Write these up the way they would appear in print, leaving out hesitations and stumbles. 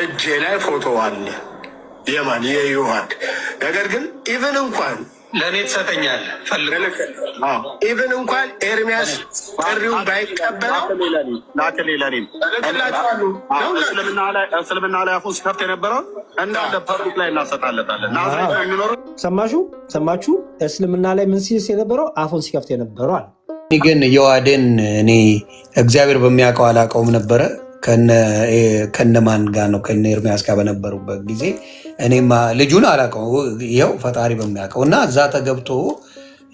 እጄ ላይ ፎቶ አለ የማን የዮሐድ ነገር ግን ኢቭን እንኳን ለእኔ ትሰጠኛለህ ኢቭን እንኳን ኤርሚያስ ጥሪውን ባይቀበለው እስልምና ላይ አፉን ሲከፍት የነበረው እንዳለ ፐብሊክ ላይ እናሰጣለታለን። ሰማችሁ? እስልምና ላይ ምን ሲል የነበረው አፉን ሲከፍት የነበረው አለ። ግን ዮሐድን እኔ እግዚአብሔር በሚያውቀው አላውቀውም ነበረ። ከነማን ጋር ነው? ከነ ኤርሚያስ ጋር በነበሩበት ጊዜ እኔማ ልጁን አላውቀው፣ ይኸው ፈጣሪ በሚያውቀው እና እዛ ተገብቶ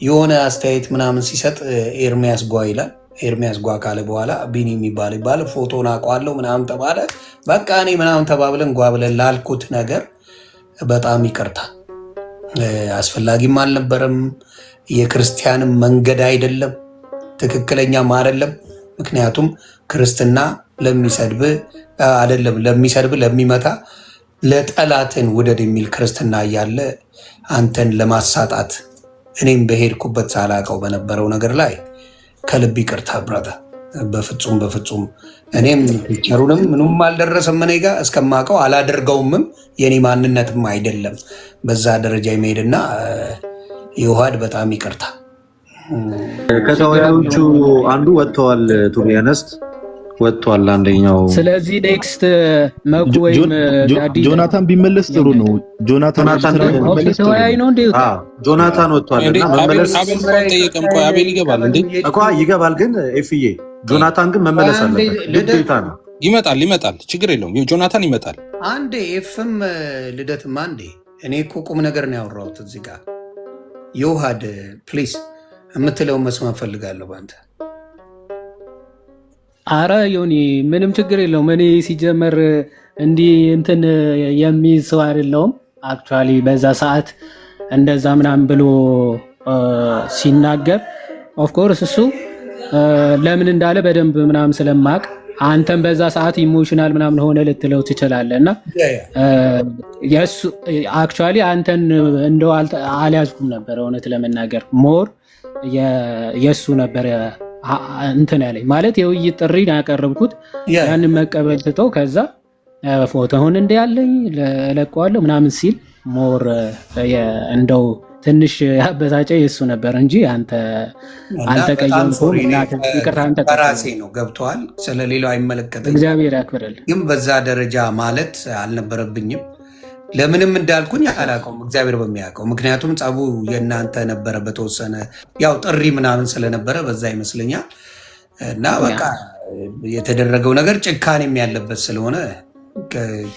የሆነ አስተያየት ምናምን ሲሰጥ ኤርሚያስ ጓ ይላል። ኤርሚያስ ጓ ካለ በኋላ ቢኒ የሚባል ፎቶን አውቀዋለሁ ምናምን ተባለ። በቃ እኔ ምናምን ተባብለን ጓ ብለን ላልኩት ነገር በጣም ይቅርታ። አስፈላጊም አልነበረም። የክርስቲያንም መንገድ አይደለም፣ ትክክለኛም አይደለም። ምክንያቱም ክርስትና ለሚሰድብ አይደለም፣ ለሚሰድብ ለሚመታ ለጠላትን ውደድ የሚል ክርስትና እያለ አንተን ለማሳጣት እኔም በሄድኩበት ሳላውቀው በነበረው ነገር ላይ ከልብ ይቅርታ ብራታ። በፍጹም እኔም ፒክቸሩንም ምንም አልደረሰም እኔ ጋ እስከማውቀው አላደርገውምም። የኔ ማንነትም አይደለም በዛ ደረጃ የሚሄድና ዮሐድ በጣም ይቅርታ። ከተወያዮቹ አንዱ ወጥተዋል። ቱቢያነስት ወጥቷል አንደኛው። ስለዚህ ኔክስት መኩ ወይም ጆናታን ቢመለስ ጥሩ ነው። ጆናታን ተወያይ ነው እንዴ? ጆናታን ወጥቷልና መመለስ አቤል ይገባል እንዴ? እኮ ይገባል። ግን ኤፍዬ ጆናታን ግን መመለስ አለበት። ግዴታ ነው። ይመጣል። ችግር የለውም። ጆናታን ይመጣል። አንዴ ኤፍም ልደትም አንዴ። እኔ እኮ ቁም ነገር ነው ያወራሁት እዚህ ጋር። ዮሐድ ፕሊዝ የምትለውን መስማት ፈልጋለሁ በአንተ። አረ ዮኒ ምንም ችግር የለውም። እኔ ሲጀመር እንዲህ እንትን የሚይዝ ሰው አይደለሁም። አክቹዋሊ በዛ ሰዓት እንደዛ ምናምን ብሎ ሲናገር ኦፍኮርስ እሱ ለምን እንዳለ በደንብ ምናምን ስለማቅ አንተም በዛ ሰዓት ኢሞሽናል ምናምን ሆነ ልትለው ትችላለህ። እና አክቹዋሊ አንተን እንደው አልያዝኩም ነበር እውነት ለመናገር ሞር የእሱ ነበር እንትን ያለኝ ማለት የውይይት ጥሪ ያቀረብኩት ያንን መቀበል ትተው ከዛ ፎቶውን እንደ ያለኝ ለቀዋለሁ ምናምን ሲል ሞር እንደው ትንሽ ያበሳጨ የእሱ ነበር እንጂ አንተ በራሴ ነው ገብተዋል። ስለሌላው አይመለከትም። እግዚአብሔር ያክብርልህ። ግን በዛ ደረጃ ማለት አልነበረብኝም። ለምንም እንዳልኩኝ አላውቀውም፣ እግዚአብሔር በሚያውቀው። ምክንያቱም ጸቡ የእናንተ ነበረ በተወሰነ ያው ጥሪ ምናምን ስለነበረ በዛ ይመስለኛል። እና በቃ የተደረገው ነገር ጭካኔም ያለበት ስለሆነ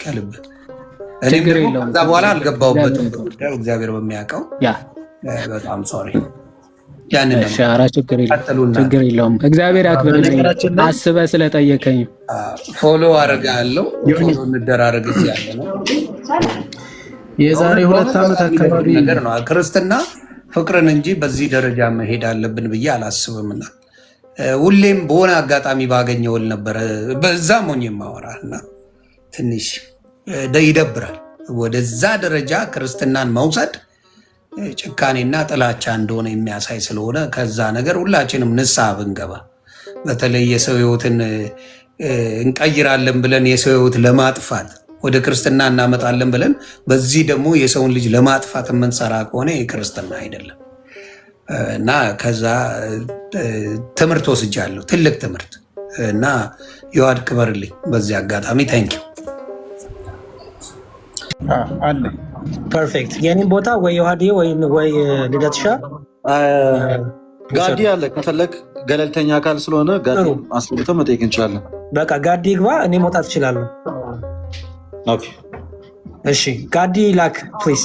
ከልብ ከዛ በኋላ አልገባሁበትም። እግዚአብሔር በሚያውቀው በጣም ሶሪ። ችግር የለውም። እግዚአብሔር ያክብርልኝ። አስበህ ስለጠየቀኝ ፎሎ አደርጋለሁ። ፎሎ እንደራረግ ያለ ነው። የዛሬ 2 ዓመት አካባቢ ነገር ነው። ክርስትና ፍቅርን እንጂ በዚህ ደረጃ መሄድ አለብን ብዬ አላስብምና ሁሌም በሆነ አጋጣሚ ባገኘውል ነበረ በዛም ሆኜ የማወራና ትንሽ ይደብራል። ወደዛ ደረጃ ክርስትናን መውሰድ ጭካኔና ጥላቻ እንደሆነ የሚያሳይ ስለሆነ ከዛ ነገር ሁላችንም ንስሐ ብንገባ፣ በተለይ የሰው ሕይወትን እንቀይራለን ብለን የሰው ሕይወት ለማጥፋት ወደ ክርስትና እናመጣለን ብለን በዚህ ደግሞ የሰውን ልጅ ለማጥፋት የምንሰራ ከሆነ የክርስትና አይደለም እና ከዛ ትምህርት ወስጃለሁ፣ ትልቅ ትምህርት እና ዮሐድ ክበርልኝ በዚህ አጋጣሚ ታንኪው። ፐርፌክት። የኔን ቦታ ወይ ዮሐድ ወይ ልደትሻ ጋዲ አለ። ከፈለክ ገለልተኛ አካል ስለሆነ ጋዲ አስገብተህ መጠየቅ እንችላለን። በቃ ጋዲ ግባ፣ እኔ መውጣት እችላለሁ። ኦኬ እሺ፣ ጋዲ ላክ ፕሊዝ።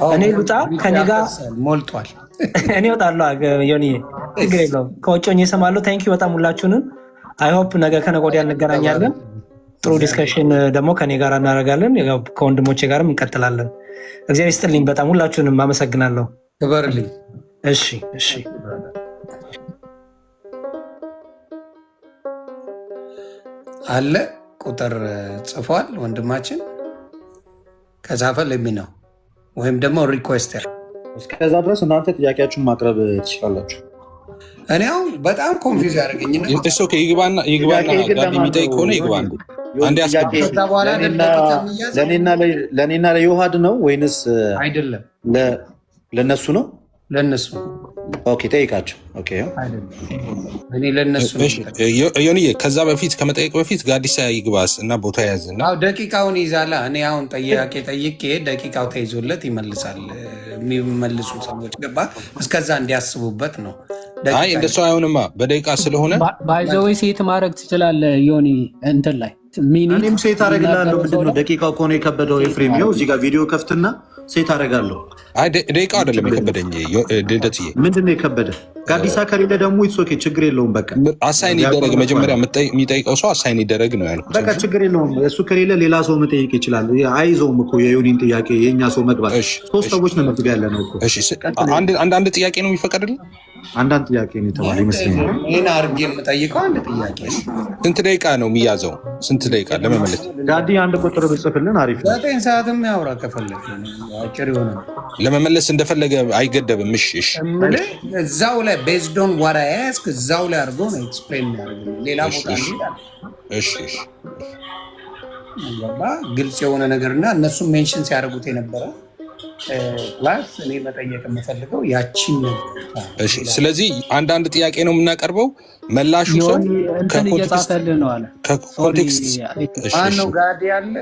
እኔ ልውጣ፣ ከኔ ጋር ሞልቷል። እኔ እወጣለሁ። ዮኒ ችግር የለውም። ከውጭ ሆኜ እሰማለሁ። ታንኪዩ በጣም ሁላችሁንም። አይ ሆፕ ነገ ከነገ ወዲያ እንገናኛለን። ጥሩ ዲስከሽን ደግሞ ከኔ ጋር እናደርጋለን። ከወንድሞቼ ጋርም እንቀጥላለን። እግዚአብሔር ይስጥልኝ። በጣም ሁላችሁንም አመሰግናለሁ። ክበርልኝ። እሺ አለ ቁጥር ጽፏል ወንድማችን ከጻፈ ለሚ ነው ወይም ደግሞ ሪኩዌስት። እስከዛ ድረስ እናንተ ጥያቄያችሁን ማቅረብ ትችላላችሁ። እኔ አሁን በጣም ኮንፊውዝ ያደርገኝ ይግባና የሚጠይቅ ከሆነ ይግባ። አንዴ ጥያቄ ለእኔና ለዮሐድ ነው ወይንስ አይደለም? ለነሱ ነው። ለነሱ ኦኬ፣ ጠይቃቸው። ኦኬ፣ እኔ ለነሱ ዮኒዬ፣ ከዛ በፊት ከመጠየቅ በፊት ጋዲሳ ይግባስ እና ቦታ ያዝና ደቂቃውን ይዛላ። እኔ አሁን ጥያቄ ጠይቄ ደቂቃው ተይዞለት ይመልሳል። የሚመልሱ ሰዎች ገባ እስከዛ እንዲያስቡበት ነው። አይ እንደሱ አይሆንማ፣ በደቂቃ ስለሆነ ባይዘዌ ሴት ማድረግ ትችላለህ ዮኒ። እንትን ላይ እኔም ሴት አደርግልሃለሁ። ምንድነው ደቂቃው ከሆነ የከበደው ኤፍሬም፣ ይኸው እዚህ ጋር ቪዲዮ ከፍትና ሴት አደርጋለሁ። አይ ደቂቃው አይደለም የከበደኝ ልደትዬ። ምንድነው የከበደ? ጋዲሳ ከሌለ ደግሞ ኦኬ፣ ችግር የለውም። በቃ አሳይን ይደረግ። መጀመሪያ የሚጠይቀው ሰው አሳይን ይደረግ ነው ያልኩት። በቃ ችግር የለውም። እሱ ከሌለ ሌላ ሰው መጠየቅ ይችላል። አይዞውም እኮ የዮኒን ጥያቄ የእኛ ሰው መግባት። ሶስት ሰዎች ነው መግቢያ ያለ ነው እኮ። አንዳንድ ጥያቄ ነው የሚፈቀድልን። አንዳንድ ጥያቄ ነው የተባለ ይመስለኛል። ይህን አድርጌ የምጠይቀው አንድ ጥያቄ። ስንት ደቂቃ ነው የሚያዘው? ስንት ደቂቃ ለመመለስ? ጋዲ አንድ ቁጥር ብጽፍልን አሪፍ ነው። 9 ሰዓትም ያውራ ከፈለግ አጭር የሆነ ለመመለስ እንደፈለገ አይገደብም። እሺ እዛው ላይ ቤዝድ ኦን ዋት አይ አስክ እዛው ላይ አድርጎ ነው ኤክስፕሌን ያደርግልኝ። ሌላ ቦታ ግልጽ የሆነ ነገርና እነሱም ሜንሽን ሲያደርጉት የነበረ ፕላስ እኔ መጠየቅ የምፈልገው ያቺን ነው። ስለዚህ አንዳንድ ጥያቄ ነው የምናቀርበው። መላሹ ሰው እየጻፈልህ ነው አለ። ኮንቴክስት ማነው? ጋዲ አለ።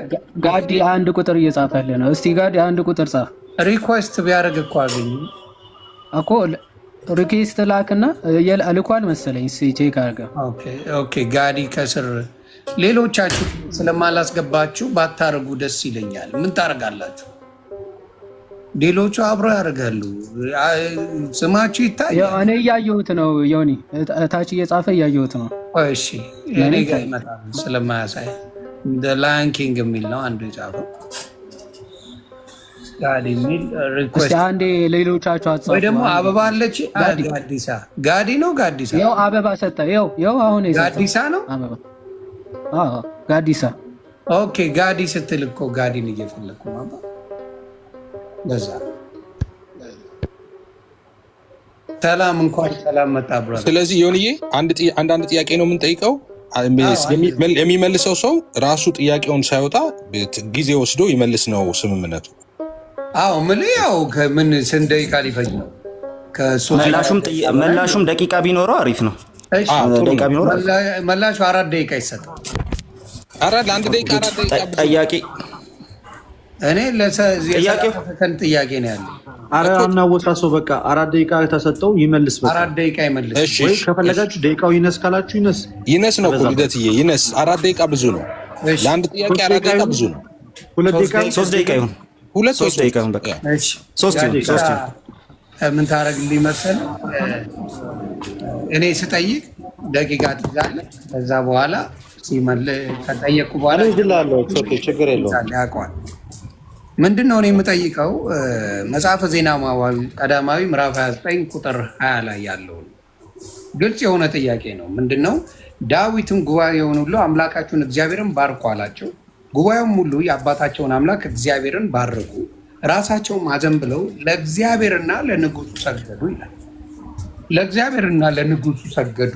ጋዲ አንድ ቁጥር እየጻፈልህ ነው። እስቲ ጋዲ አንድ ቁጥር ጻፍ። ሪኳስት ቢያደርግ እኮ አገኘ እኮ ሪኩዌስት ላክና ልኳል መሰለኝ። ቼክ አድርገው። ኦኬ ጋዲ ከስር ሌሎቻችሁ ስለማላስገባችሁ ባታረጉ ደስ ይለኛል። ምን ታደርጋላችሁ? ሌሎቹ አብረው ያደርጋሉ። ስማችሁ ይታያል። እኔ እያየሁት ነው ዮኒ፣ ታች እየጻፈ እያየሁት ነው። እሺ እኔ ጋር ይመጣል ስለማያሳይ ላይን ኪንግ የሚል ነው አንዱ የጻፈው። ጋዲ የሚል ሪኩዌስት አንዴ ሌሎቻችሁ አጻፉ። ወይ ደግሞ አበባ አለች። ጋዲሳ ጋዲ ነው ጋዲሳ። ያው አበባ ሰጠ። ያው አሁን ጋዲሳ ነው አበባ። አዎ ጋዲሳ። ኦኬ ጋዲ ስትል እኮ ጋዲን እየፈለኩ ነው። በዛ ሰላም እንኳን ሰላም መጣ ብራ። ስለዚህ ዮኒዬ አንዳንድ ጥያቄ ነው የምንጠይቀው። የሚመልሰው ሰው ራሱ ጥያቄውን ሳይወጣ ጊዜ ወስዶ ይመልስ ነው ስምምነቱ። አዎ ምን ያው ከምን ስንት ደቂቃ ሊፈጅ ነው? መላሹም ደቂቃ ቢኖረው አሪፍ ነው። እሺ ደቂቃ ቢኖረው መላሹ 4 ደቂቃ ይሰጣል። ለአንድ ደቂቃ 4 ደቂቃ ጥያቄ እኔ ለሰከንድ ጥያቄ ነው ያለው። አረ አናወሳሰው በቃ 4 ደቂቃ ተሰጠው ይመልስ። በቃ 4 ደቂቃ ይመልስ። ወይ ከፈለጋችሁ ደቂቃው ይነስ ካላችሁ ይነስ ነው እኮ ልደትዬ፣ ይነስ። 4 ደቂቃ ብዙ ነው ለአንድ ጥያቄ። 4 ደቂቃ ብዙ ነው። 2 ደቂቃ 3 ደቂቃ ይሁን። 3 ደቂቃ ይሁን በቃ። እሺ 3 ምን ታደርግልኝ መሰለህ? እኔ ስጠይቅ ደቂቃ ትይዛለህ። ከዛ በኋላ ከጠየቅኩ በኋላ ችግር የለውም ያውቀዋል። ምንድን ነው እኔ የምጠይቀው? መጽሐፈ ዜና ቀዳማዊ ምዕራፍ 29 ቁጥር 20 ላይ ያለውን ግልጽ የሆነ ጥያቄ ነው። ምንድን ነው? ዳዊትም ጉባኤውን ሁሉ አምላካችሁን እግዚአብሔርን ባርኩ አላቸው። ጉባኤውም ሁሉ የአባታቸውን አምላክ እግዚአብሔርን ባረኩ፣ ራሳቸውም አዘንብለው ለእግዚአብሔርና ለንጉሱ ሰገዱ ይላል። ለእግዚአብሔርና ለንጉሱ ሰገዱ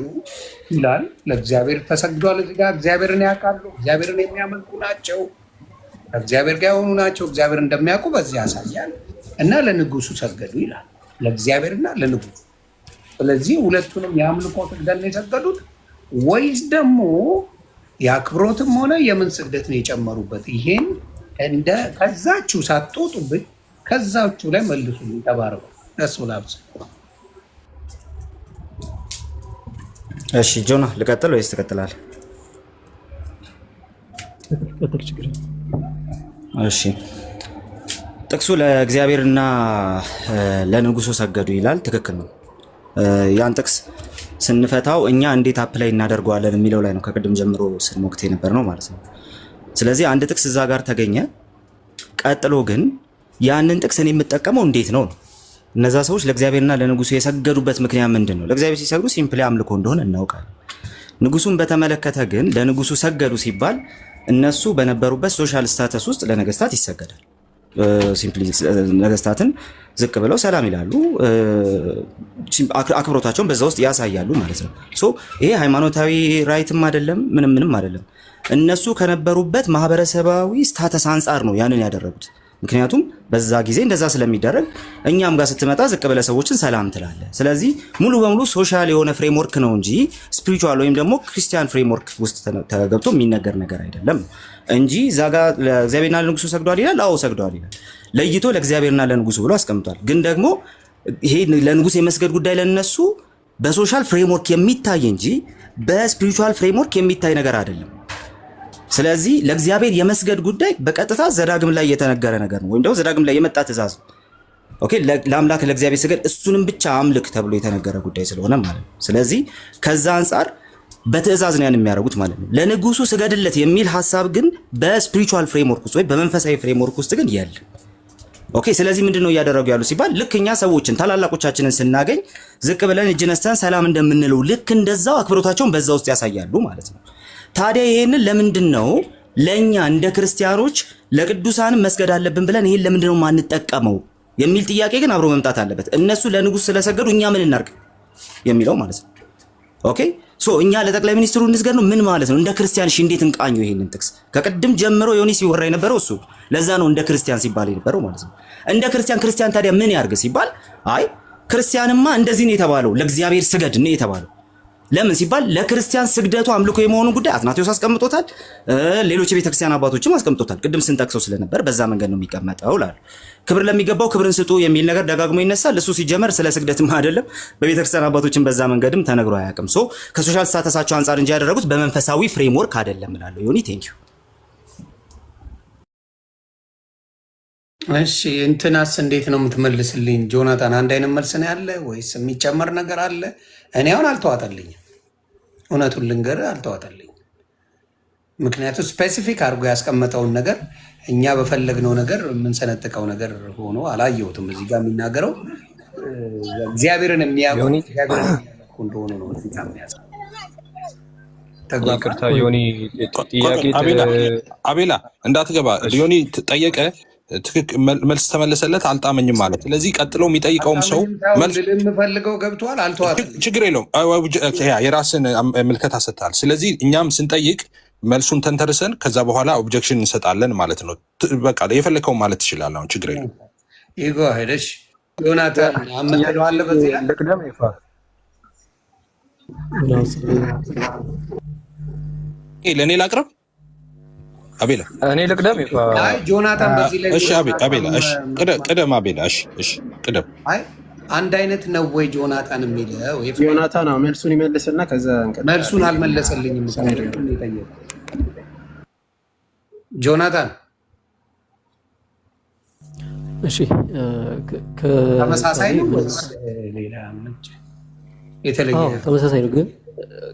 ይላል። ለእግዚአብሔር ተሰግዷል። እዚህ ጋር እግዚአብሔርን ያውቃሉ፣ እግዚአብሔርን የሚያመልኩ ናቸው፣ ከእግዚአብሔር ጋር የሆኑ ናቸው፣ እግዚአብሔር እንደሚያውቁ በዚህ ያሳያል። እና ለንጉሱ ሰገዱ ይላል፣ ለእግዚአብሔርና ለንጉሱ። ስለዚህ ሁለቱንም የአምልኮ ስግደት ነው የሰገዱት ወይስ ደግሞ የአክብሮትም ሆነ የምን ስግደት ነው የጨመሩበት? ይሄን እንደ ከዛችሁ ሳትወጡብኝ ከዛችሁ ላይ መልሱልኝ። ተባረኩ። ደስ ብላብስ። እሺ ጆና ልቀጥል ወይስ ትቀጥላለህ? እሺ ጥቅሱ ለእግዚአብሔርና ለንጉሱ ሰገዱ ይላል። ትክክል ነው። ያን ጥቅስ ስንፈታው እኛ እንዴት አፕላይ እናደርገዋለን የሚለው ላይ ነው ከቅድም ጀምሮ ስንሞክት የነበር ነው ማለት ነው። ስለዚህ አንድ ጥቅስ እዛ ጋር ተገኘ። ቀጥሎ ግን ያንን ጥቅስ እኔ የምጠቀመው እንዴት ነው? እነዛ ሰዎች ለእግዚአብሔርና ለንጉሱ የሰገዱበት ምክንያት ምንድን ነው? ለእግዚአብሔር ሲሰግዱ ሲምፕሊ አምልኮ እንደሆነ እናውቃለን። ንጉሱን በተመለከተ ግን ለንጉሱ ሰገዱ ሲባል እነሱ በነበሩበት ሶሻል ስታተስ ውስጥ ለነገስታት ይሰገዳል። ሲምፕሊ ነገስታትን ዝቅ ብለው ሰላም ይላሉ፣ አክብሮታቸውን በዛ ውስጥ ያሳያሉ ማለት ነው። ይሄ ሃይማኖታዊ ራይትም አይደለም፣ ምንም አይደለም። እነሱ ከነበሩበት ማህበረሰባዊ ስታተስ አንጻር ነው ያንን ያደረጉት። ምክንያቱም በዛ ጊዜ እንደዛ ስለሚደረግ እኛም ጋር ስትመጣ ዝቅ ብለህ ሰዎችን ሰላም ትላለህ። ስለዚህ ሙሉ በሙሉ ሶሻል የሆነ ፍሬምወርክ ነው እንጂ ስፒሪቹዋል ወይም ደግሞ ክርስቲያን ፍሬምወርክ ውስጥ ተገብቶ የሚነገር ነገር አይደለም እንጂ እዛ ጋር ለእግዚአብሔርና ለንጉሱ ሰግዷል ይላል። አዎ ሰግዷል ይላል። ለይቶ ለእግዚአብሔርና ለንጉሱ ብሎ አስቀምጧል። ግን ደግሞ ይሄ ለንጉስ የመስገድ ጉዳይ ለነሱ በሶሻል ፍሬምወርክ የሚታይ እንጂ በስፒሪቹዋል ፍሬምወርክ የሚታይ ነገር አይደለም። ስለዚህ ለእግዚአብሔር የመስገድ ጉዳይ በቀጥታ ዘዳግም ላይ የተነገረ ነገር ነው፣ ወይም ደግሞ ዘዳግም ላይ የመጣ ትእዛዝ ነው። ኦኬ ለአምላክ ለእግዚአብሔር ስገድ፣ እሱንም ብቻ አምልክ ተብሎ የተነገረ ጉዳይ ስለሆነ ማለት ነው። ስለዚህ ከዛ አንጻር በትእዛዝ ነው ያን የሚያደርጉት ማለት ነው። ለንጉሱ ስገድለት የሚል ሐሳብ ግን በስፒሪቹዋል ፍሬምወርክ ውስጥ ወይ በመንፈሳዊ ፍሬምወርክ ውስጥ ግን የለም። ኦኬ ስለዚህ ምንድነው እያደረጉ ያሉ ሲባል ልክ እኛ ሰዎችን ታላላቆቻችንን ስናገኝ ዝቅ ብለን እጅ ነስተን ሰላም እንደምንለው ልክ እንደዛው አክብሮታቸውን በዛ ውስጥ ያሳያሉ ማለት ነው። ታዲያ ይሄንን ለምንድነው ለኛ እንደ ክርስቲያኖች ለቅዱሳን መስገድ አለብን ብለን ይሄን ለምንድነው ማንጠቀመው የሚል ጥያቄ ግን አብሮ መምጣት አለበት። እነሱ ለንጉስ ስለሰገዱ እኛ ምን እናርግ የሚለው ማለት ነው። ኦኬ እኛ ለጠቅላይ ሚኒስትሩ እንስገድ ነው ምን ማለት ነው? እንደ ክርስቲያን እንዴት እንቃኘው ይሄንን ጥቅስ? ከቅድም ጀምሮ ዮኒ ሲወራ የነበረው እሱ ለዛ ነው እንደ ክርስቲያን ሲባል የነበረው ማለት ነው። እንደ ክርስቲያን ታዲያ ምን ያርግ ሲባል አይ ክርስቲያንማ እንደዚህ ነው የተባለው፣ ለእግዚአብሔር ስገድ ነው የተባለው። ለምን ሲባል ለክርስቲያን ስግደቱ አምልኮ የመሆኑን ጉዳይ አትናቴዎስ አስቀምጦታል፣ ሌሎች የቤተክርስቲያን አባቶችም አስቀምጦታል። ቅድም ስንጠቅሰው ስለነበር በዛ መንገድ ነው የሚቀመጠው ላል ክብር ለሚገባው ክብርን ስጡ የሚል ነገር ደጋግሞ ይነሳል። እሱ ሲጀመር ስለ ስግደትም አይደለም፣ በቤተክርስቲያን አባቶችም በዛ መንገድም ተነግሮ አያውቅም። ከሶሻል ስታተሳቸው አንጻር እንጂ ያደረጉት በመንፈሳዊ ፍሬምወርክ አይደለም እላለሁ። ዮኒ ቴንኪዩ። እሺ እንትናስ እንዴት ነው የምትመልስልኝ? ጆናታን አንድ አይነት መልስ ነው ያለ ወይስ የሚጨመር ነገር አለ? እኔ አሁን አልተዋጠልኝም፣ እውነቱን ልንገርህ አልተዋጠልኝም። ምክንያቱም ስፔሲፊክ አድርጎ ያስቀመጠውን ነገር እኛ በፈለግነው ነገር የምንሰነጥቀው ነገር ሆኖ አላየሁትም። እዚህ ጋር የሚናገረው እግዚአብሔርን የሚያውቁ እንደሆኑ ነው። እዚህ ጋር የሚያውቁ ይቅርታ ዮኒ ጥያቄ አቤላ እንዳትገባ ዮኒ ጠየቀ። መልስ ተመለሰለት፣ አልጣመኝም ማለት። ስለዚህ ቀጥሎ የሚጠይቀውም ሰው መልስ የምፈልገው ገብቷል፣ አልተዋጠልኝም። ችግር የለውም፣ የራስን ምልከታ ሰጥተሃል። ስለዚህ እኛም ስንጠይቅ መልሱን ተንተርሰን ከዛ በኋላ ኦብጀክሽን እንሰጣለን ማለት ነው። በቃ የፈለከውን ማለት ትችላለህ። አሁን ችግር የለውም። ይጎ ሄደሽ ዮናታን አመጣለው አለ በዚህ ለቅደም ይፋ ለኔ ላቅርብ አቤላ፣ እኔ ልቅደም ይፋ። አይ ጆናታን በዚህ ላይ እሺ አቤላ፣ እሺ ቅደም አቤላ፣ እሺ ቅደም። አይ አንድ አይነት ነው ወይ ጆናታን የሚለው? ጆናታን ነው መልሱን ይመልስና ከዛ መልሱን አልመለሰልኝም። ጆናታን እሺ ተመሳሳይ ነው ሌላ የተለየ ተመሳሳይ ነው።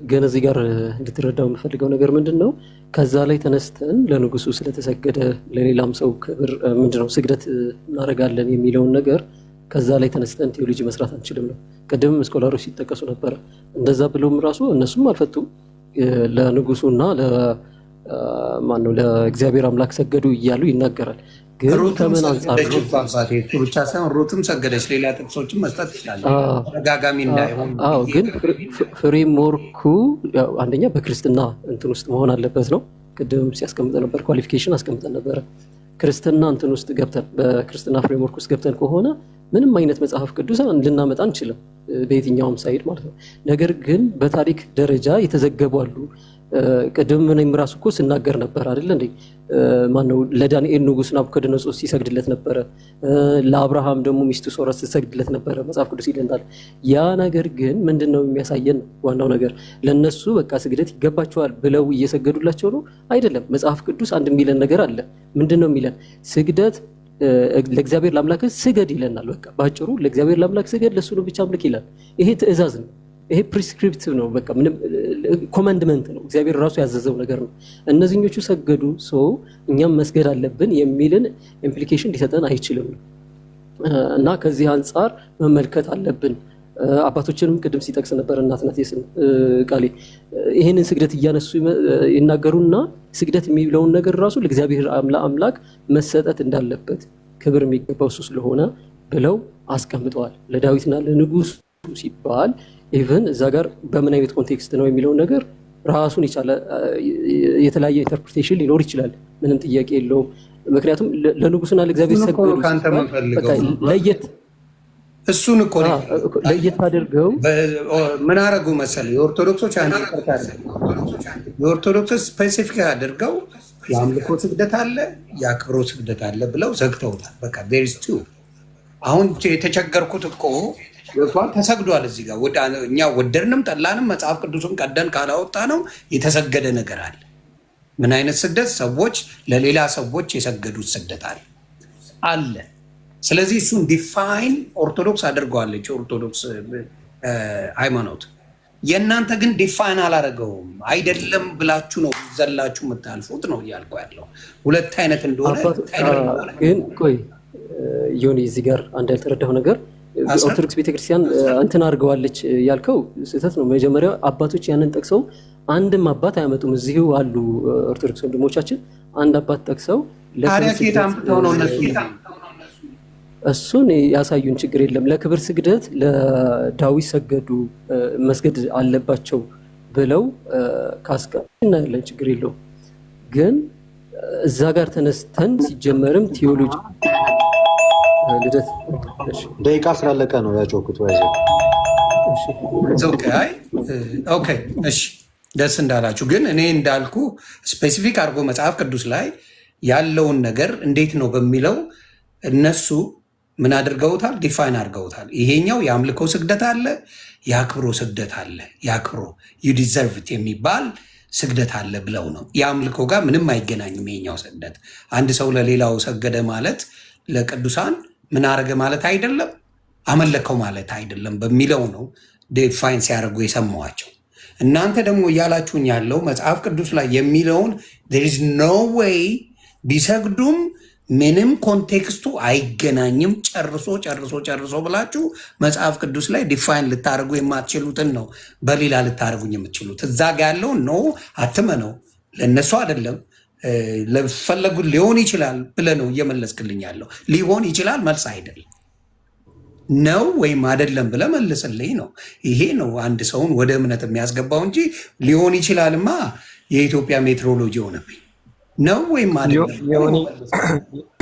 ግን እዚህ ጋር እንድትረዳው የምፈልገው ነገር ምንድን ነው? ከዛ ላይ ተነስተን ለንጉሱ ስለተሰገደ ለሌላም ሰው ክብር ምንድነው ስግደት እናደርጋለን የሚለውን ነገር ከዛ ላይ ተነስተን ቴዎሎጂ መስራት አንችልም ነው። ቅድም ስኮላሮች ሲጠቀሱ ነበረ። እንደዛ ብለውም ራሱ እነሱም አልፈቱም። ለንጉሱና ለማነው ለእግዚአብሔር አምላክ ሰገዱ እያሉ ይናገራል። ግን ከምን አንጻር ብቻ ሳይሆን ሩትም ሰገደች። ሌላ ጥቅሶችን መስጠት ይችላል ተጋጋሚ እንዳይሆን። ግን ፍሬምወርኩ አንደኛ በክርስትና እንትን ውስጥ መሆን አለበት ነው። ቅድም ሲያስቀምጠ ነበር፣ ኳሊፊኬሽን አስቀምጠን ነበረ። ክርስትና እንትን ውስጥ ገብተን በክርስትና ፍሬምወርክ ውስጥ ገብተን ከሆነ ምንም አይነት መጽሐፍ ቅዱስ ልናመጣ አንችልም፣ በየትኛውም ሳይድ ማለት ነው። ነገር ግን በታሪክ ደረጃ የተዘገቡ አሉ። ቅድም እኔም ራሱ እኮ ስናገር ነበር አይደል እንዴ? ማነው ለዳንኤል ንጉስ ናቡከደነጾር ሲሰግድለት ነበረ፣ ለአብርሃም ደግሞ ሚስቱ ሶራ ስትሰግድለት ነበረ መጽሐፍ ቅዱስ ይለናል። ያ ነገር ግን ምንድነው የሚያሳየን? ዋናው ነገር ለነሱ በቃ ስግደት ይገባቸዋል ብለው እየሰገዱላቸው ነው አይደለም። መጽሐፍ ቅዱስ አንድ የሚለን ነገር አለ። ምንድነው የሚለን? ስግደት ለእግዚአብሔር ለአምላክ ስገድ ይለናል። በቃ ባጭሩ ለእግዚአብሔር ለአምላክ ስገድ፣ ለሱ ነው ብቻ አምልክ ይላል። ይሄ ትእዛዝ ነው። ይሄ ፕሪስክሪፕቲቭ ነው። በቃ ምንም ኮማንድመንት ነው። እግዚአብሔር ራሱ ያዘዘው ነገር ነው። እነዚህኞቹ ሰገዱ፣ ሰው እኛም መስገድ አለብን የሚልን ኢምፕሊኬሽን ሊሰጠን አይችልም እና ከዚህ አንጻር መመልከት አለብን። አባቶችንም ቅድም ሲጠቅስ ነበር እናትናት የስም ቃሌ ይህንን ስግደት እያነሱ ይናገሩና ስግደት የሚለውን ነገር ራሱ ለእግዚአብሔር አምላክ መሰጠት እንዳለበት ክብር የሚገባው እሱ ስለሆነ ብለው አስቀምጠዋል። ለዳዊትና ለንጉሱ ሲባል ኢቨን እዛ ጋር በምን አይነት ኮንቴክስት ነው የሚለውን ነገር ራሱን የቻለ የተለያየ ኢንተርፕሪቴሽን ሊኖር ይችላል። ምንም ጥያቄ የለውም። ምክንያቱም ለንጉሱና ለእግዚአብሔር ሰገዱ ለየት እሱን እኮ ለየት አድርገው ምን አደረጉ መሰለህ? የኦርቶዶክሶች የኦርቶዶክስ ስፔሲፊክ አድርገው የአምልኮ ስግደት አለ፣ የአክብሮ ስግደት አለ ብለው ዘግተውታል። በቃ ቬሪስቱ አሁን የተቸገርኩት እኮ ተሰግዷል። እዚህ ጋር እኛ ወደድንም ጠላንም መጽሐፍ ቅዱስን ቀደን ካላወጣ ነው የተሰገደ ነገር አለ። ምን አይነት ስግደት? ሰዎች ለሌላ ሰዎች የሰገዱት ስግደት አለ። ስለዚህ እሱን ዲፋይን ኦርቶዶክስ አድርገዋለች፣ ኦርቶዶክስ ሃይማኖት። የእናንተ ግን ዲፋይን አላደረገውም። አይደለም ብላችሁ ነው ዘላችሁ የምታልፉት ነው እያልኩ ያለው። ሁለት አይነት እንደሆነ ግን ቆይ ዮኒ፣ እዚህ ጋር አንድ ያልተረዳው ነገር ኦርቶዶክስ ቤተክርስቲያን እንትን አድርገዋለች ያልከው ስህተት ነው። መጀመሪያ አባቶች ያንን ጠቅሰው አንድም አባት አያመጡም። እዚሁ አሉ ኦርቶዶክስ ወንድሞቻችን አንድ አባት ጠቅሰው እሱን ያሳዩን፣ ችግር የለም። ለክብር ስግደት ለዳዊት ሰገዱ መስገድ አለባቸው ብለው እናያለን፣ ችግር የለውም። ግን እዛ ጋር ተነስተን ሲጀመርም ቴዎሎጂ ልደት ደቂቃ ስላለቀ ነው ያጮኩት። እሺ ደስ እንዳላችሁ። ግን እኔ እንዳልኩ ስፔሲፊክ አድርጎ መጽሐፍ ቅዱስ ላይ ያለውን ነገር እንዴት ነው በሚለው እነሱ ምን አድርገውታል? ዲፋይን አድርገውታል። ይሄኛው የአምልኮ ስግደት አለ፣ የአክብሮ ስግደት አለ። የአክብሮ ዩ ዲዘርቭ የሚባል ስግደት አለ ብለው ነው። የአምልኮ ጋር ምንም አይገናኝም። ይሄኛው ስግደት አንድ ሰው ለሌላው ሰገደ ማለት ለቅዱሳን ምን አረገ ማለት አይደለም፣ አመለከው ማለት አይደለም በሚለው ነው ዲፋይን ሲያደርጉ የሰማዋቸው። እናንተ ደግሞ እያላችሁኝ ያለው መጽሐፍ ቅዱስ ላይ የሚለውን there is no way ቢሰግዱም ምንም ኮንቴክስቱ አይገናኝም ጨርሶ ብላችሁ መጽሐፍ ቅዱስ ላይ ዲፋይን ልታደርጉ የማትችሉትን ነው በሌላ ልታደርጉኝ የምትችሉት። እዛ ጋ ያለው ነው አትመነው፣ ለእነሱ አይደለም ለፈለጉት ሊሆን ይችላል ብለህ ነው እየመለስክልኝ ያለው። ሊሆን ይችላል መልስ አይደለም፣ ነው ወይም አይደለም ብለህ መልስልኝ ነው። ይሄ ነው አንድ ሰውን ወደ እምነት የሚያስገባው እንጂ ሊሆን ይችላልማ የኢትዮጵያ ሜትሮሎጂ ሆነብኝ። ነው ወይም አይደለም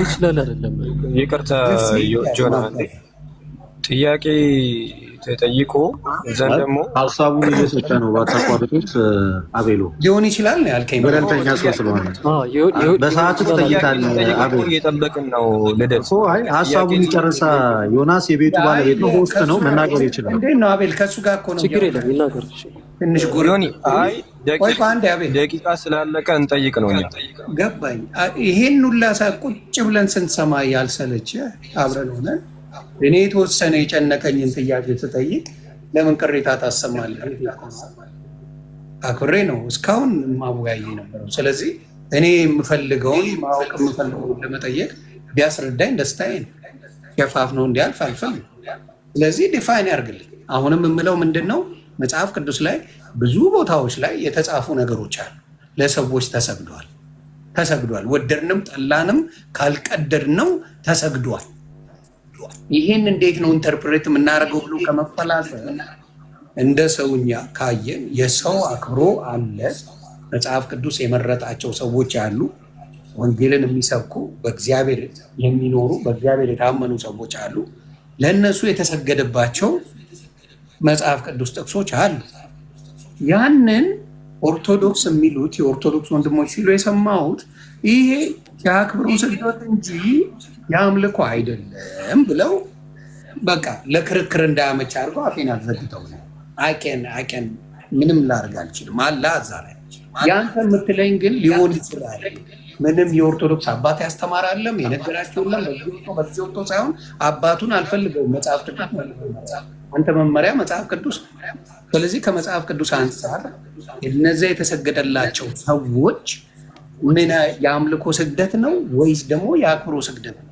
ይችላል አይደለም። ይቅርታ ጆና፣ ጥያቄ ተጠይቆ ዘንድ ደግሞ ሀሳቡን እየሰጠ ነው። ባታቋርጡት አቤሎ ሊሆን ይችላል ነው ያልከኝ። ገለልተኛ ሰው ስለሆነ በሰዓቱ ትጠይቃለህ። አቤሎ እየጠበቅን ነው። ልደት ሀሳቡን ይጨርሳ። ዮናስ የቤቱ ባለቤት ነው፣ ሆስት ነው፣ መናገር ይችላል። እንዴት ነው አቤል? ከሱ ጋር እኮ ነው። ችግር የለም ይናገር። ትንሽ ጉሪዮኒ አይ ደቂቃ ስላለቀ እንጠይቅ ነው። እኛ ገባኝ። ይሄን ሁላ ቁጭ ብለን ስንሰማ ያልሰለቸ አብረን ሆነን እኔ የተወሰነ የጨነቀኝን ጥያቄ ስጠይቅ ለምን ቅሬታ ታሰማለህ? አክብሬ ነው እስካሁን ማወያየ ነበረው። ስለዚህ እኔ የምፈልገውን ማወቅ የምፈልገውን ለመጠየቅ ቢያስረዳኝ ደስታዬ ነው። ሸፋፍ ነው እንዲያልፍ አልፈልግም። ስለዚህ ዲፋይን ያርግልኝ። አሁንም የምለው ምንድን ነው መጽሐፍ ቅዱስ ላይ ብዙ ቦታዎች ላይ የተጻፉ ነገሮች አሉ። ለሰዎች ተሰግዷል። ወደድንም ጠላንም ካልቀደድነው ተሰግዷል። ይህን እንዴት ነው ኢንተርፕሬት የምናደርገው ብሎ ከመፈላሰል እንደ ሰውኛ ካየን የሰው አክብሮ አለ። መጽሐፍ ቅዱስ የመረጣቸው ሰዎች አሉ፣ ወንጌልን የሚሰብኩ በእግዚአብሔር የሚኖሩ በእግዚአብሔር የታመኑ ሰዎች አሉ። ለእነሱ የተሰገደባቸው መጽሐፍ ቅዱስ ጥቅሶች አሉ። ያንን ኦርቶዶክስ የሚሉት የኦርቶዶክስ ወንድሞች ሲሉ የሰማሁት ይሄ የአክብሮ ስግደት እንጂ የአምልኮ አይደለም ብለው በቃ ለክርክር እንዳያመች አድርገው አፌን አዘግተው ነው። አይቀን ምንም ላደርግ አልችልም። አላ እዛ ላይ ያንተ የምትለኝ ግን ሊሆን ይችላል። ምንም የኦርቶዶክስ አባት ያስተማራለም የነገራቸውለም በዚህ ወጥቶ ሳይሆን አባቱን አልፈልገውም። መጽሐፍ ቅዱስ አንተ መመሪያ መጽሐፍ ቅዱስ። ስለዚህ ከመጽሐፍ ቅዱስ አንጻር እነዚያ የተሰገደላቸው ሰዎች ምን የአምልኮ ስግደት ነው ወይስ ደግሞ የአክብሮ ስግደት ነው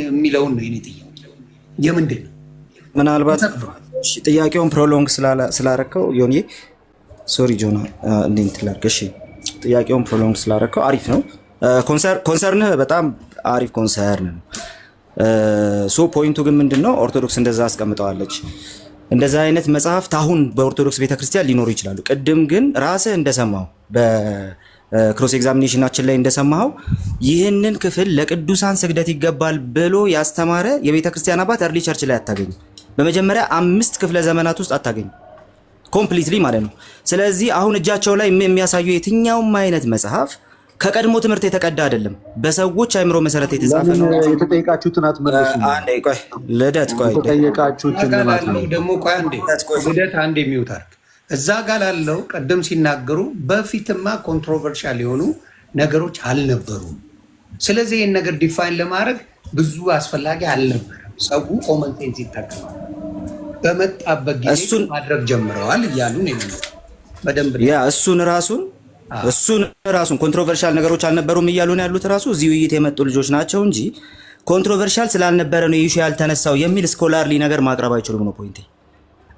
የሚለውን ነው የኔ ጥያቄ። የምንድን ነው? ምናልባት ጥያቄውን ፕሮሎንግ ስላረከው ዮኒ፣ ሶሪ ጆና እንዴት ላድርግ? እሺ ጥያቄውን ፕሮሎንግ ስላረከው አሪፍ ነው። ኮንሰርንህ በጣም አሪፍ ኮንሰርን ነው። ሶ ፖይንቱ ግን ምንድነው ኦርቶዶክስ እንደዛ አስቀምጠዋለች። እንደዛ አይነት መጽሐፍት አሁን በኦርቶዶክስ ቤተክርስቲያን ሊኖሩ ይችላሉ። ቅድም ግን ራስህ እንደሰማው በክሮስ ኤግዛሚኔሽናችን ላይ እንደሰማው ይህንን ክፍል ለቅዱሳን ስግደት ይገባል ብሎ ያስተማረ የቤተክርስቲያን አባት እርሊ ቸርች ላይ አታገኙ። በመጀመሪያ 5 ክፍለ ዘመናት ውስጥ አታገኙ ኮምፕሊትሊ ማለት ነው። ስለዚህ አሁን እጃቸው ላይ የሚያሳዩ የትኛውም አይነት መጽሐፍ ከቀድሞ ትምህርት የተቀዳ አይደለም፣ በሰዎች አይምሮ መሰረት የተጻፈ ነው። የተጠየቃችሁትን አትመልሱ። አንዴ ቆይ ልደት ቆይ የተጠየቃችሁትን ደግሞ ቆይ አንዴ ልደት አንዴ የሚውት አድርግ እዛ ጋር ላለው ቀደም ሲናገሩ በፊትማ ኮንትሮቨርሻል የሆኑ ነገሮች አልነበሩም። ስለዚህ ይህን ነገር ዲፋይን ለማድረግ ብዙ አስፈላጊ አልነበረም። ሰው ኮመን ሴንስ ይጠቀማል። በመጣበት ጊዜ እሱን ማድረግ ጀምረዋል እያሉ ነው። በደንብ ያ እሱን ራሱን ኮንትሮቨርሻል ነገሮች አልነበሩም እያሉ ነው ያሉት። ራሱ እዚህ ውይይት የመጡ ልጆች ናቸው እንጂ ኮንትሮቨርሻል ስላልነበረ ነው ኢሹ ያልተነሳው የሚል ስኮላርሊ ነገር ማቅረብ አይችሉም ነው ፖይንቴ።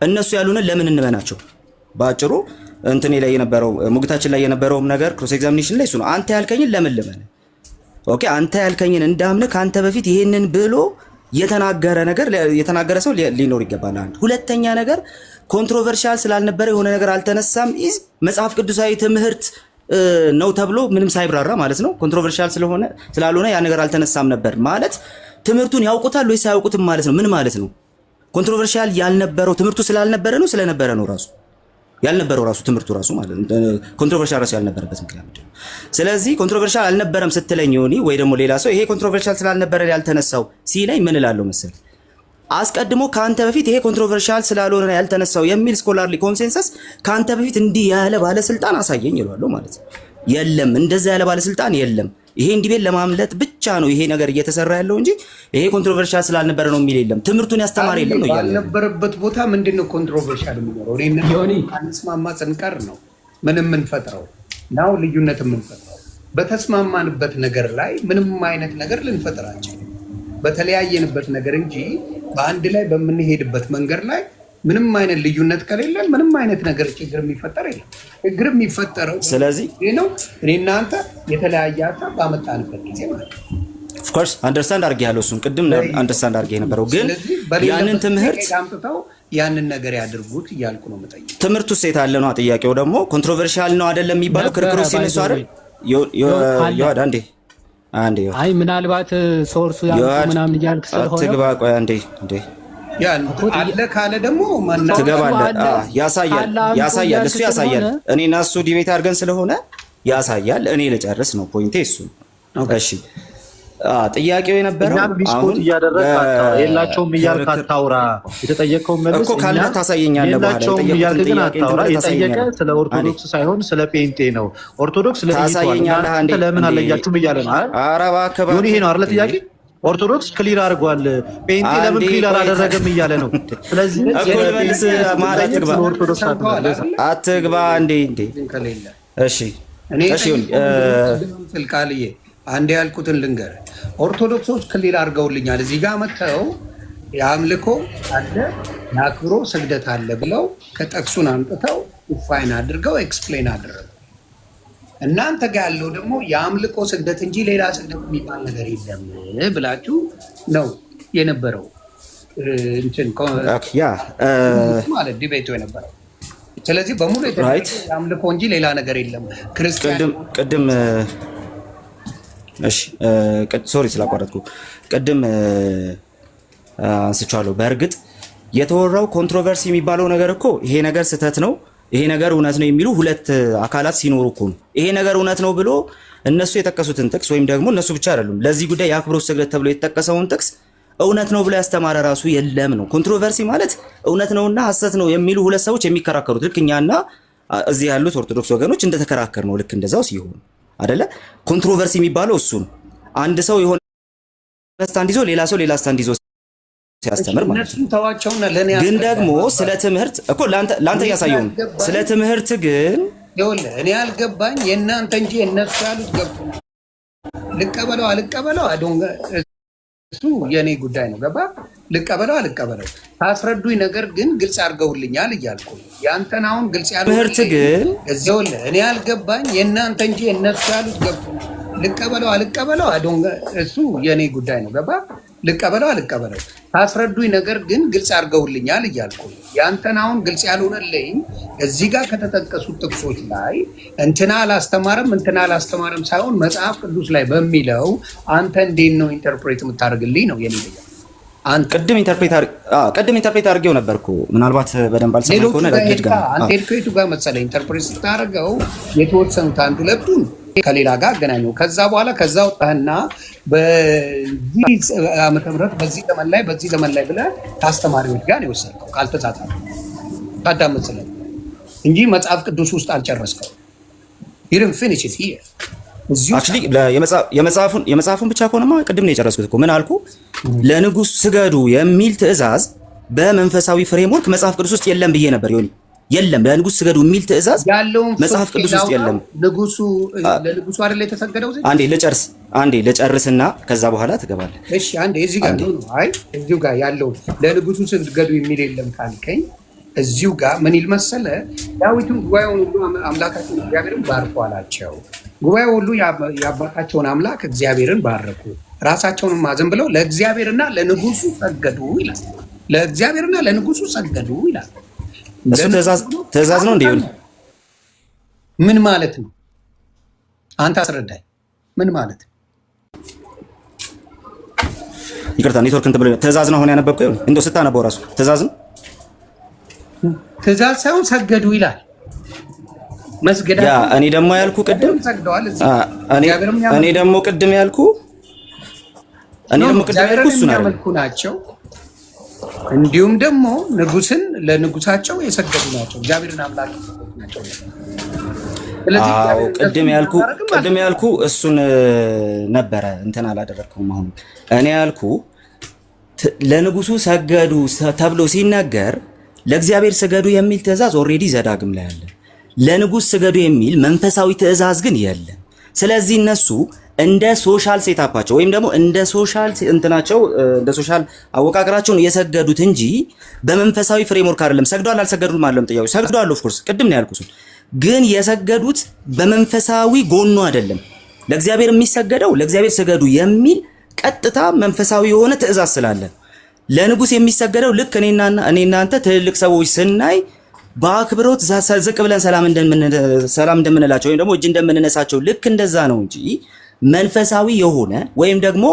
እነሱ ያሉንን ለምን እንመናቸው? ባጭሩ እንትኔ ላይ የነበረው ሙግታችን ላይ የነበረውም ነገር ክሮስ ኤግዛሚኔሽን ላይ እሱ ነው። አንተ ያልከኝን ለምን ልመን? ኦኬ አንተ ያልከኝን እንዳምነ ካንተ በፊት ይሄንን ብሎ የተናገረ ሰው ሊኖር ይገባል። አንድ ሁለተኛ ነገር ኮንትሮቨርሻል ስላልነበረ የሆነ ነገር አልተነሳም ኢዝ መጽሐፍ ቅዱሳዊ ትምህርት ነው ተብሎ ምንም ሳይብራራ ማለት ነው። ኮንትሮቨርሻል ስላልሆነ ያ ነገር አልተነሳም ነበር ማለት ትምህርቱን ያውቁታል ወይስ አያውቁትም ማለት ነው? ምን ማለት ነው? ኮንትሮቨርሻል ያልነበረው ትምህርቱ ስላልነበረ ነው ስለነበረ ነው ራሱ ያልነበረው ራሱ ትምህርቱ ራሱ ማለት ነው። ኮንትሮቨርሻል ራሱ ያልነበረበት ምክንያት ምንድነው? ስለዚህ ኮንትሮቨርሻል አልነበረም ስትለኝ ዮኒ ወይ ደግሞ ሌላ ሰው ይሄ ኮንትሮቨርሻል ስላልነበረ ያልተነሳው ሲለኝ ምን እላለሁ መሰል አስቀድሞ ካንተ በፊት ይሄ ኮንትሮቨርሻል ስላልሆነ ያልተነሳው የሚል ስኮላርሊ ኮንሴንሰስ ካንተ በፊት እንዲህ ያለ ባለስልጣን አሳየኝ ይላሉ ማለት ነው። የለም እንደዛ ያለ ባለስልጣን የለም። ይሄ እንዲህ ለማምለጥ ብቻ ነው ይሄ ነገር እየተሰራ ያለው እንጂ ይሄ ኮንትሮቨርሻል ስላልነበረ ነው የሚል የለም። ትምህርቱን ያስተማረ የለም ነው ያለው። ያልነበረበት ቦታ ምንድነው ኮንትሮቨርሻል የሚኖረው? እኔ አንስማማ ጽንቀር ነው ምንም የምንፈጥረው ነው ልዩነት የምንፈጥረው። በተስማማንበት ነገር ላይ ምንም አይነት ነገር ልንፈጥር አንችልም። በተለያየንበት ነገር እንጂ በአንድ ላይ በምንሄድበት መንገድ ላይ ምንም አይነት ልዩነት ከሌለን ምንም አይነት ነገር ችግር የሚፈጠር የለም። ችግር የሚፈጠረው ስለዚህ ነው እኔ እናንተ የተለያየ ሀሳብ ባመጣንበት ጊዜ ማለት ነው። ኦፍ ኮርስ አንደርስታንድ አድርጌ ያለው እሱን ቅድም አንደርስታንድ አድርጌ የነበረው ግን ያንን ትምህርት አምጥተው ያንን ነገር ያድርጉት እያልኩ ነው የምጠይቅ። ትምህርቱ ሴት አለ ነው ጥያቄው ደግሞ ኮንትሮቨርሻል ነው አይደለም የሚባለው ክርክሩ ሲነሱ አይደል ይወድ አንዴ አይ ምናልባት ሶርሱ ያልኩ ምናምን እያልክ ስለሆነ ትግባ ቆይ አንዴ ያን አለ ካለ ደግሞ ትገባለህ። ያሳያል እሱ ያሳያል። እኔና እሱ ዲቤት አድርገን ስለሆነ ያሳያል። እኔ ልጨርስ ነው ፖይንቴ እሱ። እሺ ጥያቄው የነበረው አሁን የላቸውም እያልክ አታውራ። የተጠየቀው መልስ እኮ ካለ ታሳየኛለህ በኋላ የጠየቀ ስለ ኦርቶዶክስ ሳይሆን ስለ ፔንቴ ነው። ኦርቶዶክስ ለምን አለያችሁም እያለ ነው። ኧረ እባክህ ይሄ ነው አይደል ጥያቄ? ኦርቶዶክስ ክሊር አድርጓል። ፔንቴ ለምን ክሊር አላደረገም እያለ ነው። ስለዚህ መልስ ማለት አትግባ እንዴ እሺ ቃልዬ አንዴ ያልኩትን ልንገር። ኦርቶዶክሶች ክሊር አድርገውልኛል። እዚህ ጋር መጥተው የአምልኮ አለ የአክብሮ ስግደት አለ ብለው ከጠቅሱን አምጥተው ፋይን አድርገው ኤክስፕሌን አደረጉ። እናንተ ጋር ያለው ደግሞ የአምልኮ ስግደት እንጂ ሌላ ስግደት የሚባል ነገር የለም ብላችሁ ነው የነበረው ማለት ዲቤቱ የነበረው። ስለዚህ በሙሉ የአምልኮ እንጂ ሌላ ነገር የለም ክርስቲያን ቅድም እሺ ሶሪ ስላቋረጥኩ ቅድም አንስቻለሁ። በእርግጥ የተወራው ኮንትሮቨርሲ የሚባለው ነገር እኮ ይሄ ነገር ስህተት ነው ይሄ ነገር እውነት ነው የሚሉ ሁለት አካላት ሲኖሩ እኮ ነው። ይሄ ነገር እውነት ነው ብሎ እነሱ የጠቀሱትን ጥቅስ ወይም ደግሞ እነሱ ብቻ አይደሉም ለዚህ ጉዳይ የአክብሮት ስግደት ተብሎ የተጠቀሰውን ጥቅስ እውነት ነው ብሎ ያስተማረ ራሱ የለም ነው። ኮንትሮቨርሲ ማለት እውነት ነውና ሐሰት ነው የሚሉ ሁለት ሰዎች የሚከራከሩት ልክ እኛና እዚህ ያሉት ኦርቶዶክስ ወገኖች እንደተከራከር ነው። ልክ እንደዛው ሲሆን አይደለ? ኮንትሮቨርሲ የሚባለው እሱ ነው። አንድ ሰው የሆነ ስታንድ ይዞ ሌላ ሰው ሌላ ስታንድ ይዞ ሲያስተምር ማለት ነው። ግን ደግሞ ስለ ትምህርት እኮ ላንተ እያሳየው ነው። ስለ ትምህርት ግን ይኸውልህ እኔ አልገባኝ የእናንተ እንጂ የእነሱ ያሉት ገቡ። ልቀበለው አልቀበለው እሱ የእኔ ጉዳይ ነው። ገባ? ልቀበለው አልቀበለው ታስረዱኝ። ነገር ግን ግልጽ አድርገውልኛል እያልኩ ያንተን አሁን ግልጽ ያለው ትምህርት ግን ይኸውልህ እኔ አልገባኝ የእናንተ እንጂ የእነሱ ያሉት ገቡ። ልቀበለው አልቀበለው እሱ የኔ ጉዳይ ነው። ገባ? ልቀበለው አልቀበለው ታስረዱኝ። ነገር ግን ግልጽ አድርገውልኛል እያልኩ ያንተን አሁን ግልጽ ያልሆነልኝ እዚህ ጋር ከተጠቀሱት ጥቅሶች ላይ እንትና አላስተማረም ሳይሆን መጽሐፍ ቅዱስ ላይ በሚለው አንተ እንዴት ነው ኢንተርፕሬት የምታደርግልኝ ነው የኔ ጥያቄ። ቅድም ኢንተርፕሬት አድርጌው ነበርኩ። ምናልባት በደንብ አልሰማህ ከሆነ አንተ ሄድከቱ ጋር መሰለህ ኢንተርፕሬት ስታደርገው የተወሰኑት አንድ ሁለቱን ከሌላ ጋር አገናኘው። ከዛ በኋላ ከዛ ወጣህና በዚህ ዓመተ ምህረት በዚህ ዘመን ላይ ብለህ ከአስተማሪዎች ጋር ነው የወሰድከው። ካልተሳሳትኩ ታዳምጥ ስለ እንጂ መጽሐፍ ቅዱስ ውስጥ አልጨረስከው። ይሄን ፊኒሽ ኢት ሂር አክቹሊ የመጽሐፉን ብቻ ከሆነማ ቅድም ነው የጨረስኩት እኮ። ምን አልኩ? ለንጉስ ስገዱ የሚል ትእዛዝ በመንፈሳዊ ፍሬምወርክ መጽሐፍ ቅዱስ ውስጥ የለም ብዬ ነበር። ይሁን የለም፣ ለንጉስ ስገዱ የሚል ትእዛዝ መጽሐፍ ቅዱስ ውስጥ የለም። ለንጉሱ አይደል የተሰገደው? አንዴ ልጨርስና ከዛ በኋላ ትገባለህ። እሺ አንዴ እዚህ ጋር ነው። አይ እዚሁ ጋር ያለው ለንጉሱ ስገዱ የሚል የለም ካልከኝ እዚሁ ጋር ምን ይል መሰለ? ዳዊትን ጉባኤውን ሁሉ አምላካቸውን እግዚአብሔርን ባርኩ አላቸው። ጉባኤው ሁሉ የአባታቸውን አምላክ እግዚአብሔርን ባረኩ፣ ራሳቸውንም አዘን ብለው ለእግዚአብሔርና ለንጉሱ ሰገዱ ይላል። ለእግዚአብሔርና ለንጉሱ ሰገዱ ይላል። እሱ ትእዛዝ ነው እንዴ? ምን ማለት ነው? አንተ አስረዳኝ። ምን ማለት ነው? ይቅርታ ኔትወርክ እንትን ብሎ ትእዛዝ ነው አሁን ያነበብከው። ይሁን እንደው ስታነበው ራሱ ትእዛዝ ነው። ትእዛዝ ሳይሆን ሰገዱ ይላል። መስገዳቸው እኔ ደግሞ ያልኩ ቅድም እኔ ደግሞ ቅድም ያልኩ እሱን ናቸው። እንዲሁም ደግሞ ንጉስን ለንጉሳቸው የሰገዱ ናቸው። እግዚአብሔርን አምላክ ናቸው። ቅድም ያልኩ እሱን ነበረ። እንትን አላደረግከውም። አሁን እኔ ያልኩ ለንጉሱ ሰገዱ ተብሎ ሲነገር ለእግዚአብሔር ስገዱ የሚል ትእዛዝ ኦልሬዲ ዘዳግም ላይ አለ። ለንጉስ ስገዱ የሚል መንፈሳዊ ትእዛዝ ግን የለም። ስለዚህ እነሱ እንደ ሶሻል ሴታፓቸው ወይም ደግሞ እንደ ሶሻል እንትናቸው እንደ ሶሻል አወቃቀራቸው ነው የሰገዱት እንጂ በመንፈሳዊ ፍሬምወርክ አይደለም። ሰግዷል አልሰገዱም አይደለም ጥያቄው። ሰግዷል ኦፍ ኮርስ ቅድም ነው ያልኩት። ግን የሰገዱት በመንፈሳዊ ጎኑ አይደለም። ለእግዚአብሔር የሚሰገደው ለእግዚአብሔር ስገዱ የሚል ቀጥታ መንፈሳዊ የሆነ ትእዛዝ ስላለ፣ ለንጉስ የሚሰገደው ልክ እኔና እናንተ ትልልቅ ሰዎች ስናይ በአክብሮት ዝቅ ብለን ሰላም እንደምንላቸው ወይም ደግሞ እጅ እንደምንነሳቸው ልክ እንደዛ ነው እንጂ መንፈሳዊ የሆነ ወይም ደግሞ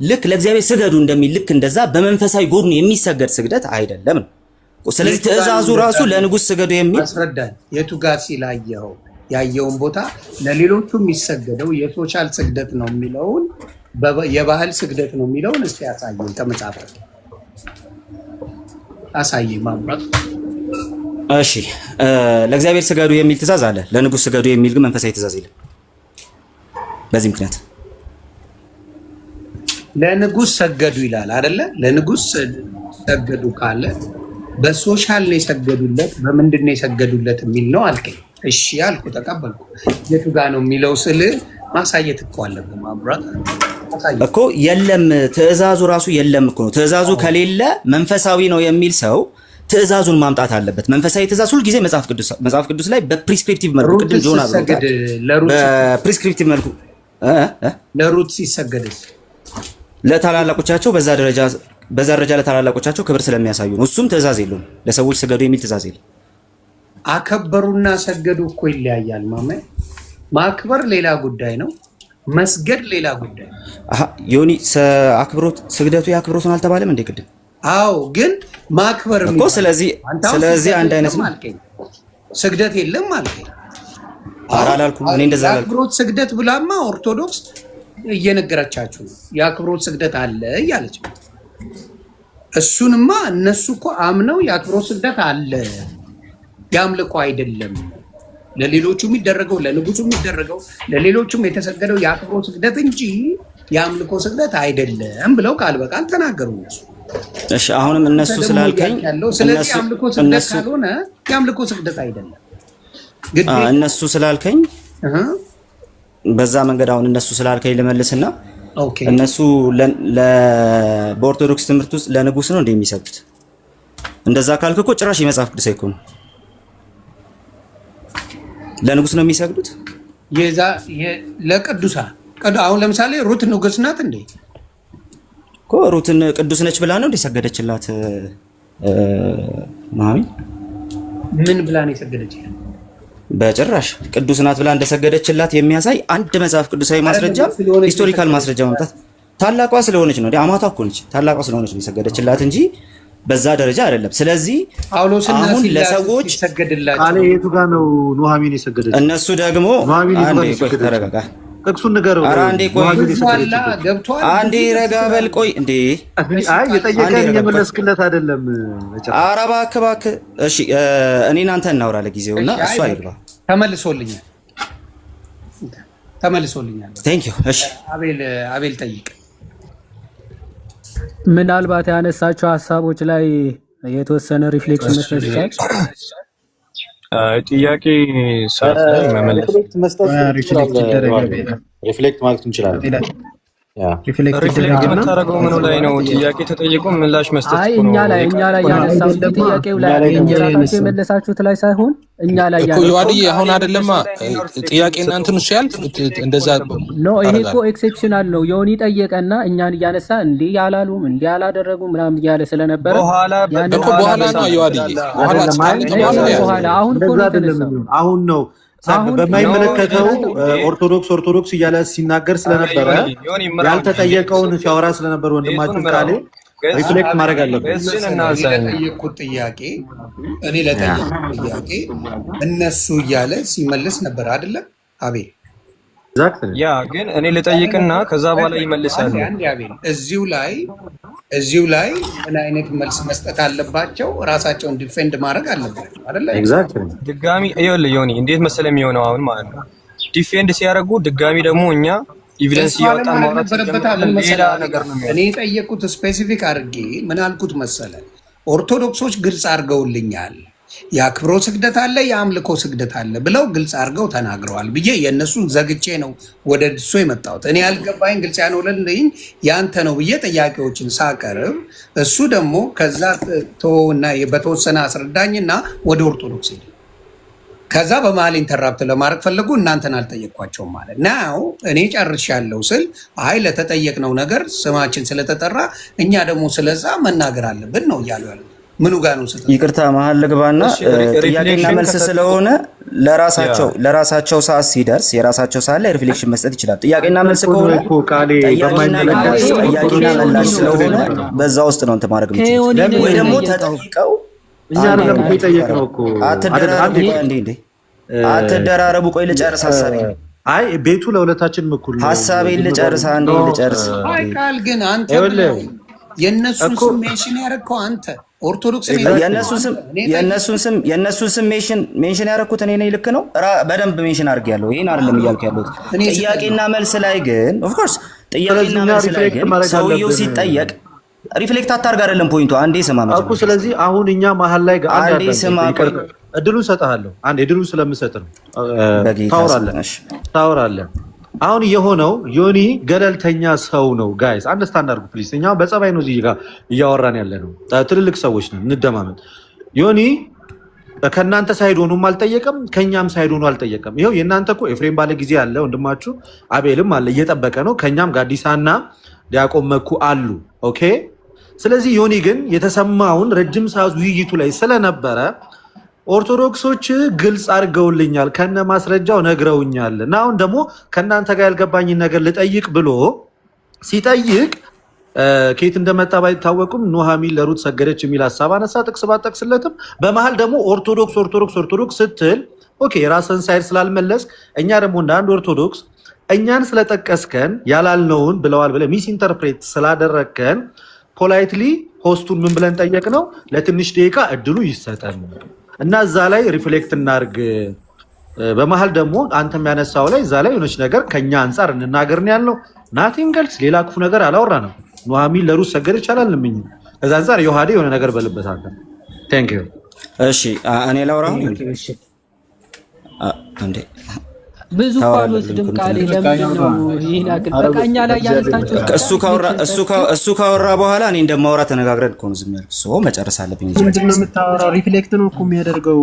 ልክ ለእግዚአብሔር ስገዱ እንደሚል ልክ እንደዛ በመንፈሳዊ ጎኑ የሚሰገድ ስግደት አይደለም። ስለዚህ ትእዛዙ ራሱ ለንጉስ ስገዱ የሚል አስረዳኝ። የቱ ጋር ሲላየው ያየውን ቦታ ለሌሎቹ የሚሰገደው የሶሻል ስግደት ነው የሚለውን የባህል ስግደት ነው የሚለውን እስቲ ያሳየኝ። ከመጽሐፍ አሳየኝ ማምራት። እሺ ለእግዚአብሔር ስገዱ የሚል ትእዛዝ አለ። ለንጉስ ስገዱ የሚል ግን መንፈሳዊ ትእዛዝ የለም። በዚህ ምክንያት ለንጉስ ሰገዱ ይላል አይደለ? ለንጉስ ሰገዱ ካለ በሶሻል ነው የሰገዱለት፣ በምንድን ነው የሰገዱለት የሚል ነው አልከኝ። እሺ አልኩ፣ ተቀበልኩ። የቱ ጋር ነው የሚለው ስል ማሳየት እኮ አለብህ ማብራት እኮ የለም። ትእዛዙ ራሱ የለም እኮ ነው። ትእዛዙ ከሌለ መንፈሳዊ ነው የሚል ሰው ትእዛዙን ማምጣት አለበት። መንፈሳዊ ትእዛዝ ሁሉ ጊዜ መጽሐፍ ቅዱስ ላይ በፕሪስክሪፕቲቭ መልኩ ቅድም ጆና በፕሪስክሪፕቲቭ መልኩ ለሩት ሲሰገድስ ለታላላቆቻቸው በዛ ደረጃ ለታላላቆቻቸው ክብር ስለሚያሳዩ ነው። እሱም ትእዛዝ የለውም። ለሰዎች ስገዱ የሚል ትእዛዝ የለም። አከበሩና ሰገዱ እኮ ይለያያል። ማክበር ሌላ ጉዳይ ነው፣ መስገድ ሌላ ጉዳይ ነው። ዮኒ አክብሮት ስግደቱ የአክብሮትን አልተባለም እንዴ ቅድም? አዎ ግን ማክበር እኮ ስለዚህ አንድ አይነት ነው። ስግደት የለም አልከኝ። ኧረ አላልኩም እኔ እንደዛ አላልኩም። የአክብሮት ስግደት ብላማ ኦርቶዶክስ እየነገረቻችሁ ነው። የአክብሮት ስግደት አለ እያለች ነው። እሱንማ እነሱ እኮ አምነው የአክብሮት ስግደት አለ፣ የአምልኮ አይደለም። ለሌሎቹ የሚደረገው ለንጉሱ የሚደረገው ለሌሎቹም የተሰገደው የአክብሮት ስግደት እንጂ የአምልኮ ስግደት አይደለም ብለው ቃል በቃል ተናገሩ እነሱ። እሺ አሁንም እነሱ ስላልከኝ ስለዚህ አምልኮ ስግደት ካልሆነ የአምልኮ ስግደት አይደለም እነሱ ስላልከኝ በዛ መንገድ አሁን እነሱ ስላልከኝ ልመልስና እነሱ በኦርቶዶክስ ትምህርት ውስጥ ለንጉስ ነው እንደሚሰግዱት። እንደዛ ካልክ እኮ ጭራሽ የመጽሐፍ ቅዱስ አይኮን ለንጉስ ነው የሚሰግዱት። ለቅዱሳን አሁን ለምሳሌ ሩት ንጉስ ናት እንዴ? እኮ ሩትን ቅዱስ ነች ብላ ነው እንደ ሰገደችላት ኑሃሚን? ምን ብላ ነው የሰገደችላት? በጭራሽ ቅዱስ ናት ብላ እንደሰገደችላት የሚያሳይ አንድ መጽሐፍ ቅዱሳዊ ማስረጃ፣ ሂስቶሪካል ማስረጃ ማምጣት። ታላቋ ስለሆነች ነው አማቷ እኮ ነች። ታላቋ ስለሆነች ነው የሰገደችላት እንጂ በዛ ደረጃ አይደለም። ስለዚህ አሁን ለሰዎች ቃሌ የቱ ጋር ነው ኑሃሚን የሰገደች? እነሱ ደግሞ አንዴ ተረጋጋ፣ ጥቅሱን ንገረው። አንዴ ቆይ አንዴ ረጋ በል ቆይ እንዴ። አይ የጠየቀኝ የመለስክለት አይደለም። ኧረ እባክህ እባክህ። እሺ እኔና አንተ እናውራ ለጊዜውና እሱ አይግባ። ተመልሶልኛል። ቴንክ ዩ። እሺ አቤል ጠይቅ። ምናልባት ያነሳቸው ሀሳቦች ላይ የተወሰነ ሪፍሌክሽን መስጠት ይቻላል። ጥያቄ መመለስ ሪፍሌክት ማለት እንችላለን። ሪፍሌክት የምታደርገው ምኑ ላይ ነው? ጥያቄ ተጠይቆ ምላሽ መስጠት ነው። እኛ ላይ ያነሳው ጥያቄው ላይ የራሳችሁ የመለሳችሁት ላይ ሳይሆን እኛ ላይ ያነሳው ይዋዲ አሁን አይደለማ ጥያቄና እንትን ሲያልፍ እንደዛ ነው። ይሄ እኮ ኤክሴፕሽናል ነው። ዮኒ ጠየቀና እኛን እያነሳ እንዴ ያላሉም እንዴ ያላደረጉም ምናምን እያለ ስለነበረ በኋላ ነው ይዋዲ በኋላ አሁን እኮ አሁን ነው በማይመለከተው ኦርቶዶክስ እያለ ሲናገር ስለነበረ ያልተጠየቀውን ሲያወራ ስለነበረ ወንድማችን ቃሌ ሪፍሌክት ማድረግ አለበት። ለጠየቁት ጥያቄ እኔ ለጠየቁት ጥያቄ እነሱ እያለ ሲመልስ ነበር አይደለም አቤል? ያ ግን እኔ ልጠይቅና ከዛ በኋላ ይመልሳሉ። እዚሁ ላይ ምን አይነት መልስ መስጠት አለባቸው? ራሳቸውን ዲፌንድ ማድረግ አለባቸው አይደለ? ድጋሚ ይኸውልህ ዮኒ እንዴት መሰለ የሚሆነው አሁን ማለት ነው ዲፌንድ ሲያደርጉ ድጋሚ ደግሞ እኛ ኤቪደንስ ያወጣን ማለት ሌላ ነገር ነው። እኔ የጠየቁት ስፔሲፊክ አድርጌ ምን አልኩት መሰለ? ኦርቶዶክሶች ግልጽ አድርገውልኛል የአክብሮ ስግደት አለ የአምልኮ ስግደት አለ ብለው ግልጽ አድርገው ተናግረዋል ብዬ የእነሱን ዘግቼ ነው ወደ እሱ የመጣሁት። እኔ ያልገባኝ ግልጽ ያልሆነልኝ ያንተ ነው ብዬ ጥያቄዎችን ሳቀርብ እሱ ደግሞ ከዛ ተወውና በተወሰነ አስረዳኝና ወደ ኦርቶዶክስ ሄደ። ከዛ በመሀል ኢንተራፕት ለማድረግ ፈለጉ። እናንተን አልጠየቅኳቸውም ማለት ነው። እኔ ጨርሻለሁ ስል አይ ለተጠየቅነው ነገር ስማችን ስለተጠራ እኛ ደግሞ ስለዛ መናገር አለብን ነው እያሉ ያሉት። ምኑ ጋር ነው? ይቅርታ መሀል ልግባና ጥያቄና መልስ ስለሆነ ለራሳቸው ሰዓት ሲደርስ የራሳቸው ሰዓት ላይ ሪፍሌክሽን መስጠት ይችላል። ጥያቄና መልስ ከሆነ ጥያቄና ምላሽ ስለሆነ በዛ ውስጥ ነው እንትን ማድረግ የምችለው። ወይ ደግሞ ተጠይቀው አትደራረቡ። ቆይ ልጨርስ ሀሳቤን። አይ ቤቱ ለሁለታችን እኩል ነው። ሀሳቤን ልጨርስ አንዴ ልጨርስ። አይ ቃል ግን አንተ የእነሱን ስም ሜንሽን ያደረግከው አንተ ኦርቶዶክስ የእነሱን ስም ሜንሽን ያደረኩት እኔ ነኝ። ልክ ነው። በደንብ ሜንሽን አድርጌያለሁ። ይሄን አይደለም እያልኩ ያለሁት። ጥያቄና መልስ ላይ ግን ኦፍኮርስ ጥያቄና መልስ ላይ ግን ሰውየው ሲጠየቅ ሪፍሌክት አታርግ አይደለም ፖይንቱ። አንዴ ስማ እኮ። ስለዚህ አሁን እኛ መሀል ላይ አንዴ ስማ፣ እድሉን ሰጥሃለሁ። አንዴ እድሉን ስለምሰጥ ነው ታወራለህ። አሁን የሆነው ዮኒ ገለልተኛ ሰው ነው። ጋይስ አንደርስታንድ አድርጉ ፕሊዝ። እኛ በጸባይ ነው እዚህ ጋር እያወራን ያለ ነው። ትልልቅ ሰዎች ነን፣ እንደማመን። ዮኒ ከእናንተ ሳይድ ሆኖም አልጠየቀም፣ ከእኛም ሳይድ ሆኖ አልጠየቀም። ይኸው የእናንተ እኮ ኤፍሬም ባለ ጊዜ አለ፣ ወንድማችሁ አቤልም አለ፣ እየጠበቀ ነው። ከእኛም ጋዲሳና ዲያቆን መኩ አሉ። ኦኬ። ስለዚህ ዮኒ ግን የተሰማውን ረጅም ሰዓት ውይይቱ ላይ ስለነበረ ኦርቶዶክሶች ግልጽ አድርገውልኛል፣ ከነ ማስረጃው ነግረውኛል እና አሁን ደግሞ ከእናንተ ጋር ያልገባኝን ነገር ልጠይቅ ብሎ ሲጠይቅ ከየት እንደመጣ ባይታወቁም ኑሃሚን ለሩት ሰገደች የሚል ሀሳብ አነሳ። ጥቅስ ባጠቅስለትም በመሀል ደግሞ ኦርቶዶክስ ስትል ኦኬ የራስን ሳይድ ስላልመለስ እኛ ደግሞ እንደ አንድ ኦርቶዶክስ እኛን ስለጠቀስከን ያላልነውን ብለዋል ብለህ ሚስ ኢንተርፕሬት ስላደረግከን ፖላይትሊ ሆስቱን ምን ብለን ጠየቅ ነው ለትንሽ ደቂቃ እድሉ ይሰጠን እና እዛ ላይ ሪፍሌክት እናርግ። በመሀል ደግሞ አንተ የሚያነሳው ላይ እዛ ላይ የሆነች ነገር ከኛ አንጻር እንናገርን ያልነው ናቲንግ ኤልስ ሌላ ክፉ ነገር አላወራ ነው። ኑሃሚን ለሩት ሰገደች አላልንምኝ። ከዛ አንጻር ዮሐዴ የሆነ ነገር በልበት አንተ ቴንክ ዩ። እሺ እኔ ላውራ እንዴ ብዙ ቃሎች ድም ቃል ለምን ነው ይሄን አቅል በቃኛ ላይ ያነሳችሁ እሱ ካወራ በኋላ እኔ እንደማወራ ተነጋግረን እኮ ነው ዝም ያልኩት። ሶ መጨረስ አለብኝ እንጂ ምንድነው የምታወራው? ሪፍሌክት ነው እኮ የሚያደርገው።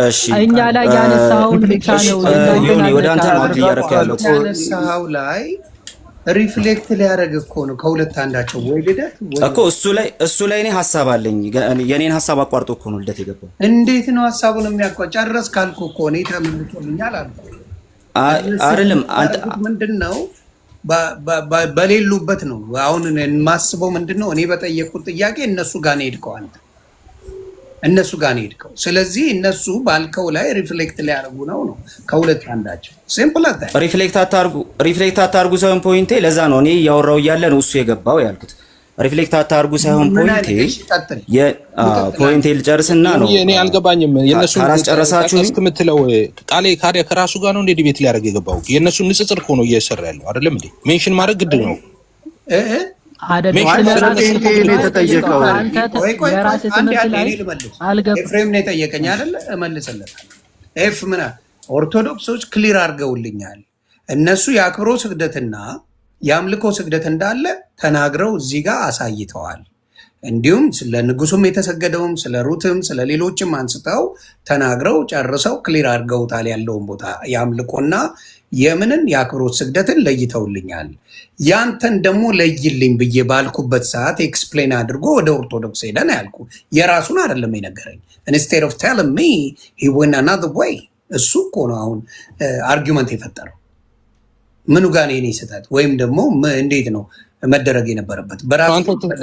እሺ እኛ ላይ ያነሳው ብቻ ነው ይሁን ወደ አንተ ነው እያደረክ ያለው። ያነሳው ላይ ሪፍሌክት ሊያደርግ እኮ ነው ከሁለት አንዳቸው ወይ ልደት እኮ እሱ ላይ እኔ ሀሳብ አለኝ። የኔን ሀሳብ አቋርጦ እኮ ነው ልደት የገባው። እንዴት ነው ሀሳቡን የሚያቋጭ? ጨረስ ካልኩ እኮ እኔ ተመልሶልኛል አልኩ አይደለም። አንተ ምንድነው በሌሉበት ነው አሁን የማስበው ምንድነው እኔ በጠየቁት ጥያቄ እነሱ ጋር ነው ሄድከው አንተ እነሱ ጋር ነው ሄድከው። ስለዚህ እነሱ ባልከው ላይ ሪፍሌክት ሊያደርጉ ነው ከሁለት አንዳቸው። ሲምፕል አታ ሪፍሌክት አታርጉ ሳይሆን ፖይንቴ ለዛ ነው እኔ ያወራው እያለ ነው እሱ የገባው ያልኩት። ሪፍሌክት አታርጉ ሳይሆን ፖይንቴ ልጨርስና ነው። እኔ አልገባኝም። የነሱ ካላስጨረሳችሁ የምትለው ቃሌ ካዲያ ከራሱ ጋር ነው እንደ ዲቤት ሊያደርግ የገባው። የነሱ ንጽጽር እኮ ነው እየሰራ ያለው አይደለም እንዴ? ሜንሽን ማድረግ ግድ ነው። ኤፍሬም ነው የጠየቀኝ አይደለ? እመልስለታለሁ። ኤፍ ምን ኦርቶዶክሶች ክሊር አድርገውልኛል። እነሱ የአክብሮ ስግደትና የአምልኮ ስግደት እንዳለ ተናግረው እዚህ ጋር አሳይተዋል። እንዲሁም ስለ ንጉሱም የተሰገደውም ስለ ሩትም ስለ ሌሎችም አንስተው ተናግረው ጨርሰው ክሊር አድርገውታል። ያለውን ቦታ የአምልኮና የምንን የአክብሮት ስግደትን ለይተውልኛል። ያንተን ደግሞ ለይልኝ ብዬ ባልኩበት ሰዓት ኤክስፕሌን አድርጎ ወደ ኦርቶዶክስ ሄደ ነው ያልኩ። የራሱን አይደለም የነገረኝ። ኢንስቴድ ኦፍ ቴሊንግ ሚ ሂ ዌንት አናዘር ዌይ። እሱ እኮ ነው አሁን አርጊመንት የፈጠረው። ምኑ ጋር ነው የኔ ስህተት? ወይም ደግሞ እንዴት ነው መደረግ የነበረበት?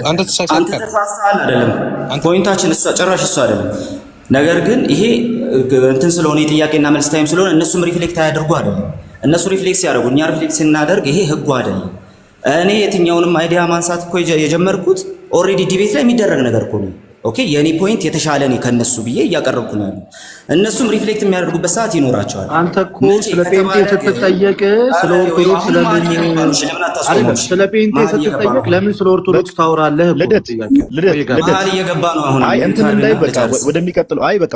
አንተ ተሳስተሃል አይደለም። ፖይንታችን ጭራሽ እሱ አይደለም። ነገር ግን ይሄ እንትን ስለሆነ የጥያቄና መልስ ታይም ስለሆነ እነሱም ሪፍሌክት አያደርጉ አይደለም። እነሱ ሪፍሌክስ ያደርጉ፣ እኛ ሪፍሌክስ ስናደርግ ይሄ ህጉ አይደለም። እኔ የትኛውንም አይዲያ ማንሳት እኮ የጀመርኩት ኦልሬዲ ዲቤት ላይ የሚደረግ ነገር እኮ ነው። ኦኬ የኔ ፖይንት የተሻለ ነው ከነሱ ብዬ እያቀረብኩ ነው ያለው። እነሱም ሪፍሌክት የሚያደርጉበት ሰዓት ይኖራቸዋል። አንተ እኮ ስለ ፔንቴ ስትጠየቅ ስለ ኦርቶዶክስ ስለ ፔንቴ ስትጠየቅ ለምን ስለ ኦርቶዶክስ ታወራለህ? ልደት እየገባ ነው አሁን። አይ እንትን እንዳይ በቃ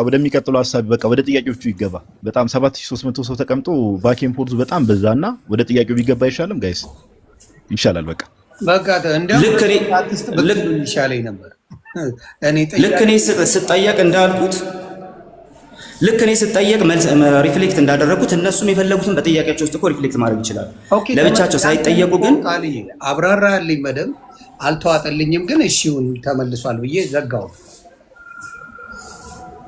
ወደሚቀጥለው ሀሳብ በቃ ወደ ጥያቄዎቹ ይገባ። በጣም 7300 ሰው ተቀምጦ ባኬን ፎርዝ በጣም በዛና ወደ ጥያቄው ቢገባ አይሻልም? ጋይስ ይሻላል። በቃ እንደው ልክ ይሻለኝ ነበር። ልክ እኔ ስጠየቅ እንዳልኩት ልክ እኔ ስጠየቅ ሪፍሌክት እንዳደረጉት እነሱም የፈለጉትን በጥያቄያቸው ውስጥ እኮ ሪፍሌክት ማድረግ ይችላል። ለብቻቸው ሳይጠየቁ ግን አብራራልኝ በደምብ አልተዋጠልኝም። ግን እሺውን ተመልሷል ብዬ ዘጋው።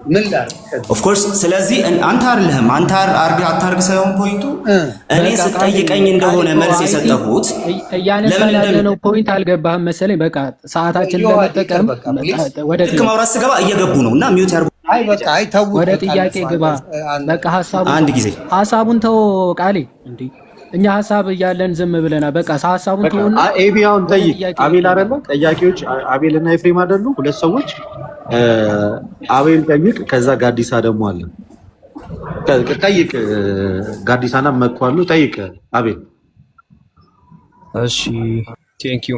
ምን ላድርግ? ኦፍ ኮርስ። ስለዚህ አንተ አይደለህም አታርግ ሳይሆን ፖይንቱ እኔ ስጠይቀኝ እንደሆነ መልስ የሰጠሁት ለምን እንደሆነ ፖይንት አልገባህም መሰለኝ። በቃ ሰዓታችንን ለመጠቀም ወደ ማውራት ስገባ እየገቡ ነው እና ሚውት ያርጉ። ወደ ጥያቄ ግባ። በቃ አንድ ጊዜ ሀሳቡን ተው ቃሌ። እንዴ እኛ ሀሳብ እያለን ዝም ብለና በቃ ሀሳቡን ተውና ኤቢያውን ጠይቅ። አቤል አይደለ? ጠያቂዎች አቤልና ኤፍሬም አይደሉ? ሁለት ሰዎች አቤል ጠይቅ፣ ከዛ ጋዲሳ ደግሞ አለ። ጠይቅ፣ ጋዲሳና መጥቷል። ጠይቅ አቤል። እሺ ቴንክ ዩ።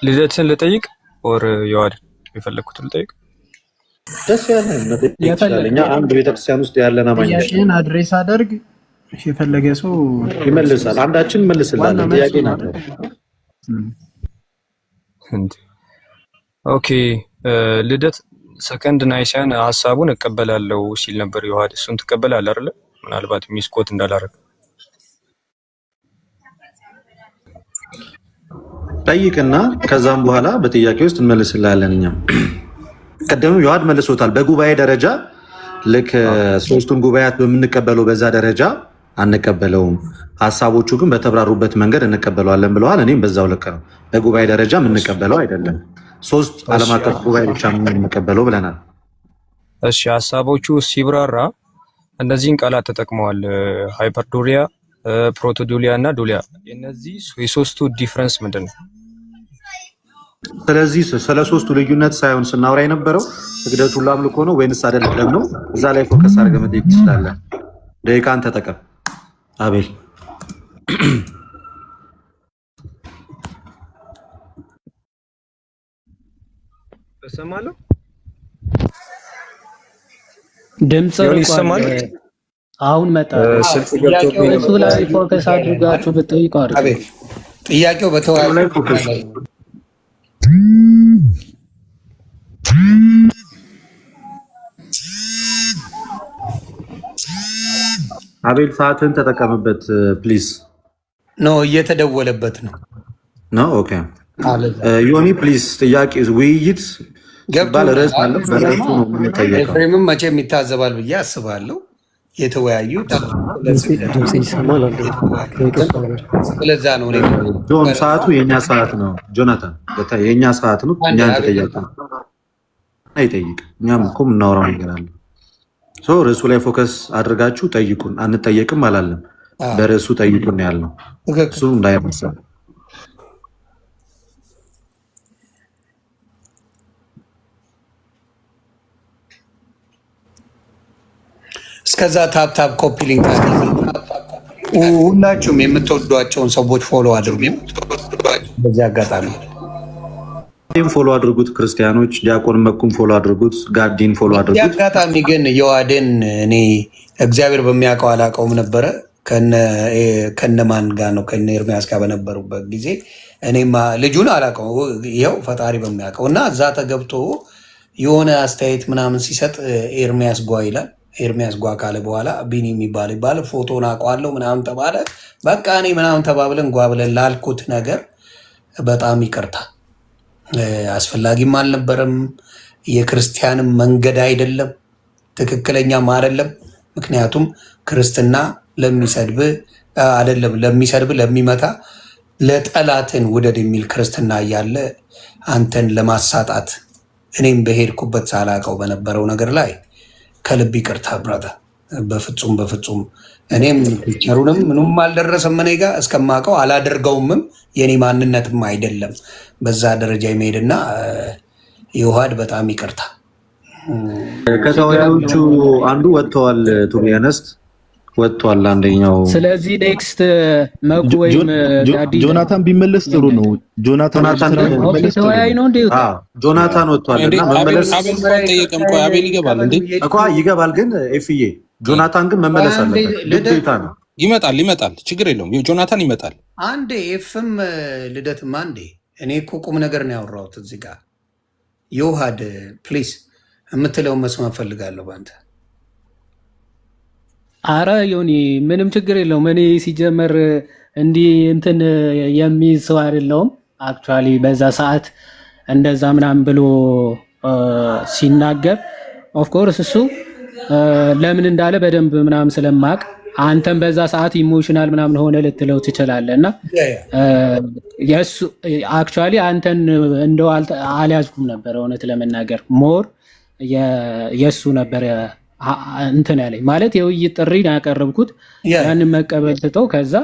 ልደትን ልጠይቅ ኦር የዋድ የፈለኩትን ልጠይቅ? ደስ ያለህ እኛ አንድ ቤተክርስቲያን ውስጥ ያለና ማንኛውም አድሬስ አደርግ የፈለገ ሰው ይመልሳል። አንዳችን መልስላለን። ጥያቄ ናቸው። ኦኬ ልደት ሰከንድ ናይሲያን ሀሳቡን እቀበላለሁ ሲል ነበር ዮሐድ። እሱን ትቀበላለህ አይደለ? ምናልባት ሚስኮት እንዳላረግ ጠይቅና ከዛም በኋላ በጥያቄ ውስጥ እንመልስላለን። እኛም ቀደምም ዮሐድ መልሶታል። በጉባኤ ደረጃ ልክ ሶስቱን ጉባኤያት በምንቀበለው በዛ ደረጃ አንቀበለውም። ሀሳቦቹ ግን በተብራሩበት መንገድ እንቀበለዋለን ብለዋል። እኔም በዛው ልክ ነው። በጉባኤ ደረጃ የምንቀበለው አይደለም። ሶስት ዓለም አቀፍ ጉባኤ ብቻ የምንቀበለው ብለናል። እሺ ሀሳቦቹ ሲብራራ እነዚህን ቃላት ተጠቅመዋል። ሃይፐርዱሊያ፣ ፕሮቶዱሊያ እና ዱሊያ። እነዚህ የሶስቱ ዲፍረንስ ምንድን ነው? ስለዚህ ስለ ሶስቱ ልዩነት ሳይሆን ስናወራ የነበረው ስግደቱ ሁሉ አምልኮ ነው ወይንስ አይደለም ነው። እዛ ላይ ፎከስ አድርገህ መጠየቅ ትችላለህ። ደቂቃን ተጠቀም አቤል። ተሰማለሁ። ድምጽ ይሰማል። አሁን መጣ። እሱ ላይ ፎከስ አድርጋችሁ ብትጠይቁ አይደል? አቤል ጥያቄው በተዋለ ላይ ፎከስ አቤል ሰዓትን ተጠቀምበት ፕሊዝ። ነው እየተደወለበት ነው። ኦኬ ዮኒ ፕሊዝ ጥያቄ ውይይት ገባል ርዕስ አለ። በርዕሱ ነው የምንጠየቀው። ኤፍሬምም መቼም ይታዘባል ብዬ አስባለሁ። የተወያዩ ስለዛ ነው ጆን ሰዓቱ የእኛ ሰዓት ነው። ጆናታን የእኛ ሰዓት ነው። እኛን ተጠያቂ ነው አይጠይቅ። እኛም እኮ የምናወራው ነገር አለ። ርዕሱ ላይ ፎከስ አድርጋችሁ ጠይቁን። አንጠየቅም አላለም። በርዕሱ ጠይቁን ያልነው እሱ እንዳይመሳ። እስከዛ ታፕታፕ ኮፒ ሊንክ ሁላችሁም የምትወዷቸውን ሰዎች ፎሎ አድርጉ። በዚህ አጋጣሚ ፎሎ አድርጉት። ክርስቲያኖች ዲያቆን መኩም ፎሎ አድርጉት። ጋዲን ፎሎ አድርጉት። አጋጣሚ ግን የዋዴን እኔ እግዚአብሔር በሚያውቀው አላውቀውም ነበረ። ከነማን ጋር ነው? ከነ ኤርሚያስ ጋር በነበሩበት ጊዜ እኔማ ልጁን አላውቀው፣ ይኸው ፈጣሪ በሚያውቀው እና እዛ ተገብቶ የሆነ አስተያየት ምናምን ሲሰጥ ኤርሚያስ ጓ ይላል። ኤርሚያስ ጓ ካለ በኋላ ቢኒ የሚባል ይባል ፎቶን አውቀዋለሁ ምናምን ተባለ። በቃ እኔ ምናምን ተባብለን ጓ ብለን ላልኩት ነገር በጣም ይቅርታ። አስፈላጊም አልነበረም። የክርስቲያንም መንገድ አይደለም፣ ትክክለኛም አይደለም። ምክንያቱም ክርስትና ለሚሰድብ አይደለም፣ ለሚሰድብ ለሚመታ፣ ለጠላትን ውደድ የሚል ክርስትና እያለ አንተን ለማሳጣት እኔም በሄድኩበት ሳላውቀው በነበረው ነገር ላይ ከልብ ይቅርታ ብራታ። በፍጹም በፍጹም እኔም ፒክቸሩንም ምንም አልደረሰም እኔ ጋ እስከማውቀው አላደርገውምም። የኔ ማንነትም አይደለም በዛ ደረጃ የሚሄድና የውሃድ በጣም ይቅርታ። ከተወያዮቹ አንዱ ወጥተዋል። ቱ ቢ ኦነስት ወጥቷል አንደኛው። ስለዚህ ኔክስት መጉ ወይም ጆናታን ቢመለስ ጥሩ ነው። ጆናታን ተወያይ ነው እንዴ? ጆናታን ወጥቷል እና መመለስ አቤል ይገባል እንዴ? ይገባል፣ ግን ኤፍዬ ጆናታን ግን መመለስ አለበት። ግዴታ ነው። ይመጣል፣ ችግር የለውም። ጆናታን ይመጣል። አንዴ ኤፍም ልደትም አንዴ። እኔ እኮ ቁም ነገር ነው ያወራሁት እዚህ ጋር። የውሃድ ፕሊስ የምትለውን መስማት ፈልጋለሁ በአንተ። አረ ዮኒ ምንም ችግር የለውም። እኔ ሲጀመር እንዲህ እንትን የሚይዝ ሰው አይደለሁም። አክቹዋሊ በዛ ሰዓት እንደዛ ምናምን ብሎ ሲናገር ኦፍኮርስ እሱ ለምን እንዳለ በደንብ ምናምን ስለማቅ አንተም በዛ ሰዓት ኢሞሽናል ምናምን ሆነ ልትለው ትችላለህ። እና የሱ አክቹዋሊ አንተን እንደው አልያዝኩም ነበር እውነት ለመናገር ሞር የሱ ነበር እንትን ያለኝ ማለት የውይይት ጥሪ ያቀረብኩት ያንን መቀበል ትተው ከዛ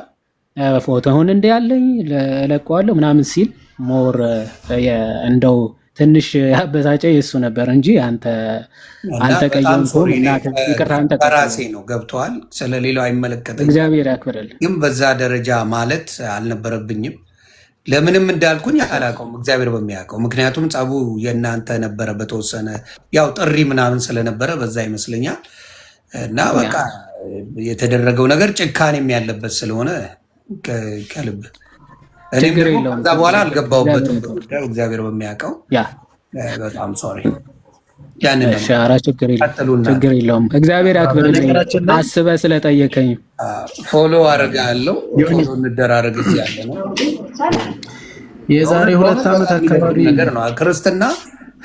ፎቶውን እንደ ያለኝ ለቀዋለሁ ምናምን ሲል ሞር እንደው ትንሽ ያበሳጨ የሱ ነበር እንጂ አንተ አልተቀየምኩም። እና ይቅርታ አንተ ከራሴ ነው ገብቷል። ስለሌላው አይመለከተኝም። እግዚአብሔር ያክብርልህ። ግን በዛ ደረጃ ማለት አልነበረብኝም። ለምንም እንዳልኩኝ አላውቀውም፣ እግዚአብሔር በሚያውቀው። ምክንያቱም ጸቡ የእናንተ ነበረ በተወሰነ ያው ጥሪ ምናምን ስለነበረ በዛ ይመስለኛል። እና በቃ የተደረገው ነገር ጭካኔም ያለበት ስለሆነ ከልብ ከዛ በኋላ አልገባሁበትም። እግዚአብሔር በሚያውቀው በጣም ሶሪ። ችግር የለውም። እግዚአብሔር ያክብርልኝ። አስበህ ስለጠየቀኝ ፎሎ አደርጋለሁ። ፎሎ እንደራረግ ያለ ነው። የዛሬ 2 ዓመት አካባቢ ነገር ነው። ክርስትና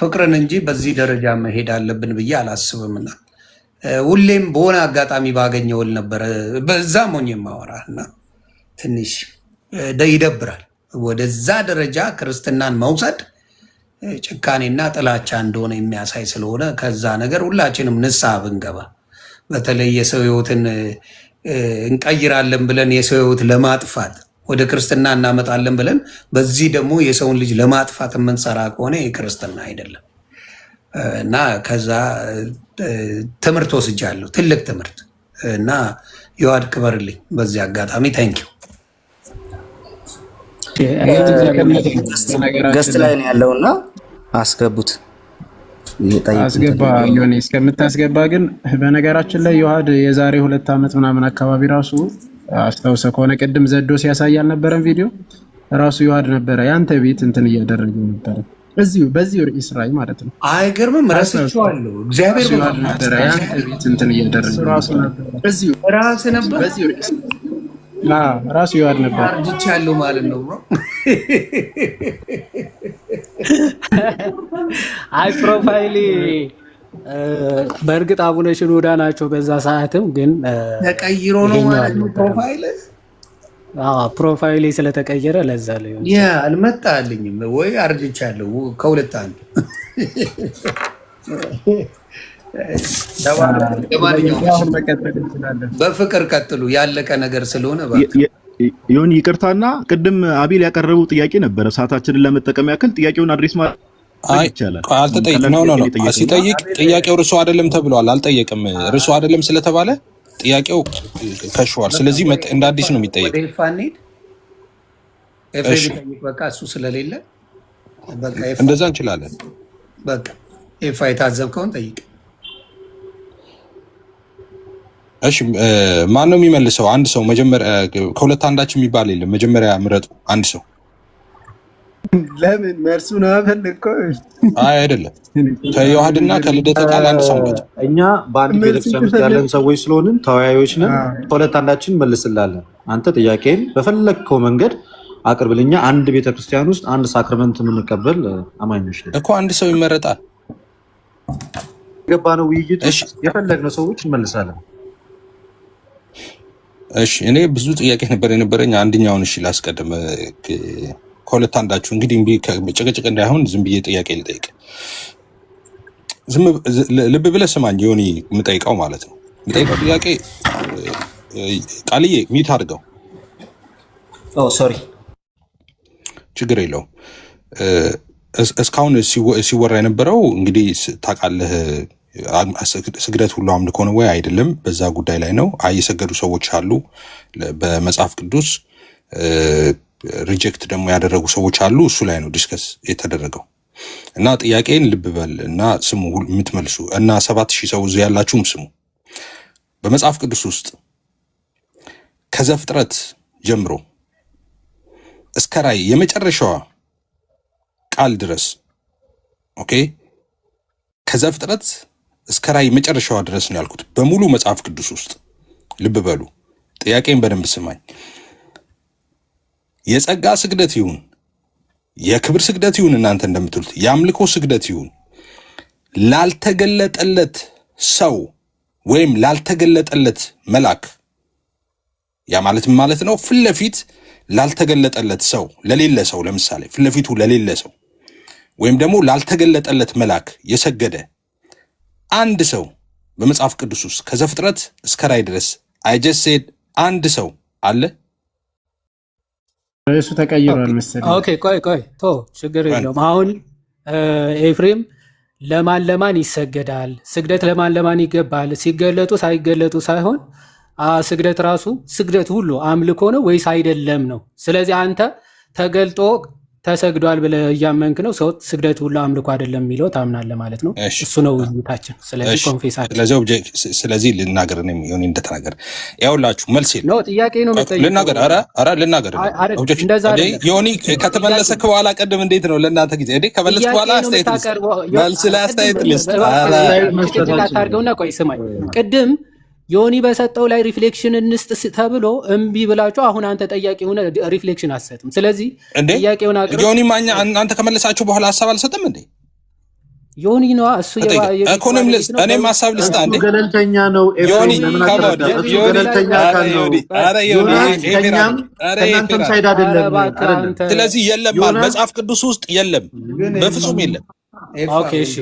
ፍቅርን እንጂ በዚህ ደረጃ መሄድ አለብን ብዬ አላስብምና ሁሌም በሆነ አጋጣሚ ባገኘውል ነበረ በዛ ሞኝ የማወራ እና ትንሽ ይደብራል። ወደዛ ደረጃ ክርስትናን መውሰድ ጭካኔና ጥላቻ እንደሆነ የሚያሳይ ስለሆነ ከዛ ነገር ሁላችንም ንስሐ ብንገባ፣ በተለይ የሰው ሕይወትን እንቀይራለን ብለን የሰው ሕይወት ለማጥፋት ወደ ክርስትና እናመጣለን ብለን በዚህ ደግሞ የሰውን ልጅ ለማጥፋት የምንሰራ ከሆነ የክርስትና አይደለም እና ከዛ ትምህርት ወስጃለሁ፣ ትልቅ ትምህርት እና የዋድ ክበርልኝ። በዚህ አጋጣሚ ታንኪው። ገስት ላይ ነው ያለውና አስገቡት። አስገባ ዮኒ እስከምታስገባ ግን በነገራችን ላይ የዋድ የዛሬ 2 ዓመት ምናምን አካባቢ ራሱ አስታውሰ ከሆነ ቅድም ዘዶ ሲያሳይ አልነበረም? ቪዲዮ ራሱ የዋድ ነበረ ያንተ ቤት እንትን እያደረገው ነበረ በዚሁ ርዕስ ላይ ማለት ነው። አይገርምም? ረስቼዋለሁ። እግዚአብሔር ነበረ ያንተ ቤት እንትን እያደረገው ራሱ ነበር። ራስ ነበር ራሱ ዮሐድ ነበር። አርጅቻለሁ ማለት ነው ብሮ። አይ ፕሮፋይሌ በእርግጥ አቡነ ሽኖዳ ናቸው። በዛ ሰዓትም ግን ተቀይሮ ነው ማለት ነው ፕሮፋይል። ፕሮፋይሌ ስለተቀየረ ለዛ ላይ ያ አልመጣልኝም ወይ አርጅቻለሁ ከሁለት አንዱ። በፍቅር ቀጥሉ፣ ያለቀ ነገር ስለሆነ ዮኒ ይቅርታና ቅድም አቤል ያቀረበው ጥያቄ ነበረ። ሰዓታችንን ለመጠቀም ያክል ጥያቄውን አድሬስ ማለት ይቻላል። ሲጠይቅ ጥያቄው ርዕሱ አይደለም ተብሏል። አልጠየቅም። ርዕሱ አይደለም ስለተባለ ጥያቄው ከሽዋል። ስለዚህ እንደ አዲስ ነው የሚጠየቅ። በቃ እሱ ስለሌለ እንደዛ እንችላለን። በቃ ኤፋ የታዘብከውን ጠይቅ። እሺ ማን ነው የሚመልሰው? አንድ ሰው መጀመሪያ፣ ከሁለት አንዳችን የሚባል የለም። መጀመሪያ ምረጡ አንድ ሰው። ለምን መርሱ ነው አፈልከው? አይ አይደለም፣ ከዮሐድና ከልደተ ቃል አንድ ሰው ምረጡ። እኛ በአንድ ቤተክርስቲያን ውስጥ ያለን ሰዎች ስለሆንን ተወያዮች ነን። ከሁለት አንዳችን መልስላለን። አንተ ጥያቄን በፈለግከው መንገድ አቅርብልኛ። አንድ ቤተክርስቲያን ውስጥ አንድ ሳክራመንት የምንቀበል አማኞች ነን እኮ። አንድ ሰው ይመረጣል። ገባ ነው ውይይቱ። የፈለግነው ሰዎች እንመልሳለን። እሺ እኔ ብዙ ጥያቄ ነበር የነበረኝ። አንደኛውን እሺ ላስቀድም። ከሁለት አንዳችሁ እንግዲህ ጭቅጭቅ እንዳይሆን ዝም ብዬ ጥያቄ ልጠይቅ። ልብ ብለህ ስማኝ ዮኒ፣ የምጠይቀው ማለት ነው። የምጠይቀው ጥያቄ ቃልዬ ሚት አድርገው። ሶሪ፣ ችግር የለውም። እስካሁን ሲወራ የነበረው እንግዲህ ታውቃለህ፣ ስግደት ሁሉ አምልኮ ነው ወይ አይደለም፣ በዛ ጉዳይ ላይ ነው። የሰገዱ ሰዎች አሉ በመጽሐፍ ቅዱስ፣ ሪጀክት ደግሞ ያደረጉ ሰዎች አሉ። እሱ ላይ ነው ዲስከስ የተደረገው እና ጥያቄን ልብ በል እና ስሙ የምትመልሱ እና 7000 ሰው እዚህ ያላችሁም ስሙ። በመጽሐፍ ቅዱስ ውስጥ ከዘፍጥረት ጀምሮ እስከ ራዕይ የመጨረሻዋ ቃል ድረስ ኦኬ፣ ከዘፍጥረት እስከ ራዕይ መጨረሻዋ ድረስ ነው ያልኩት፣ በሙሉ መጽሐፍ ቅዱስ ውስጥ ልብ በሉ። ጥያቄን በደንብ ስማኝ። የጸጋ ስግደት ይሁን የክብር ስግደት ይሁን እናንተ እንደምትሉት የአምልኮ ስግደት ይሁን ላልተገለጠለት ሰው ወይም ላልተገለጠለት መልአክ፣ ያ ማለት ነው ፊት ለፊት ላልተገለጠለት ሰው ለሌለ ሰው፣ ለምሳሌ ፊት ለፊቱ ለሌለ ሰው ወይም ደግሞ ላልተገለጠለት መልአክ የሰገደ አንድ ሰው በመጽሐፍ ቅዱስ ውስጥ ከዘፍጥረት እስከ ራዕይ ድረስ አይጀሴድ አንድ ሰው አለ? እሱ ተቀይሯል መሰለኝ። ኦኬ ቆይ ችግር የለውም። አሁን ኤፍሬም ለማን ይሰገዳል? ስግደት ለማን ይገባል? ሲገለጡ ሳይገለጡ ሳይሆን ስግደት ራሱ ስግደት ሁሉ አምልኮ ነው ወይስ አይደለም ነው። ስለዚህ አንተ ተገልጦ ተሰግዷል ብለህ እያመንክ ነው ሰው ስግደት ሁሉ አምልኮ አይደለም የሚለው ታምናለህ ማለት ነው። እሱ ነው ውይይታችን። ስለዚህ ኮንፌሳችን። ስለዚህ ልናገር ነው የሚሆን እንደተናገር ያውላችሁ መልስ የለም ነው ጥያቄ ነው መጠየቅ ልናገር። ኧረ ልናገር ዮኒ ከተመለሰ በኋላ ቀደም እንዴት ነው ለእናንተ ጊዜ እንዴ ከመለስክ በኋላ አስተያየት መልስ ላይ አስተያየት ልስጥ። አታርገውና ቆይ ስማኝ። ቅድም ዮኒ በሰጠው ላይ ሪፍሌክሽን እንስጥ ተብሎ እምቢ ብላችሁ አሁን አንተ ጠያቂ ሆነ ሪፍሌክሽን አትሰጥም። ስለዚህ ጥያቄውን አቅርብ። ዮኒ ማኛ እናንተ ከመለሳችሁ በኋላ ሐሳብ አልሰጥም እንዴ? ዮኒ ነው እሱ ኢኮኖሚ ልስጥ፣ እኔም ሐሳብ ልስጥ። አንዴ ገለልተኛ ነው ዮኒ ከሞድ ገለልተኛ ካል ነው። ከእናንተም ሳይድ አይደለም። ስለዚህ የለም መጽሐፍ ቅዱስ ውስጥ የለም፣ በፍጹም የለም። ኦኬ እሺ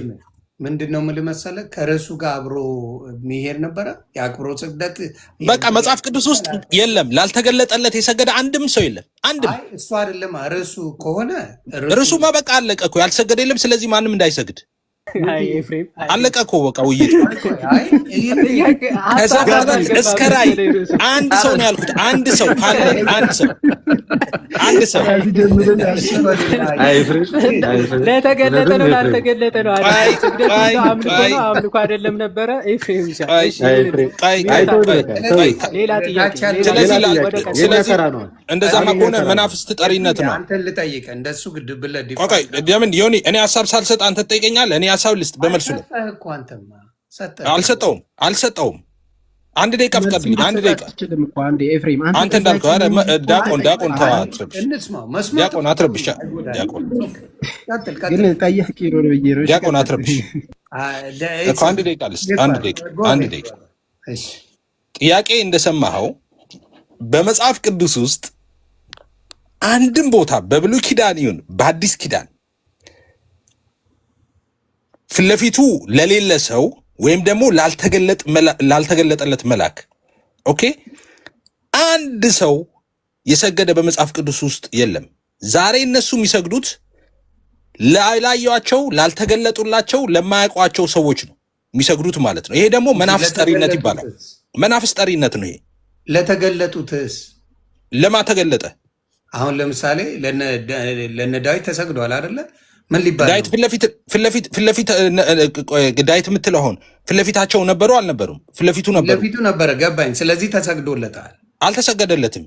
ምንድነው የምልህ መሰለህ፣ ከርዕሱ ጋር አብሮ የሚሄድ ነበረ የአክብሮት ስግደት። በቃ መጽሐፍ ቅዱስ ውስጥ የለም፣ ላልተገለጠለት የሰገደ አንድም ሰው የለም። አንድም እሱ አይደለም ርዕሱ ከሆነ ርዕሱማ በቃ አለቀ እኮ፣ ያልሰገደ የለም። ስለዚህ ማንም እንዳይሰግድ አለቀ እኮ በቃ ውይይት። ከዘፍጥረት እስከ ራዕይ አንድ ሰው ነው ያልኩት። አንድ ሰው ካለ አንድ ሰው ለተገለጠ ነው ላልተገለጠ ነው አምልኮ አይደለም ነበረ። ኤፍሬም ሌላ ጥያቄ። እንደዛማ ከሆነ መናፍስት ጠሪነት ነው። አንተን ልጠይቅህ እንደሱ ግድ ብለህ ለምን ዮኒ እኔ ሀሳብ ሳልሰጥ አንተ ትጠይቀኛለህ? እኔ ሀሳብ ልስጥ በመልሱ ነው። አልሰጠውም አንድ ደቂቃ ፍቀድልኝ። አንድ ደቂቃ አንተ እንዳልከው ዲያቆን ተው አትረብሽ። ዲያቆን አትረብሽ። ዲያቆን አትረብሽ እኮ አንድ ደቂቃ ልስጥ። አንድ ደቂቃ ጥያቄ እንደሰማኸው በመጽሐፍ ቅዱስ ውስጥ አንድም ቦታ በብሉይ ኪዳን ይሁን በአዲስ ኪዳን ፊት ለፊቱ ለሌለ ሰው ወይም ደግሞ ላልተገለጠለት መልአክ ኦኬ አንድ ሰው የሰገደ በመጽሐፍ ቅዱስ ውስጥ የለም። ዛሬ እነሱ የሚሰግዱት ላላዩአቸው ላልተገለጡላቸው ለማያውቋቸው ሰዎች ነው የሚሰግዱት ማለት ነው። ይሄ ደግሞ መናፍስ ጠሪነት ይባላል። መናፍስ ጠሪነት ነው ይሄ። ለተገለጡትስ ለማ ተገለጠ? አሁን ለምሳሌ ለነ ዳዊት ተሰግዷል አይደለ? ምን ሊባል ዳዊት ፊት ለፊት ዳዊት የምትለው አሁን ፊት ለፊታቸው ነበሩ አልነበሩም? ፊት ለፊቱ ነበረ። ገባኝ። ስለዚህ ተሰግዶለታል። አልተሰገደለትም።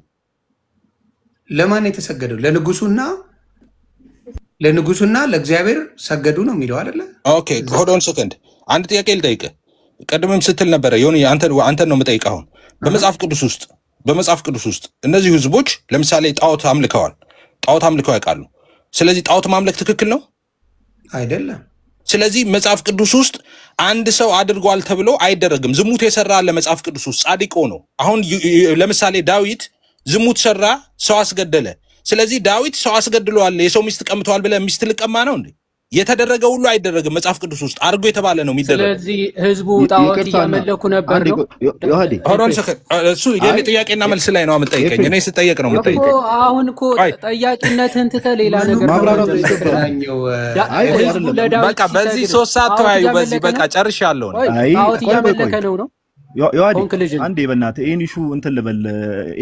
ለማን የተሰገደው? ለንጉሱና ለእግዚአብሔር ሰገዱ ነው የሚለው አይደለ? ኦኬ ሆልድ ኦን ሰከንድ። አንድ ጥያቄ ልጠይቅህ። ቀድምም ስትል ነበረ ዮኒ፣ አንተን ነው የምጠይቅህ አሁን። በመጽሐፍ ቅዱስ ውስጥ እነዚህ ህዝቦች ለምሳሌ ጣዖት አምልከው ያውቃሉ። ስለዚህ ጣዖት ማምለክ ትክክል ነው አይደለም? ስለዚህ መጽሐፍ ቅዱስ ውስጥ አንድ ሰው አድርጓል ተብሎ አይደረግም። ዝሙት የሰራ ለመጽሐፍ ቅዱስ ውስጥ ጻድቅ ነው። አሁን ለምሳሌ ዳዊት ዝሙት ሰራ፣ ሰው አስገደለ። ስለዚህ ዳዊት ሰው አስገድሏል፣ የሰው ሚስት ቀምቷል ብለህ ሚስት ልቀማ ነው እንዴ? የተደረገ ሁሉ አይደረግም። መጽሐፍ ቅዱስ ውስጥ አድርጎ የተባለ ነው የሚደረግ። ስለዚህ ህዝቡ ጣዖት እያመለኩ ነበር ነው። እሱ የኔ ጥያቄና መልስ ላይ ነው የምጠይቀኝ። እኔ ስጠየቅ ነው የምጠይቀኝ። አሁን እኮ ጠያቂነትህን ትተህ ሌላ ነገር በቃ በዚህ 3 ሰዓት ተወያዩ። በዚህ በቃ ጨርሻለሁ። ጣዖት እያመለከ ነው። አንዴ በእናትህ ይህን ኢሹ እንትን ልበል።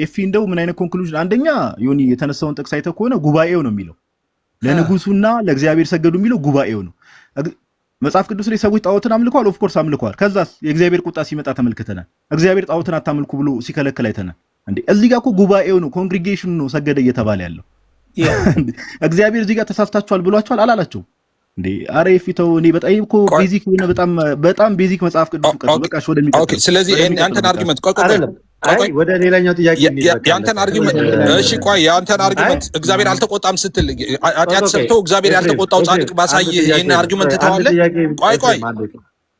ኤፊ እንደው ምን አይነት ኮንክሉዥን? አንደኛ ዮኒ የተነሳውን ጥቅስ አይተህ ከሆነ ጉባኤው ነው የሚለው ለንጉሱና ለእግዚአብሔር ሰገዱ የሚለው ጉባኤው ነው። መጽሐፍ ቅዱስ ላይ ሰዎች ጣዖትን አምልከዋል። ኦፍ ኮርስ አምልከዋል። ከዛስ የእግዚአብሔር ቁጣ ሲመጣ ተመልክተናል። እግዚአብሔር ጣዖትን አታምልኩ ብሎ ሲከለክል አይተናል። እንዴ እዚህ ጋር እኮ ጉባኤው ነው ኮንግሪጌሽኑ ነው ሰገደ እየተባለ ያለው። እግዚአብሔር እዚህ ጋር ተሳስታችኋል ብሏቸዋል አላላቸው እንዴ? አረ ይፊተው እኔ በጣም እኮ ቤዚክ ሆነ በጣም ቤዚክ መጽሐፍ ቅዱስ ቀጥሎ በቃ ወደሚቀጥለው። ኦኬ ስለዚህ ያንተን አርጊመንት ቆይ ወደ ሌላኛው ጥያቄ ያንተን አርጊመንት እሺ፣ ቆይ ያንተን አርጊመንት እግዚአብሔር አልተቆጣም ስትል ኃጢአት ሰርቶ እግዚአብሔር ያልተቆጣው ጻድቅ ባሳይ ይሄን አርጊመንት ተዋለ። ቆይ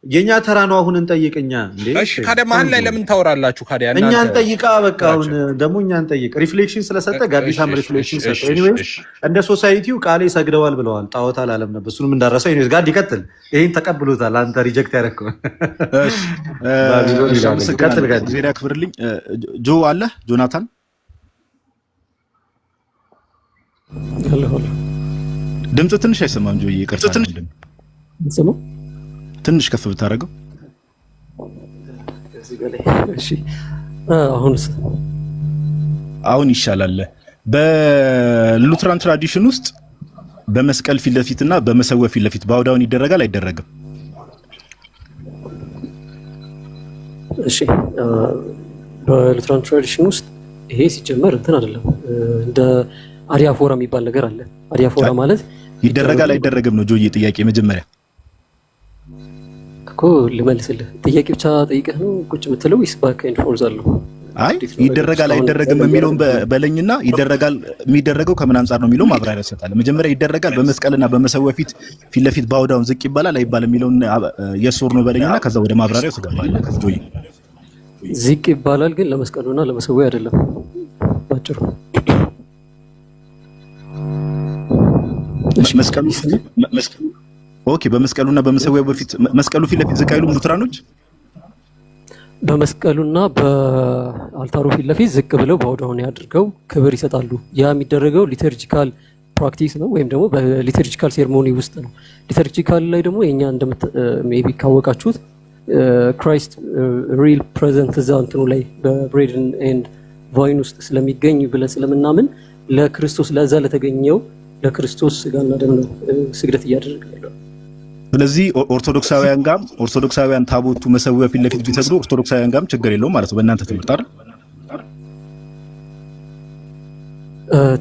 የኛ ተራ ነው አሁን እንጠይቅኛ እንዴ? እሺ ካደ መሀል ላይ ለምን ታወራላችሁ? ካደ እኛ እንጠይቃ በቃ አሁን ደግሞ እኛ እንጠይቅ። ሪፍሌክሽን ስለሰጠ ጋዲሳም ሪፍሌክሽን ሰጠ። ኤኒዌይስ እንደ ሶሳይቲው ቃሌ ሰግደዋል ብለዋል። ጣዖት አላለም ነበር። እሱንም እንዳረሰው ኤኒዌይስ ጋድ ይቀጥል። ይሄን ተቀብሎታል። አንተ ሪጀክት ያደረከው እሺ ቀጥል። ጋድ ዜና ክብርልኝ። ጆ አለ ጆናታን ድምጽ ትንሽ አይሰማም። ጆ ይቅርታ ሰማው ትንሽ ከፍ ብታደርገው። እሺ አሁን ይሻላል። በሉትራን ትራዲሽን ውስጥ በመስቀል ፊት ለፊትና በመሰዊያ ፊት ለፊት ባውዳውን ይደረጋል አይደረግም? እሺ በሉትራን ትራዲሽን ውስጥ ይሄ ሲጀመር እንትን አይደለም። እንደ አዲያፎራ የሚባል ነገር አለ። አዲያፎራ ማለት ይደረጋል አይደረግም ነው ጆዬ ጥያቄ መጀመሪያ እኮ ልመልስልህ። ጥያቄ ብቻ ጠይቀህ ነው ቁጭ የምትለው ወይስ ባክ ኤንድ ፎርዝ አለው? አይ ይደረጋል አይደረግም የሚለውን በለኝና ይደረጋል የሚደረገው ከምን አንጻር ነው የሚለው ማብራሪያ ሰጣለህ። መጀመሪያ ይደረጋል በመስቀልና በመሰዊያ ፊት ለፊት ባውዳውን ዝቅ ይባላል አይባልም የሚለውን የሶር ነው በለኝና ከዛ ወደ ማብራሪያው ትገባለህ። ጆይ ዝቅ ይባላል ግን ለመስቀሉና ለመሰዊያ አይደለም ባጭሩ። መስቀሉ ኦኬ በመስቀሉና በመሰዊያው በፊት መስቀሉ ፊት ለፊት ዝቅ አይሉም ሉትራኖች? በመስቀሉና በአልታሩ ፊት ለፊት ዝቅ ብለው ባውዳውን ያድርገው ክብር ይሰጣሉ። ያ የሚደረገው ሊተርጂካል ፕራክቲስ ነው ወይም ደግሞ በሊተርጂካል ሴርሞኒ ውስጥ ነው። ሊተርጂካል ላይ ደግሞ የኛ ሜቢ ካወቃችሁት ክራይስት ሪል ፕሬዘንት እዛ እንትኑ ላይ በብሬድ ኤንድ ቫይን ውስጥ ስለሚገኝ ብለን ስለምናምን ለክርስቶስ ለዛ ለተገኘው ለክርስቶስ ስጋና ደም ነው ስግደት እያደረግን ያለው። ስለዚህ ኦርቶዶክሳውያን ታቦቱ መሰዊያ ፊት ለፊት ቢሰግዱ ኦርቶዶክሳውያን ጋርም ችግር የለውም ማለት ነው በእናንተ ትምህርት አይደል?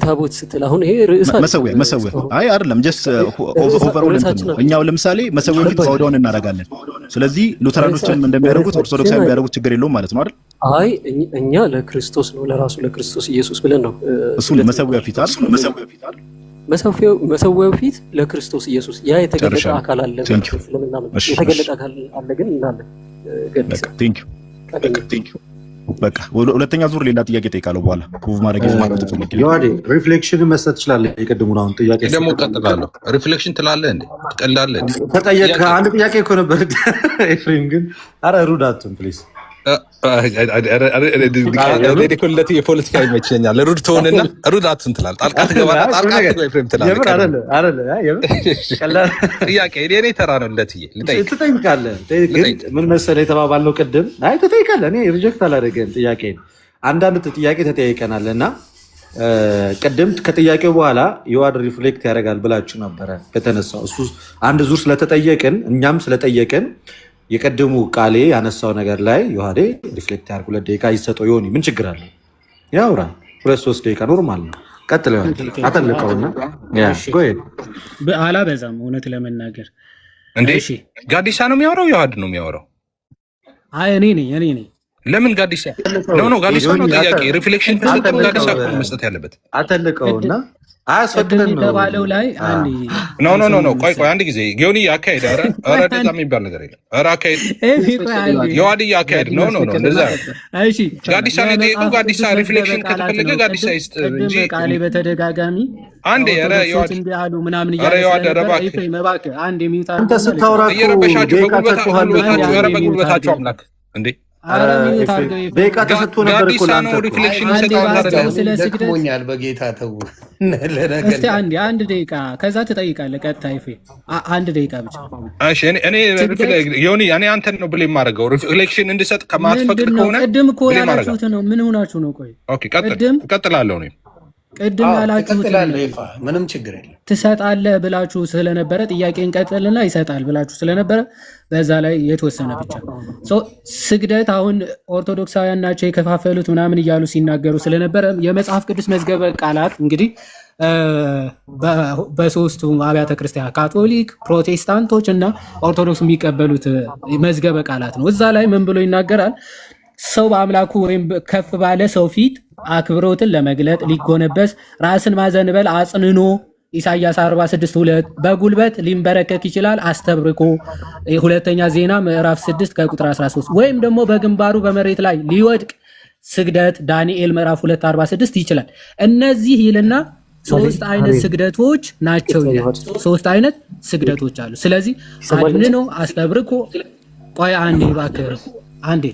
ታቦት ስትል አሁን ይሄ ርዕሳችን መሰዊያ አይ አይደለም ጀስት ኦቨርኦል እንትን ነው። እኛው ለምሳሌ መሰዊያ ፊት አውዳውን እናደርጋለን። ስለዚህ ሉተራኖችም እንደሚያደርጉት ኦርቶዶክሳውያን የሚያደርጉት ችግር የለውም ማለት ነው አይደል? አይ እኛ ለክርስቶስ ነው ለራሱ ለክርስቶስ ኢየሱስ ብለን ነው እሱ መሰዊያ ፊት አይደል? መሰዊያው ፊት ለክርስቶስ ኢየሱስ ያ የተገለጠ አካል አለ። ስለምናምን የተገለጠ አካል አለ ግን እንዳለ ገልጽ። ቴንክ ዩ በቃ ሁለተኛ ዙር ሌላ ጥያቄ ጠይቃለሁ። በኋላ ፕሩቭ ማድረግ ይፈልግ ይዋዲ ሪፍሌክሽን መስጠት ትችላለህ። የቀድሙን አሁን ጥያቄ ደግሞ ቀጥላለሁ። ሪፍሌክሽን ትላለህ እንዴ? ትቀልዳለህ እንዴ? ተጠየቀ አንድ ጥያቄ እኮ ነበር ኤፍሬም ግን አረ ሩዳቱን ፕሊዝ ዲኮለት የፖለቲካ ይመቸኛል። ሩድ ትሆንና ሩድ አቱን ትላለህ። ጣልቃ ትገባና ጣልቃ ኤፍሬም ትላለህ። ጥያቄ እኔ ተራ ነው ለትዬ ትጠይቃለህ። ግን ምን መሰለህ የተባባልነው ቅድም አይ ትጠይቃለህ። እኔ ሪጀክት አላደረገም ጥያቄን። አንዳንድ ጥያቄ ተጠያይቀናል እና ቅድም ከጥያቄው በኋላ የዋድ ሪፍሌክት ያደርጋል ብላችሁ ነበረ ከተነሳው እሱ አንድ ዙር ስለተጠየቅን እኛም ስለጠየቅን የቀደሙ ቃሌ ያነሳው ነገር ላይ ዮሐዴ ሪፍሌክት ያርጉ። 2 ደቂቃ ይሰጠው ይሆን ምን ችግር አለ? ያውራ 2-3 ደቂቃ ኖርማል ነው። ቀጥለው አጠልቀውና አላበዛም። እውነት ለመናገር እንዴ ጋዲሳ ነው የሚያወራው ዮሐድ ነው የሚያወራው? አይ እኔ ነኝ ለምን ጋዲሳ ነው ጋዲሳ ነው ጥያቄ ሪፍሌክሽን ተሰጠው ጋዲሳ እኮ መስጠት ያለበት አጠልቀውና አያስፈቅደን ነው ባለው ላይ አንዴ ኖ ቆይ አንድ ጊዜ ጊዮኒ ያካሄድ አረ እንደዛ የሚባል ነገር የለም። አረ አካሄድ ዮሐድ ያካሄድ ነው እንደዛ እሺ ጋዲሳ ነው ጠይቁ። ጋዲሳ ሪፍሌክሽን ከተፈለገ ጋዲሳ ይስጥ እንጂ ቃሌ በተደጋጋሚ አንዴ አረ ዮሐድ እንዲያሉ ምናምን እያለ አንዴ ሚውታ አንተ ስታወራ እየረበሻችሁ በጉልበታችሁ አምላክ እንዴ ደቂቃ ተሰጥቶ ነበር እኮ ሪፍሌክሽን ስለስግደት በጌታ ተው። እስቲ አንድ ደቂቃ ከዛ ትጠይቃለህ። ቀጥታ አንድ ደቂቃ ብቻ እሺ። እኔ አንተን ነው ብሌ የማደርገው ሪፍሌክሽን እንድሰጥ ከማትፈቅድ ከሆነ ቅድም እኮ ያላችሁት ነው። ምን ሆናችሁ ነው? ቆይ እቀጥላለሁ ነው ቅድም ያላችሁት ምንም ችግር የለም። ትሰጣለህ ብላችሁ ስለነበረ ጥያቄን ቀጥልና ይሰጣል ብላችሁ ስለነበረ በዛ ላይ የተወሰነ ብቻ ስግደት አሁን ኦርቶዶክሳውያን ናቸው የከፋፈሉት ምናምን እያሉ ሲናገሩ ስለነበረ የመጽሐፍ ቅዱስ መዝገበ ቃላት እንግዲህ በሶስቱ አብያተ ክርስቲያን ካቶሊክ፣ ፕሮቴስታንቶች እና ኦርቶዶክስ የሚቀበሉት መዝገበ ቃላት ነው። እዛ ላይ ምን ብሎ ይናገራል? ሰው በአምላኩ ወይም ከፍ ባለ ሰው ፊት አክብሮትን ለመግለጥ ሊጎነበስ ራስን ማዘንበል አጽንኖ ኢሳያስ 46:2 በጉልበት ሊንበረከክ ይችላል አስተብርኮ ሁለተኛ ዜና ምዕራፍ 6 ከቁጥር 13 ወይም ደግሞ በግንባሩ በመሬት ላይ ሊወድቅ ስግደት ዳንኤል ምዕራፍ 2:46 ይችላል። እነዚህ ይልና 3 አይነት ስግደቶች ናቸው ይላል። 3 አይነት ስግደቶች አሉ። ስለዚህ አድንኖ አስተብርኮ ቆይ አንዴ እባክህ አንዴ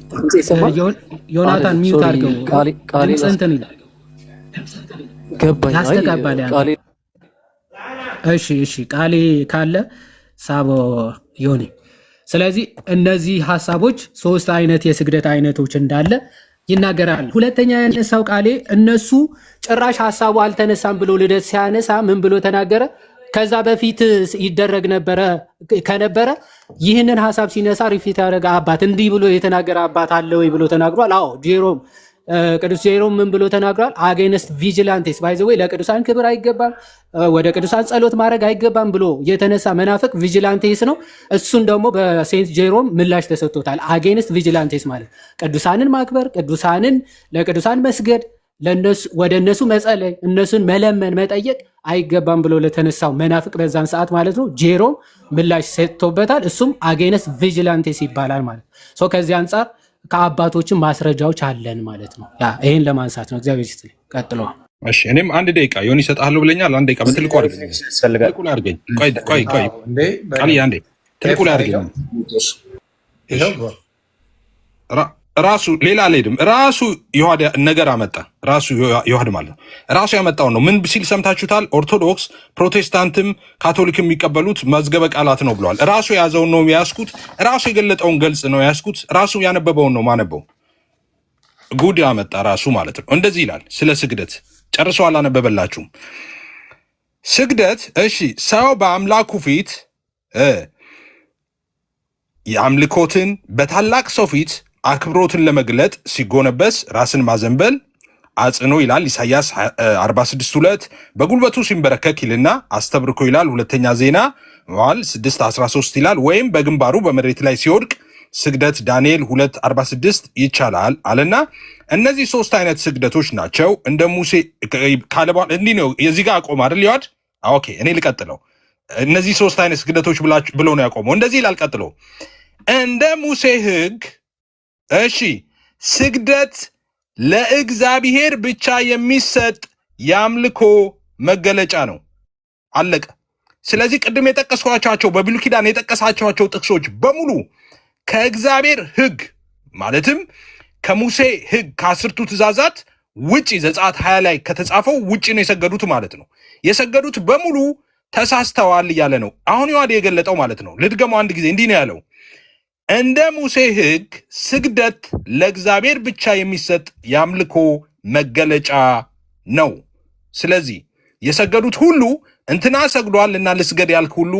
ዮናታን ሚውት አድርገው ድምፅ እንትን ይላል ያስተጋባል። እሺ ቃሌ ካለ ሳቦ ዮኒ። ስለዚህ እነዚህ ሀሳቦች 3 አይነት የስግደት አይነቶች እንዳለ ይናገራል። ሁለተኛ ያነሳው ቃሌ እነሱ ጭራሽ ሀሳቡ አልተነሳም ብሎ ልደት ሲያነሳ ምን ብሎ ተናገረ? ከዛ በፊት ይደረግ ከነበረ ይህንን ሀሳብ ሲነሳ ሪፊት ያደረገ አባት እንዲህ ብሎ የተናገረ አባት አለ ወይ ብሎ ተናግሯል። አዎ ጄሮም ቅዱስ ጄሮም ምን ብሎ ተናግሯል? አጌንስት ቪጂላንቴስ ባይ ዘ ወይ ለቅዱሳን ክብር አይገባም፣ ወደ ቅዱሳን ጸሎት ማድረግ አይገባም ብሎ የተነሳ መናፍቅ ቪጂላንቴስ ነው። እሱን ደግሞ በሴንት ጄሮም ምላሽ ተሰጥቶታል። አጌንስት ቪጂላንቴስ ማለት ቅዱሳንን ማክበር፣ ለቅዱሳን መስገድ፣ ወደ እነሱ መጸለይ፣ እነሱን መለመን መጠየቅ አይገባም ብሎ ለተነሳው መናፍቅ በዛን ሰዓት ማለት ነው ጄሮም ምላሽ ሰጥቶበታል። እሱም አጌንስት ቪጂላንቴስ ይባላል ማለት ነው። ከዚህ አንጻር ከአባቶችን ማስረጃዎች አለን ማለት ነው። ይሄን ለማንሳት ነው። እግዚአብሔር ይስጥልኝ። ቀጥሎ እሺ። እኔም አንድ ደቂቃ ዮኒ እሰጥሃለሁ ብለኛል። አንድ ደቂቃ በትልቁ አድርገኝ። ቆይ ቃልዬ አንዴ ትልቁ ላይ አድርገኝ። ራሱ ሌላ አልሄድም። ራሱ ዮሐድ ነገር አመጣ። ራሱ ዮሐድ ማለት ነው ራሱ ያመጣውን ነው። ምን ሲል ሰምታችሁታል? ኦርቶዶክስ፣ ፕሮቴስታንትም ካቶሊክም የሚቀበሉት መዝገበ ቃላት ነው ብለዋል። ራሱ የያዘውን ነው ያስኩት። ራሱ የገለጠውን ገልጽ ነው ያስኩት። ራሱ ያነበበውን ነው ማነበው። ጉድ አመጣ ራሱ ማለት ነው። እንደዚህ ይላል ስለ ስግደት ጨርሶ አላነበበላችሁም። ስግደት እሺ፣ ሰው በአምላኩ ፊት የአምልኮትን በታላቅ ሰው ፊት አክብሮትን ለመግለጥ ሲጎነበስ ራስን ማዘንበል አጽኖ ይላል ኢሳያስ 46:2 በጉልበቱ ሲንበረከክ ይልና አስተብርኮ ይላል ሁለተኛ ዜና መዋዕል 6:13 ይላል ወይም በግንባሩ በመሬት ላይ ሲወድቅ ስግደት ዳንኤል 2:46 ይቻላል አለና እነዚህ ሶስት አይነት ስግደቶች ናቸው እንደ ሙሴ ካለባል እንዲህ ነው የዚህ ጋር አቆም አይደል ይዋድ ኦኬ እኔ ልቀጥለው እነዚህ ሶስት አይነት ስግደቶች ብሎ ነው ያቆመው እንደዚህ ይላል ቀጥሎ እንደ ሙሴ ሕግ እሺ ስግደት ለእግዚአብሔር ብቻ የሚሰጥ የአምልኮ መገለጫ ነው አለቀ ስለዚህ ቅድም የጠቀስኳቸው በብሉይ ኪዳን የጠቀሳቸው ጥቅሶች በሙሉ ከእግዚአብሔር ሕግ ማለትም ከሙሴ ሕግ ከ10ቱ ትእዛዛት ውጪ ዘጸአት 20 ላይ ከተጻፈው ውጪ ነው የሰገዱት ማለት ነው የሰገዱት በሙሉ ተሳስተዋል እያለ ነው አሁን ይዋድ የገለጠው ማለት ነው ልድገመው አንድ ጊዜ እንዲህ ነው ያለው እንደ ሙሴ ሕግ ስግደት ለእግዚአብሔር ብቻ የሚሰጥ የአምልኮ መገለጫ ነው ስለዚህ የሰገዱት ሁሉ እንትና ሰግዷል እና ልስገድ ያልክ ሁሉ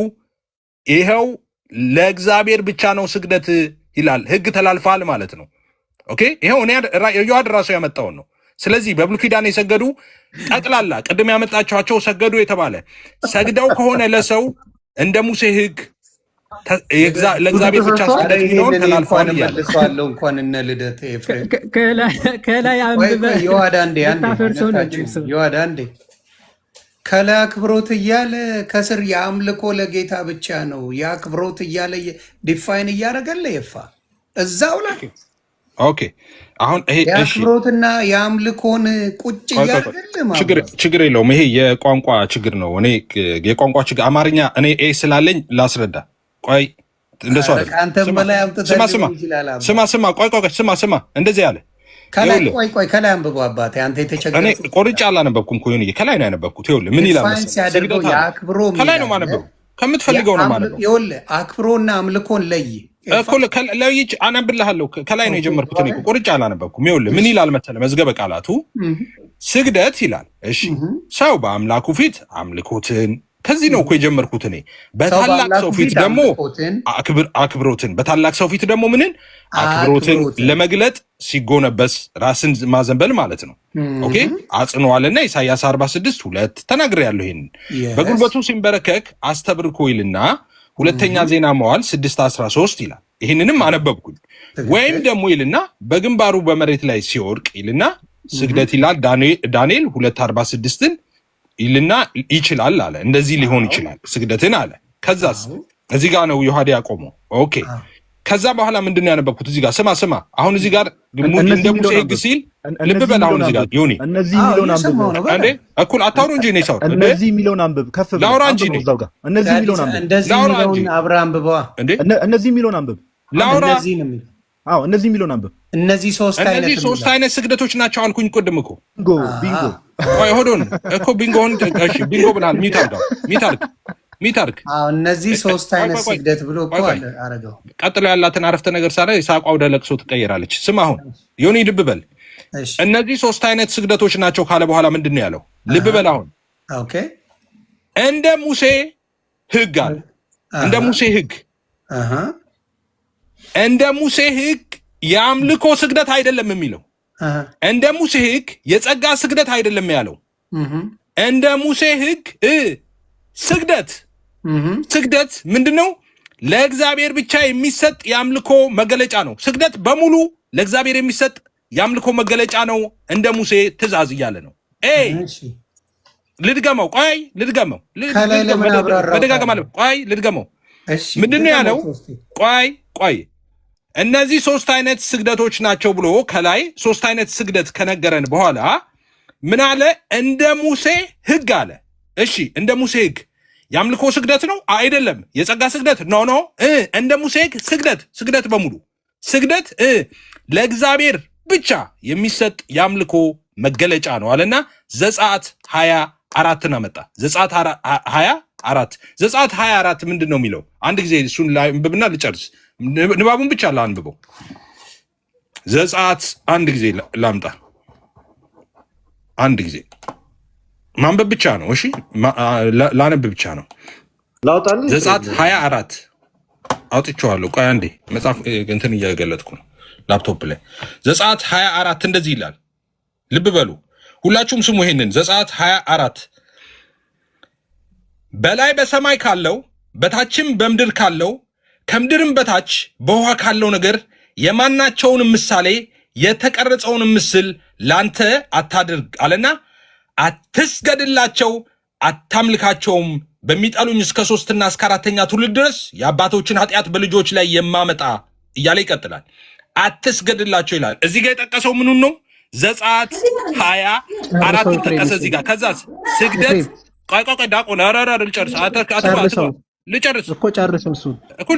ይሄው ለእግዚአብሔር ብቻ ነው ስግደት ይላል ሕግ ተላልፋል ማለት ነው ኦኬ ይሄው እኔ የዮሐድ ራሱ ያመጣውን ነው ስለዚህ በብሉይ ኪዳን የሰገዱ ጠቅላላ ቅድም ያመጣቸው ሰገዱ የተባለ ሰግደው ከሆነ ለሰው እንደ ሙሴ ሕግ ለእግዚአብሔር ብቻ ስግደት ሊሆን ተላልፏል ይላል እንኳን እነ ልደት ኤፍሬም ከላይ አንብበህ ይዋዳ እንዴ ከላይ አክብሮት እያለ ከስር የአምልኮ ለጌታ ብቻ ነው የአክብሮት እያለ ዲፋይን እያደረገለ ይፋ እዛው ላይ ኦኬ አሁን ይሄ የአክብሮትና የአምልኮን ቁጭ እያደረገለ ችግር የለውም ይሄ የቋንቋ ችግር ነው እኔ የቋንቋ ችግር አማርኛ እኔ ስላለኝ ላስረዳ ቆይ እንደሱ አይደል አንተም በላይ አምጥተህ ስማ ቆይ ስማ እንደዚህ ያለ ቆይ ከላይ አንብበው አባቴ አንተ የተቸገረ እኔ ቆርጬ አላነበብኩም እኮ ይሁን ከላይ ነው ያነበብኩት ይኸውልህ ምን ይላል መሰለህ ከላይ ነው ማነበው ከምትፈልገው ነው ማነበው ይኸውልህ አክብሮና አምልኮን ለይ እኮ ለይች አነብልሃለሁ ከላይ ነው የጀመርኩት እኔ ቆርጬ አላነበብኩም ይኸውልህ ምን ይላል መሰለህ መዝገበ ቃላቱ ስግደት ይላል እሺ ሰው በአምላኩ ፊት አምልኮትን ከዚህ ነው እኮ የጀመርኩት እኔ በታላቅ ሰው ፊት ደግሞ አክብሮትን በታላቅ ሰው ፊት ደግሞ ምንን አክብሮትን ለመግለጥ ሲጎነበስ ራስን ማዘንበል ማለት ነው ኦኬ አጽኗልና ኢሳያስ 46:2 ተናግሬያለሁ ይሄን በጉልበቱ ሲንበረከክ አስተብርኮ ይልና ሁለተኛ ዜና መዋዕል 6:13 ይላል ይሄንንም አነበብኩኝ ወይም ደግሞ ይልና በግንባሩ በመሬት ላይ ሲወድቅ ይልና ስግደት ይላል ዳንኤል 2:46 ይልና ይችላል አለ እንደዚህ ሊሆን ይችላል ስግደትን አለ ከዛስ እዚህ ጋር ነው ዮሐድ ያቆመው ኦኬ ከዛ በኋላ ምንድነው ያነበብኩት እዚህ ጋር ስማ አሁን እዚህ ጋር እንደ ሙሴ ሕግ ሲል ልብ በል አሁን እዚህ ጋር ዮኒ እነዚህ ሚሊዮን አንብብ እንዴ እኩል አታውሩ እንጂ ነው ሳውር እነዚህ ሚሊዮን አንብብ ከፍ ብለው ላውራ እንጂ ነው እነዚህ ሚሊዮን አንብብ እንደዚህ ሚሊዮን አብርሃም አንብበዋ እንዴ እነዚህ ሚሊዮን አንብብ ላውራ እነዚህ ሚሊዮን አንብብ እነዚህ ሶስት አይነት ስግደቶች ናቸው አልኩኝ ቅድም እኮ ቢንጎ ቆይ ሆዶን እኮ ቢንጎን እሺ ቢንጎ ብናል ሚታርክ እነዚህ ሶስት አይነት ስግደት ብሎ እኮ አረጋው ቀጥሎ ያላትን አረፍተ ነገር ሳለ ይሳቋ ወደ ለቅሶ ትቀየራለች ስማ አሁን ዮኒ ልብ በል እነዚህ ሶስት አይነት ስግደቶች ናቸው ካለ በኋላ ምንድነው ያለው ልብ በል አሁን ኦኬ እንደ ሙሴ ሕግ አለ እንደ ሙሴ ሕግ እንደ ሙሴ ሕግ የአምልኮ ስግደት አይደለም የሚለው እንደ ሙሴ ሕግ የጸጋ ስግደት አይደለም ያለው እንደ ሙሴ ሕግ ስግደት ምንድነው ለእግዚአብሔር ብቻ የሚሰጥ የአምልኮ መገለጫ ነው ስግደት በሙሉ ለእግዚአብሔር የሚሰጥ የአምልኮ መገለጫ ነው እንደ ሙሴ ትእዛዝ እያለ ነው ልድገመው ልድገመው ምንድነው ያለው ቆይ እነዚህ ሶስት አይነት ስግደቶች ናቸው ብሎ ከላይ ሶስት አይነት ስግደት ከነገረን በኋላ ምን አለ እንደ ሙሴ ሕግ አለ እሺ እንደ ሙሴ ሕግ የአምልኮ ስግደት ነው አይደለም የጸጋ ስግደት ኖ እንደ ሙሴ ሕግ ስግደት በሙሉ ስግደት ለእግዚአብሔር ብቻ የሚሰጥ የአምልኮ መገለጫ ነው አለና ዘጸአት 24 አመጣ ዘጸአት 24 ምንድነው የሚለው አንድ ጊዜ እሱን ላይ እንብብና ልጨርስ ንባቡን ብቻ ላንብበው ዘጸአት አንድ ጊዜ ላምጣ አንድ ጊዜ ማንበብ ብቻ ነው እሺ ላነብ ብቻ ነው ዘጸአት 24 አውጥቼዋለሁ ቆይ አንዴ መጽሐፍ እንትን እያገለጥኩ ነው ላፕቶፕ ላይ ዘጸአት 24 እንደዚህ ይላል ልብ በሉ ሁላችሁም ስሙ ይሄንን ዘጸአት 24 በላይ በሰማይ ካለው በታችም በምድር ካለው ከምድርም በታች በውሃ ካለው ነገር የማናቸውን ምሳሌ የተቀረጸውን ምስል ላንተ አታድርግ አለና አትስገድላቸው አታምልካቸውም በሚጠሉኝ እስከ 3ና እስከ 4ኛ ትውልድ ድረስ የአባቶችን ኃጢአት በልጆች ላይ የማመጣ እያለ ይቀጥላል። አትስገድላቸው ይላል። እዚህ ጋር የጠቀሰው ምኑን ነው? ዘጸአት 24 ተጠቀሰ እዚህ ጋር። ከዛስ ስግደት ቆይ ዳቆን ልጨርስ እኮ ጨርስ።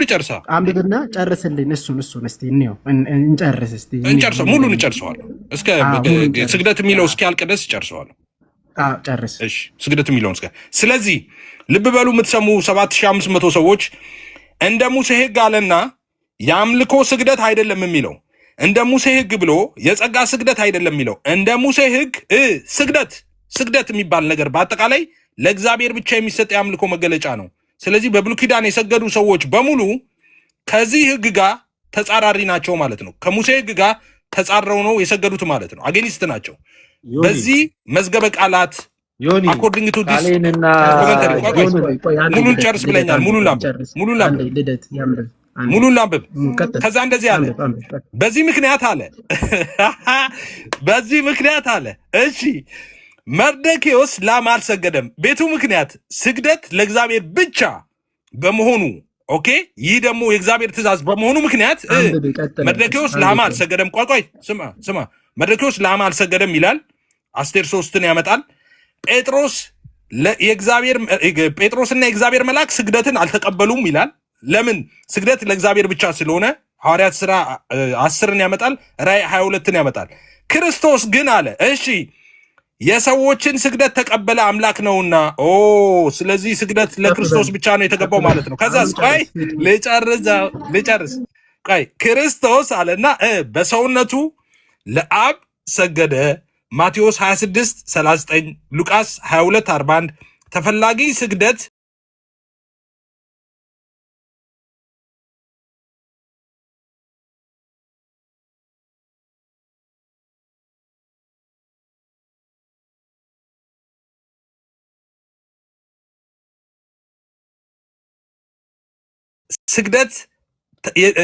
ልጨርሳ አንብብና ጨርስልኝ። እሱን እስቲ እንየው እንጨርስ። እስቲ እንጨርሰው፣ ሙሉን እንጨርሰዋለሁ። እስከ ስግደት የሚለው እስኪያልቅ ድረስ እጨርሰዋለሁ። ጨርስ። እሺ ስግደት የሚለውን እስከ ስለዚህ ልብ በሉ የምትሰሙ 7500 ሰዎች እንደ ሙሴ ሕግ አለና የአምልኮ ስግደት አይደለም የሚለው እንደ ሙሴ ሕግ ብሎ የጸጋ ስግደት አይደለም የሚለው እንደ ሙሴ ሕግ ስግደት የሚባል ነገር በአጠቃላይ ለእግዚአብሔር ብቻ የሚሰጥ የአምልኮ መገለጫ ነው። ስለዚህ በብሉይ ኪዳን የሰገዱ ሰዎች በሙሉ ከዚህ ሕግ ጋር ተጻራሪ ናቸው ማለት ነው። ከሙሴ ሕግ ጋር ተጻረው ነው የሰገዱት ማለት ነው። አጌኒስት ናቸው። በዚህ መዝገበ ቃላት አኮርዲንግ ቱ ዲስ ሙሉን ጨርስ ብለኛል። ሙሉን ላንብብ። ከዛ እንደዚህ አለ። በዚህ ምክንያት አለ እሺ መርዶክዮስ ላም አልሰገደም። ቤቱ ምክንያት ስግደት ለእግዚአብሔር ብቻ በመሆኑ ኦኬ፣ ይህ ደግሞ የእግዚአብሔር ትእዛዝ በመሆኑ ምክንያት መርዶክዮስ ላም አልሰገደም። ቆይ ስማ መርዶክዮስ ላም አልሰገደም ይላል። አስቴር 3ን ያመጣል። ጴጥሮስና የእግዚአብሔር መልአክ ስግደትን አልተቀበሉም ይላል። ለምን? ስግደት ለእግዚአብሔር ብቻ ስለሆነ ሐዋርያት ሥራ 10ን ያመጣል። ራእይ 22ን ያመጣል። ክርስቶስ ግን አለ እሺ የሰዎችን ስግደት ተቀበለ አምላክ ነውና፣ ስለዚህ ስግደት ለክርስቶስ ብቻ ነው የተገባው ማለት ነው። ከዛስ ቆይ ልጨርስ። ቆይ ክርስቶስ አለና በሰውነቱ ለአብ ሰገደ። ማቴዎስ 26:39 ሉቃስ 22:41 ተፈላጊ ስግደት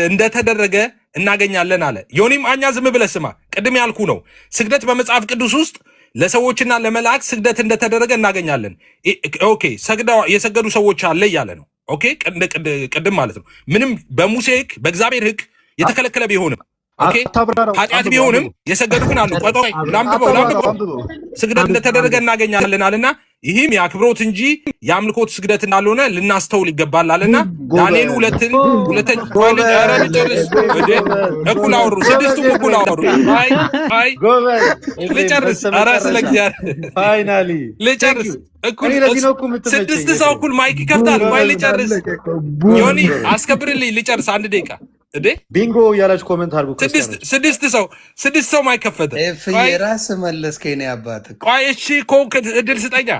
እንደተደረገ እናገኛለን አለ። ዮኒም አኛ ዝም ብለህ ስማ። ቅድም ያልኩ ነው። ስግደት በመጽሐፍ ቅዱስ ውስጥ ለሰዎችና ለመላእክት ስግደት እንደተደረገ እናገኛለን። ኦኬ የሰገዱ ሰዎች አለ እያለ ነው። ኦኬ ቅድም ማለት ነው። ምንም በሙሴ ሕግ በእግዚአብሔር ሕግ የተከለከለ ቢሆንም ኦኬ ኃጢአት ቢሆንም የሰገዱ ግን አሉ። ቆይ ላንብበው። ስግደት እንደተደረገ እናገኛለን አለና ይህም የአክብሮት እንጂ የአምልኮት ስግደት እንዳልሆነ ልናስተውል ይገባል አለና ዳንኤል ሁለተኛ እኩል አወሩ። ስድስቱም እኩል አወሩ። ልጨርስ። ኧረ ስለ ልጨርስ። ስድስት ሰው እኩል ማይክ ይከፍታል። ቆይ ልጨርስ። ዮኒ አስከብርልኝ። ልጨርስ። አንድ ደቂቃ ቢንጎ እያላችሁ ኮሜንት አድርጉ። ስድስት ሰው ማይከፈተ ራስ መለስ ከኔ አባት ቆይ እሺ እኮ እድል ስጠኛ።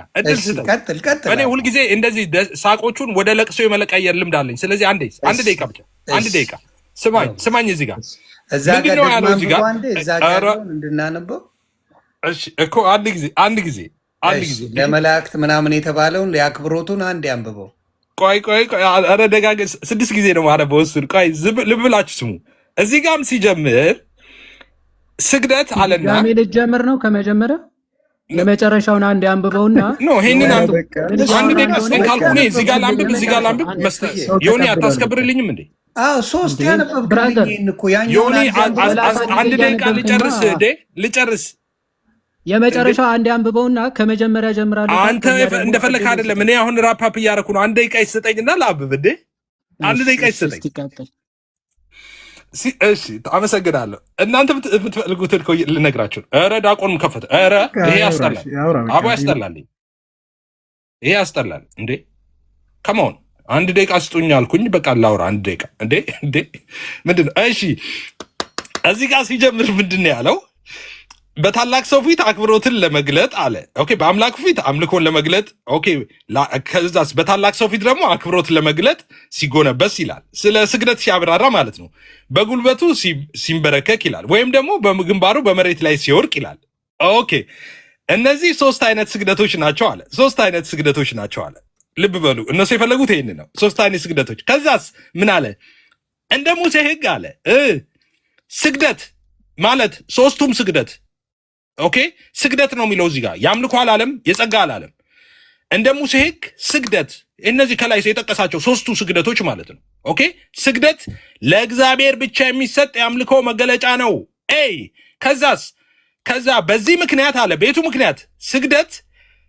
እኔ ሁልጊዜ እንደዚህ ሳቆቹን ወደ ለቅሶ የመለቀየር ልምድ አለኝ። ስለዚህ አንድ ደቂቃ ብቻ አንድ ደቂቃ ስማኝ። እዚህ ጋር ምንድን ነው ያለው? እዚህ ጋር እንድናነበው እኮ አንድ ጊዜ ለመላእክት ምናምን የተባለውን የአክብሮቱን አንድ ያንብበው። ቆይ ኧረ ደጋግ 6 ጊዜ ነው ማለት በወስድ። ቆይ ልብ ብላችሁ ስሙ። እዚህ ጋርም ሲጀምር ስግደት አለና ልጀምር ነው ከመጀመሪያ ለመጨረሻውን አንድ አንብበውና ይሄንን አንድ ደቂቃ ስጠኝ ካልኩ እኔ እዚህ ጋር ላንብብ መስጠት ዮኒ አታስከብርልኝም እንዴ? ሶስት ያነበብኩኝ እኮ ዮኒ አንድ ደቂቃ ልጨርስ የመጨረሻው አንድ አንብበውና ከመጀመሪያ ጀምራለሁ። አንተ እንደፈለክ አይደለም። እኔ አሁን ራፓፕ እያደረኩ ነው። አንድ ደቂቃ ይሰጠኝና ላብብ እንዴ። አንድ ደቂቃ ይሰጠኝ። እሺ አመሰግናለሁ። እናንተ የምትፈልጉትን እኮ ልነግራችሁ። ኧረ ዳቆንም ከፈተ። ኧረ ይሄ ያስጠላል። አቦ ያስጠላልኝ። ይሄ ያስጠላል እንዴ። ከመሆን አንድ ደቂቃ ስጡኝ አልኩኝ። በቃ ላውራ አንድ ደቂቃ እንዴ ምንድን ነው? እሺ እዚህ ጋር ሲጀምር ምንድን ነው ያለው? በታላቅ ሰው ፊት አክብሮትን ለመግለጥ አለ። ኦኬ በአምላክ ፊት አምልኮን ለመግለጥ ኦኬ። ከዛስ በታላቅ ሰው ፊት ደግሞ አክብሮትን ለመግለጥ ሲጎነበስ ይላል። ስለ ስግደት ሲያብራራ ማለት ነው። በጉልበቱ ሲንበረከክ ይላል፣ ወይም ደግሞ በግንባሩ በመሬት ላይ ሲወርቅ ይላል። ኦኬ እነዚህ ሶስት አይነት ስግደቶች ናቸው አለ። ሶስት አይነት ስግደቶች ናቸው አለ። ልብ በሉ እነሱ የፈለጉት ይሄን ነው። ሶስት አይነት ስግደቶች። ከዛስ ምን አለ? እንደ ሙሴ ሕግ አለ ስግደት ማለት ሶስቱም ስግደት ኦኬ ስግደት ነው የሚለው እዚህ ጋር የአምልኮ አላለም፣ የጸጋ አላለም። እንደ ሙሴ ሕግ ስግደት እነዚህ ከላይ የጠቀሳቸው ሶስቱ ስግደቶች ማለት ነው። ኦኬ ስግደት ለእግዚአብሔር ብቻ የሚሰጥ የአምልኮ መገለጫ ነው። ከዛ በዚህ ምክንያት አለ ቤቱ ምክንያት ስግደት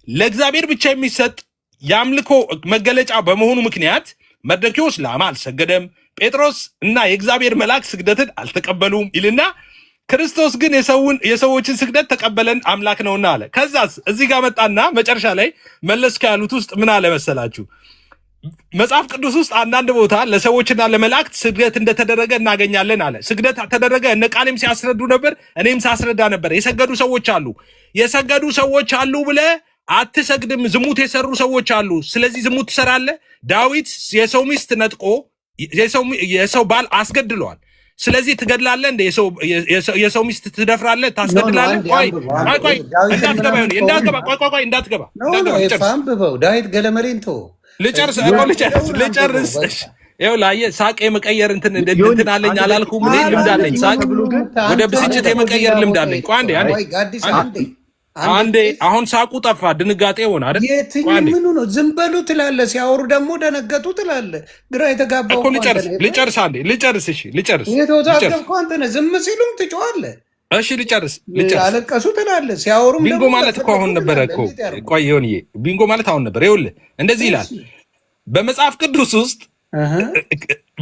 ለእግዚአብሔር ብቻ የሚሰጥ የአምልኮ መገለጫ በመሆኑ ምክንያት መርዶክዮስ ለአማ አልሰገደም፣ ጴጥሮስ እና የእግዚአብሔር መልአክ ስግደትን አልተቀበሉም ይልና ክርስቶስ ግን የሰዎችን ስግደት ተቀበለን አምላክ ነውና አለ። ከዛስ እዚህ ጋር መጣና መጨረሻ ላይ መለስ ካሉት ውስጥ ምን አለ መሰላችሁ? መጽሐፍ ቅዱስ ውስጥ አንዳንድ ቦታ ለሰዎችና ለመላእክት ስግደት እንደተደረገ እናገኛለን አለ። ስግደት ተደረገ እነ ቃሌም ሲያስረዱ ነበር፣ እኔም ሳስረዳ ነበር። የሰገዱ ሰዎች አሉ ብለ አትሰግድም። ዝሙት የሰሩ ሰዎች አሉ፣ ስለዚህ ዝሙት ትሰራለህ። ዳዊት የሰው ሚስት ነጥቆ የሰው ባል አስገድለዋል፣ ስለዚህ ትገድላለህ። እንደ የሰው ሚስት ትደፍራለህ፣ ታስገድላለህ። እንዳትገባ ዳዊት ገለመሌን ተወው። ልጨርስ። ይኸው ላየ ሳቅ የመቀየር እንትን አለኝ አላልኩም? እኔ ልምድ አለኝ፣ ሳቅ ወደ ብስጭት የመቀየር ልምድ አለኝ። አንዴ አሁን ሳቁ ጠፋ፣ ድንጋጤ ሆነ አይደል? ምኑ ነው? ዝም በሉ ትላለህ፣ ሲያወሩ ደግሞ ደነገጡ ትላለህ። ግራ የተጋባው እኮ ልጨርስ። እሺ ልጨርስ። የተወዛገብከው አንተ ነህ። ዝም ሲሉም ትጮኻለህ። እሺ ልጨርስ። አለቀሱ ትላለህ፣ ሲያወሩም ቢንጎ ማለት እኮ አሁን ነበረ እኮ። ቆይ ይሁንዬ፣ ቢንጎ ማለት አሁን ነበር። ይኸውልህ እንደዚህ ይላል በመጽሐፍ ቅዱስ ውስጥ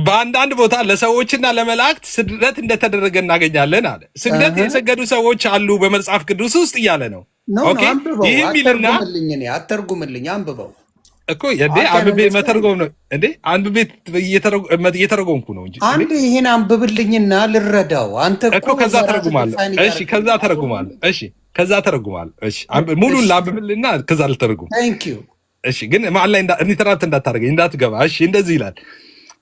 በአንዳንድ ቦታ ለሰዎችና ለመላእክት ስግደት እንደተደረገ እናገኛለን አለ። ስግደት የሰገዱ ሰዎች አሉ በመጽሐፍ ቅዱስ ውስጥ እያለ ነው። ይህም ይልና አተርጉምልኝ፣ አንብበው እኮ አንብቤ መተርጎም ነው እንዴ? አንብቤ እየተረጎምኩ ነው እንጂ አንድ ይህን አንብብልኝና ልረዳው። አንተ እኮ ከዛ ተረጉማለሁ። እሺ ከዛ ተረጉማለሁ። እሺ ሙሉን ላንብብልና ከዛ ልተረጉም። እሺ ግን መሀል ላይ ኢንተራፕት እንዳታደርገኝ እንዳትገባ። እሺ እንደዚህ ይላል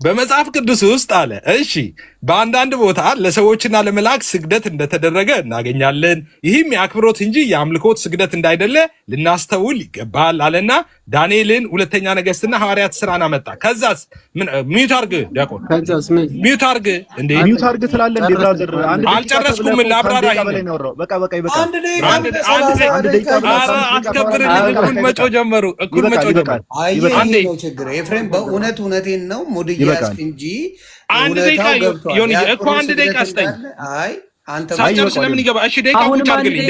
በመጽሐፍ ቅዱስ ውስጥ አለ። እሺ በአንዳንድ ቦታ ለሰዎችና ለመላእክት ስግደት እንደተደረገ እናገኛለን። ይህም የአክብሮት እንጂ የአምልኮት ስግደት እንዳይደለ ልናስተውል ይገባል አለና ዳንኤልን፣ ሁለተኛ ነገሥትና ሐዋርያት ሥራን አመጣ። ከዛስ ሚዩት አርግ ዲያቆን፣ ሚዩት አርግ እንዴ! ሚዩት አርግ ትላለህ እንዴ ብራዘር? አልጨረስኩም። ላብራራ አስከብርልኝ። መጮ ጀመሩ። ኤፍሬም በእውነት እውነቴን ነው ሙድ እያስክ እንጂ አንድ ደቂቃ እኮ አንድ ደቂቃ ስጠኝ። ሳጨርስ ለምን ይገባ? እሺ ደቂቃ ቁጭ አድርግልኝ።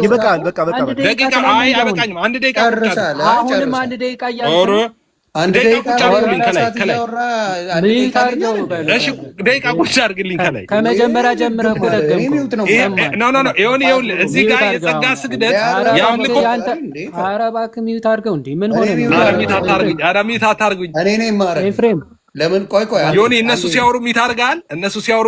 ይበቃል። በቃ ደቂቃ አይበቃኝም። አንድ ደቂቃ ቁጭ አሁንም አንድ ደቂቃ አንድ ደቂቃ ቁጭ አድርግልኝ ከላይ እሺ ደቂቃ ቁጭ አድርግልኝ ከላይ ከመጀመሪያ ጀምረህ እኮ ደገምኩ። ኖ ይኸውልህ እዚህ ጋር የጸጋ ስግደት የአምልኮ ኧረ እባክህ ሚዩት አድርገው እንዴ! ምን ሆነ? ኧረ ሚዩት አታርጉኝ። እኔ ነኝ የማረግ ኤፍሬም ለምን ቆይ ዮኒ እነሱ ሲያወሩ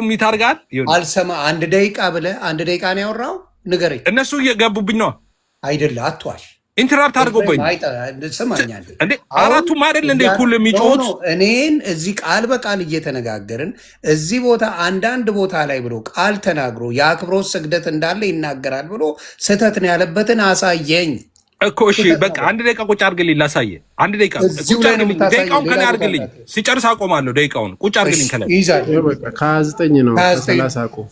የሚታርጋል አልሰማ። አንድ ደቂቃ ብለህ አንድ ደቂቃ ነው ያወራው? ንገረኝ። እነሱ እየገቡብኝ ነው አይደለ? አትዋሽ። ኢንተራፕት አድርጎብኝ ስማኛል እንዴ? አራቱም አይደል እንዴ ኩል የሚጮሁት? እኔን እዚህ ቃል በቃል እየተነጋገርን እዚህ ቦታ አንዳንድ ቦታ ላይ ብሎ ቃል ተናግሮ የአክብሮት ስግደት እንዳለ ይናገራል ብሎ ስህተት ነው ያለበትን አሳየኝ እኮ። እሺ በቃ አንድ ደቂቃ ቁጭ አድርግልኝ ላሳየ። አንድ ደቂቃ ቁጭ አድርግልኝ። ደቂቃውን ከላይ አድርግልኝ። ሲጨርስ አቆማለሁ። ደቂቃውን ቁጭ አድርግልኝ ከላይ። ከ29 ነው ከ30 አቆም።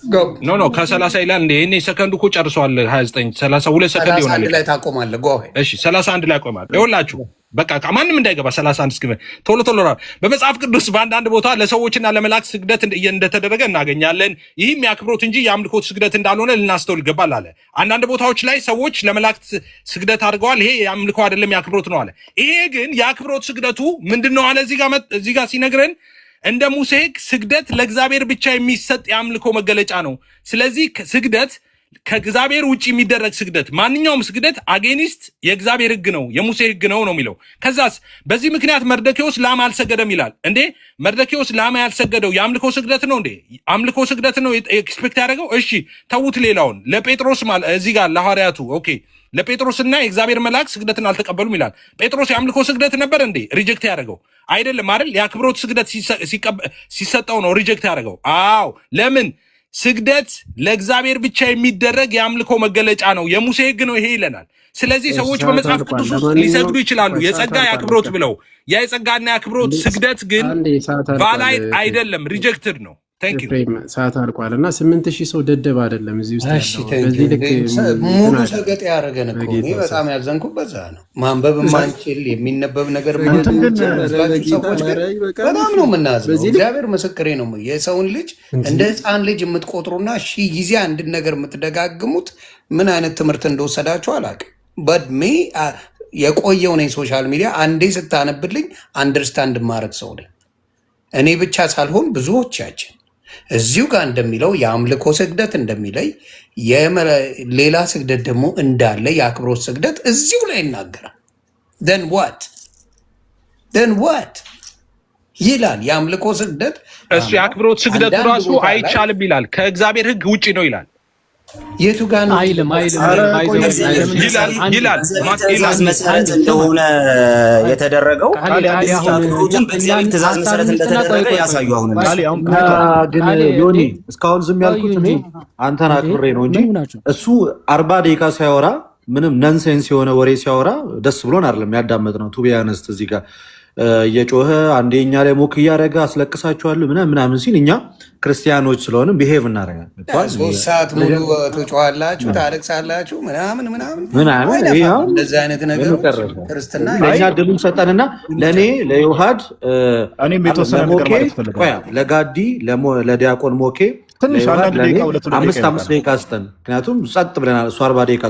ኖ ከ30 ይላል እንዴ? እኔ ሰከንዱ እኮ ጨርሷል። 29 32 ሰከንድ ይሆናል። ላይ ታቆማለህ። እሺ 31 ላይ አቆማለሁ። ይኸውላችሁ በቃ ማንም እንዳይገባ 31 እስኪ ቶሎ በመጽሐፍ ቅዱስ በአንዳንድ ቦታ ለሰዎችና ለመላእክት ስግደት እንደተደረገ እናገኛለን። ይህም የአክብሮት እንጂ የአምልኮት ስግደት እንዳልሆነ ልናስተውል ይገባል አለ። አንዳንድ ቦታዎች ላይ ሰዎች ለመላእክት ስግደት አድርገዋል። ይሄ የአምልኮ አይደለም የአክብሮት ነው አለ። ይሄ ግን የአክብሮት ስግደቱ ምንድነው አለ እዚህ ጋር ሲነግረን እንደ ሙሴ ሕግ ስግደት ለእግዚአብሔር ብቻ የሚሰጥ የአምልኮ መገለጫ ነው። ስለዚህ ስግደት ከእግዚአብሔር ውጭ የሚደረግ ስግደት ማንኛውም ስግደት አጌኒስት የእግዚአብሔር ሕግ ነው የሙሴ ሕግ ነው የሚለው። ከዛስ በዚህ ምክንያት መርዶክዮስ ላማ አልሰገደም ይላል። እንዴ መርዶክዮስ ላማ ያልሰገደው የአምልኮ ስግደት ነው እንዴ? አምልኮ ስግደት ነው ኤክስፔክት ያደረገው? እሺ ተዉት። ሌላውን ለጴጥሮስ እዚህ ጋር ለሐዋርያቱ ኦኬ ለጴጥሮስና የእግዚአብሔር መልአክ ስግደትን አልተቀበሉም ይላል። ጴጥሮስ የአምልኮ ስግደት ነበር እንዴ ሪጀክት ያደረገው? አይደለም አይደል? የአክብሮት ስግደት ሲሰጠው ነው ሪጀክት ያደረገው። አዎ ለምን? ስግደት ለእግዚአብሔር ብቻ የሚደረግ የአምልኮ መገለጫ ነው፣ የሙሴ ሕግ ነው ይሄ ይለናል። ስለዚህ ሰዎች በመጽሐፍ ቅዱስ ውስጥ ሊሰግዱ ይችላሉ የጸጋ የአክብሮት ብለው። ያ የጸጋና የአክብሮት ስግደት ግን ቫላይድ አይደለም፣ ሪጀክትድ ነው። ሰዓት አልቋል እና 8000 ሰው ደደብ አይደለም እዚህ ውስጥ ያለው። ሙሉ ሰገጥ ያደረገን እኮ እኔ በጣም ያዘንኩት በዛ ነው። ማንበብ ማንችል የሚነበብ ነገር በጣም ነው የምናዝነው። እግዚአብሔር ምስክሬ ነው። የሰውን ልጅ እንደ ሕፃን ልጅ የምትቆጥሩና ሺህ ጊዜ አንድን ነገር የምትደጋግሙት ምን አይነት ትምህርት እንደወሰዳችሁ አላውቅም። በድሜ የቆየው ነኝ ሶሻል ሚዲያ አንዴ ስታነብልኝ አንደርስታንድ ማድረግ ሰው ነኝ እኔ ብቻ ሳልሆን ብዙዎቻችን እዚሁ ጋር እንደሚለው የአምልኮ ስግደት እንደሚለይ ሌላ ስግደት ደግሞ እንዳለ የአክብሮት ስግደት እዚሁ ላይ ይናገራል። ደን ዋት ይላል? የአምልኮ ስግደት እሱ የአክብሮት ስግደቱ ራሱ አይቻልም ይላል፣ ከእግዚአብሔር ሕግ ውጭ ነው ይላል። የቱ ጋር ነው ይላል? ትእዛዝ መሰረት እንደሆነ የተደረገው በእግዚአብሔር ትእዛዝ መሰረት እንደተደረገ ያሳዩ። አሁን ግን ዮኒ እስካሁን ዝም ያልኩት እኔ አንተን አክብሬ ነው እንጂ እሱ 40 ደቂቃ ሲያወራ ምንም ነንሴንስ የሆነ ወሬ ሲያወራ ደስ ብሎን አይደለም ያዳመጥነው። ቱ ቢ ኦነስት እዚህ ጋር እየጮኸ አንዴ እኛ ላይ ሞክ እያደረገ አስለቅሳችኋለሁ ምናምን ሲል እኛ ክርስቲያኖች ስለሆንም ቢሄቭ እናደርጋለን። 3 ሰዓት ሙሉ ትጮኻላችሁ፣ ታለቅሳላችሁ ምናምን እንደዚህ አይነት ነገር ክርስትና ለእኛ ድሉን ሰጠንና ለእኔ ለዮሐድ ለጋዲ ለዲያቆን ሞኬ ትንሽ 5 ደቂቃ ስጠን። ምክንያቱም ጸጥ ብለናል። እሱ 40 ደቂቃ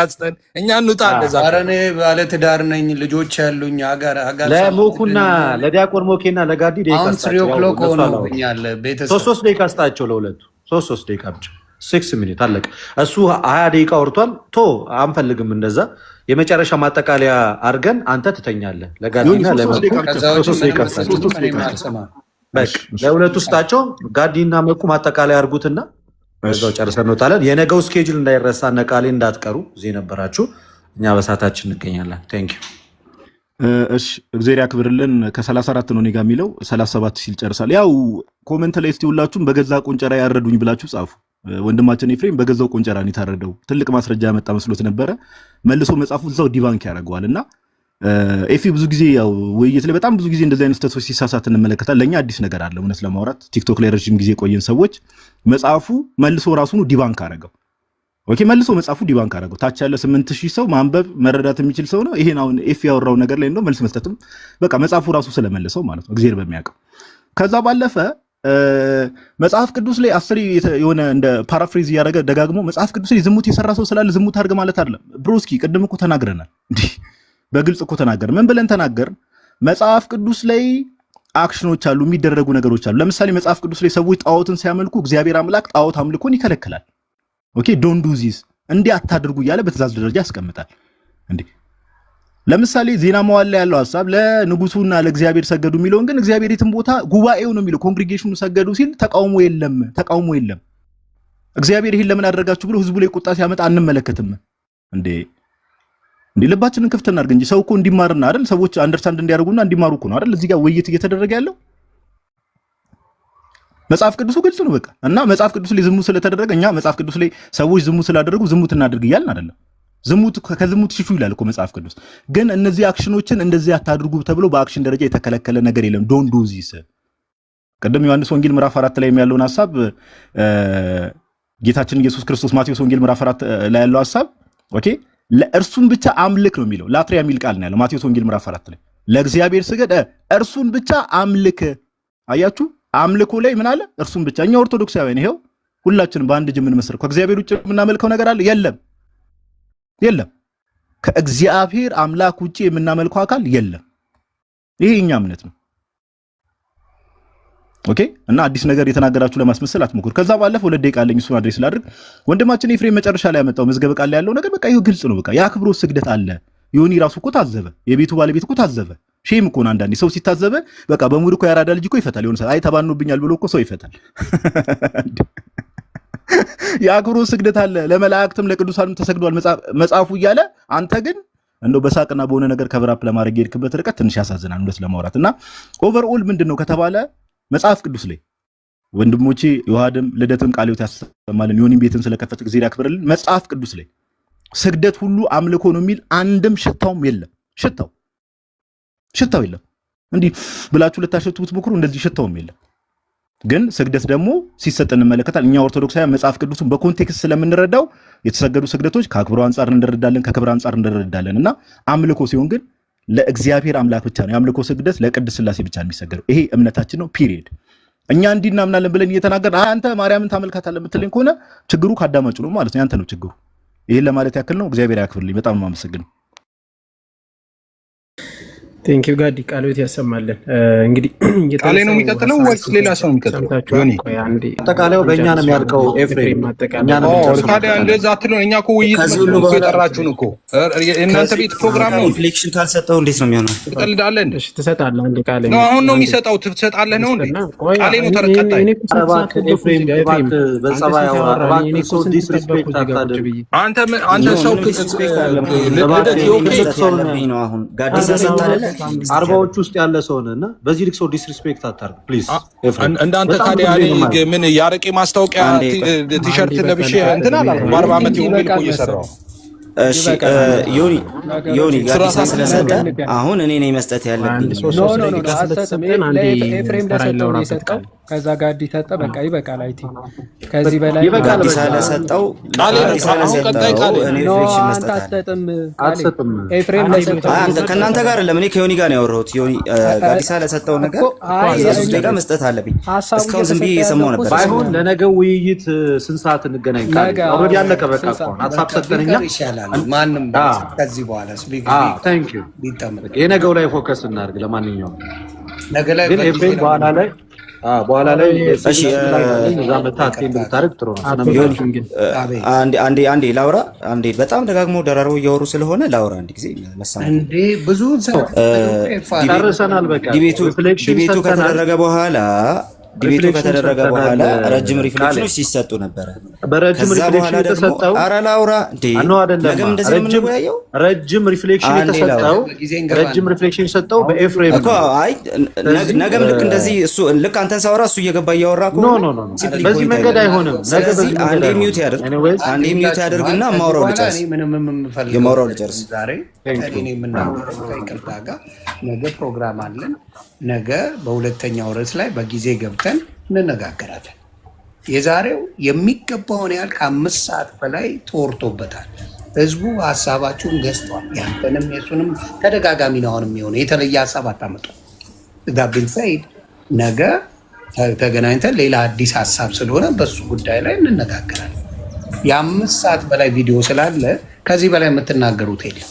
ስጠን እኛ እንውጣ። ኧረ እኔ ባለትዳር ነኝ፣ ልጆች ያሉኝ። ለሞኩና ለዲያቆን ሞኬና ለጋዲ ደቂቃ ሶስት ደቂቃ ስጣቸው ለሁለቱ 3 ደቂቃ ብቻ 6 ሚኒት አለቀ። እሱ 20 ደቂቃ ወርቷል። አንፈልግም እንደዛ። የመጨረሻ ማጠቃለያ አድርገን አንተ ትተኛለህ። ለጋዲና ለሁለቱ ስጣቸው። ጋዲና መኩ ማጠቃለያ አድርጉትና በዛው ጨርሰን እንወጣለን። የነገው ስኬጁል እንዳይረሳ፣ ነቃሌ እንዳትቀሩ። እዚህ ነበራችሁ። እኛ በሰዓታችን እንገኛለን። ቴንኪው። እሺ እግዚአብሔር ያክብርልን። ከ34 ነው እኔ ጋር የሚለው 37 ሲል ጨርሳል። ያው ኮሜንት ላይ እስቲ ሁላችሁም በገዛ ቆንጨራ ያረዱኝ ብላችሁ ጻፉ። ወንድማችን ኤፍሬም በገዛው ቆንጨራ ነው የታረደው። ትልቅ ማስረጃ ያመጣ መስሎት ነበረ። መልሶ መጽሐፉን እዛው ዲባንክ ያደርገዋል። እና ኤፊ ብዙ ጊዜ ያው ውይይት ላይ በጣም ብዙ ጊዜ እንደዚህ አይነት ስህተቶች ሲሳሳት እንመለከታለን። ለእኛ አዲስ ነገር አለ እውነት ለማውራት ቲክቶክ ላይ ረዥም ጊዜ የቆየን ሰዎች መጽሐፉ መልሶ ራሱኑ ዲባንክ አደረገው። ኦኬ መልሶ መጽሐፉ ዲባንክ አደረገው። ታች ያለ 8000 ሰው ማንበብ መረዳት የሚችል ሰው ነው። ይሄን አሁን ኤፊ ያወራው ነገር ላይ ነው መልስ መስጠትም በቃ መጽሐፉ ራሱ ስለመለሰው ማለት ነው እግዚአብሔር በሚያውቀው። ከዛ ባለፈ መጽሐፍ ቅዱስ ላይ 10 የሆነ እንደ ፓራፍሬዝ እያደረገ ደጋግሞ መጽሐፍ ቅዱስ ላይ ዝሙት የሰራ ሰው ስላለ ዝሙት አድርግ ማለት አይደለም። ብሮስኪ ቅድም እኮ ተናግረናል። እንዲህ በግልጽ እኮ ተናገር። ምን ብለን ተናገር? መጽሐፍ ቅዱስ ላይ አክሽኖች አሉ፣ የሚደረጉ ነገሮች አሉ። ለምሳሌ መጽሐፍ ቅዱስ ላይ ሰዎች ጣዖትን ሲያመልኩ እግዚአብሔር አምላክ ጣዖት አምልኮን ይከለክላል። ኦኬ ዶንት ዱ ዚስ እንዲህ አታድርጉ እያለ በትእዛዝ ደረጃ ያስቀምጣል። እንዴ ለምሳሌ ዜና መዋዕል ላይ ያለው ሐሳብ ለንጉሱና ለእግዚአብሔር ሰገዱ የሚለውን ግን እግዚአብሔር የትም ቦታ ጉባኤው ነው የሚለው ኮንግሪጌሽኑ ሰገዱ ሲል ተቃውሞ የለም። እግዚአብሔር ይሄን ለምን አደረጋችሁ ብሎ ህዝቡ ላይ ቁጣ ሲያመጣ አንመለከትም እንዴ? ልባችንን ክፍት እናድርግ እንጂ ሰው እኮ እንዲማርና አይደል ሰዎች አንደርስታንድ እንዲያደርጉና እንዲማሩ እኮ ነው አይደል እዚህ ጋር ውይይት እየተደረገ ያለው። መጽሐፍ ቅዱሱ ግልጽ ነው በቃ። እና መጽሐፍ ቅዱስ ላይ ዝሙት ስለተደረገ እኛ መጽሐፍ ቅዱስ ላይ ሰዎች ዝሙት ስላደረጉ ዝሙት እናድርግ እያልን አይደለም። ከዝሙት ሽሹ ይላል እኮ መጽሐፍ ቅዱስ። ግን እነዚህ አክሽኖችን እንደዚህ አታድርጉ ተብሎ በአክሽን ደረጃ የተከለከለ ነገር የለም። ዶንት ዱ ዚስ። ቅድም ዮሐንስ ወንጌል ምዕራፍ 4 ላይ ያለውን ሐሳብ ጌታችን ኢየሱስ ክርስቶስ ማቴዎስ ወንጌል ምዕራፍ 4 ላይ ያለው ሐሳብ ኦኬ ለእርሱን ብቻ አምልክ ነው የሚለው። ላትሪያ የሚል ቃል ነው ያለው ማቴዎስ ወንጌል ምዕራፍ 4 ላይ ለእግዚአብሔር ስገድ፣ እርሱን ብቻ አምልክ። አያችሁ አምልኮ ላይ ምን አለ? እርሱን ብቻ። እኛ ኦርቶዶክሳውያን ይሄው ሁላችንም በአንድ እጅ የምንመስለው ከእግዚአብሔር ውጭ የምናመልከው ነገር አለ? የለም። ከእግዚአብሔር አምላክ ውጭ የምናመልከው አካል የለም። ይሄ የኛ እምነት ነው። ኦኬ እና አዲስ ነገር የተናገራችሁ ለማስመሰል አትሞክሩ። ከዛ ባለፈ 2 ደቂቃ አለኝ እሱን አድሬስ ላድርግ። ወንድማችን ኤፍሬም መጨረሻ ላይ ያመጣው መዝገበ ቃል ላይ ያለው ነገር በቃ ይሄ ግልጽ ነው። በቃ የአክብሮት ስግደት አለ። ዮኒ ራሱ እኮ ታዘበ፣ የቤቱ ባለቤት እኮ ታዘበ። ሼም እኮ ነው አንዳንዴ ሰው ሲታዘበ በቃ በሙድ እኮ ያራዳ ልጅ እኮ ይፈታል። የሆነ ሰው አይ ተባኖብኛል ብሎ እኮ ሰው ይፈታል። የአክብሮት ስግደት አለ፣ ለመላእክትም ለቅዱሳንም ተሰግዷል መጽሐፉ እያለ አንተ ግን እንደው በሳቅና በሆነ ነገር ከቨራፕ ለማድረግ የሄድክበት ርቀት ትንሽ ያሳዝናል እውነት ለማውራት። እና ኦቨርኦል ምንድነው ከተባለ መጽሐፍ ቅዱስ ላይ ወንድሞቼ ዮሐድም ልደትም ቃለ ሕይወት ያሰማልን ዮኒም ቤትን ስለከፈተ ጊዜ ያክብርልን። መጽሐፍ ቅዱስ ላይ ስግደት ሁሉ አምልኮ ነው የሚል አንድም ሽታውም የለም። ሽታው የለም። እንዲህ ብላችሁ ልታሸቱት ሞክሩ፣ እንደዚህ ሽታውም የለም። ግን ስግደት ደግሞ ሲሰጥ እንመለከታል። እኛ ኦርቶዶክሳውያን መጽሐፍ ቅዱስን በኮንቴክስት ስለምንረዳው የተሰገዱ ስግደቶች ከአክብሮ አንጻር እንረዳለን፣ ከክብር አንጻር እንረዳለን እና አምልኮ ሲሆን ግን ለእግዚአብሔር አምላክ ብቻ ነው የአምልኮ ስግደት፣ ለቅድስት ሥላሴ ብቻ ነው የሚሰገደው። ይሄ እምነታችን ነው። ፒሪየድ። እኛ እንዲህ እናምናለን ብለን እየተናገርን አንተ ማርያምን ታመልካታለህ የምትለኝ ከሆነ ችግሩ ካዳማጩ ነው ማለት ነው። ያንተ ነው ችግሩ። ይሄን ለማለት ያክል ነው። እግዚአብሔር ያክብርልኝ። በጣም ነው የማመሰግነው። ቴንክ ዩ ጋዲ ቃለ ሕይወት ያሰማልን። እንግዲህ ቃሌ ነው የሚቀጥለው ወይስ ሌላ ሰው የሚቀጥለው? አጠቃላዩ በእኛ ነው የሚያልቀው። ኤፍሬም ታዲያ እንደዛ አትለው። እኛ እኮ ውይይት ነው የጠራችሁን እኮ እናንተ ቤት ፕሮግራም ነው። ሪፍሌክሽን ካልሰጠው እንዴት ነው የሚሆነው? ትቀልዳለህ እንዴ? ትሰጣለህ እንዴ? ቃሌ ነው አሁን ነው የሚሰጠው። ትሰጣለህ ነው እንዴ? ቃሌ ነው ተረቀጣይ። ኤፍሬም በጸባይ ሰው ዲስሪስፔክት አታድርግ። አንተ ሰው ልደት ነው አሁን ጋዲሳ ሰጣለህ አርባዎች ውስጥ ያለ ሰው ነህና በዚህ ልክ ሰው ዲስሪስፔክት አታርግ ፕሊዝ። እንዳንተ ታዲያ ምን ያረቄ ማስታወቂያ ቲሸርት ለብሼ እንትን አላልኩም። በ40 ዓመት ይሁን እኮ እየሰራሁ። እሺ ዮኒ ጋዲሳ ስለሰጠ አሁን እኔ ነኝ መስጠት ያለብኝ። ኤፍሬም ለሰጠው ነው የሰጠው። ከዛ ጋዲ ሰጠ። በቃ ይበቃል። አይቲ ከዚህ በላይ ጋዲሳ ለሰጠው ቃሌ ነው። እኔ ሪፍሌክሽን መስጠት አልሰጥም። ኤፍሬም ለሰጠው አንተ ከእናንተ ጋር አይደለም፣ እኔ ከዮኒ ጋር ነው ያወራሁት። ዮኒ ጋዲሳ ለሰጠው ነገር እሱ ደጋ መስጠት አለብኝ። እስካሁን ዝም ብዬ እየሰማሁ ነበር። ባይሆን ለነገው ውይይት ስንት ሰዓት እንገናኝ? ኦልሬዲ አለቀ። በቃ ሀሳብ ሰጠንኛ። ማንም ከዚህ በኋላ ታንክ ዩ የነገው ላይ ፎከስ እናድርግ። ለማንኛውም ነገ ላይ ግን ኤፍሬም በኋላ ላይ እሺ ዛመታት እንድታረግ ጥሩ ነው። አንዴ ላውራ። አንዴ በጣም ደጋግሞ ደራርበው እያወሩ ስለሆነ ላውራ አንድ ጊዜ መሰማት እንዴ ብዙ ጨርሰናል። በቃ ዲቤቱ ከተደረገ በኋላ ረጅም ሪፍሌክሽኖች ሲሰጡ ነበረ። በረጅም ሪፍሌክሽን የተሰጠው ኧረ ላውራ እንዴ ነገም እንደዚህ ነው የምንወያየው። ረጅም ሪፍሌክሽን የተሰጠው በኤፍሬም እኮ አይ ነገም ልክ እንደዚህ እሱ ልክ አንተን ሳወራ እሱ እየገባ እያወራ እኮ ኖ በዚህ መንገድ አይሆንም። ነገ በዚህ አንዴ ሚውት ያደርግና ማውራው ልጨርስ። የማውራው ልጨርስ። ዛሬ እኔ የምናገረው ከይቅርታ ጋር ነገ ፕሮግራም አለን። ነገ በሁለተኛው ርዕስ ላይ በጊዜ ገብተን እንነጋገራለን። የዛሬው የሚገባውን ያህል ከ5 ሰዓት በላይ ተወርቶበታል። ህዝቡ ሀሳባችሁን ገዝቷል። ያንተንም የሱንም ተደጋጋሚ ነው አሁን የሚሆነው። የተለየ ሀሳብ አታመጡ። ጋብን ሰይድ ነገ ተገናኝተን ሌላ አዲስ ሀሳብ ስለሆነ በሱ ጉዳይ ላይ እንነጋገራለን። የ5 ሰዓት በላይ ቪዲዮ ስላለ ከዚህ በላይ የምትናገሩት የለም።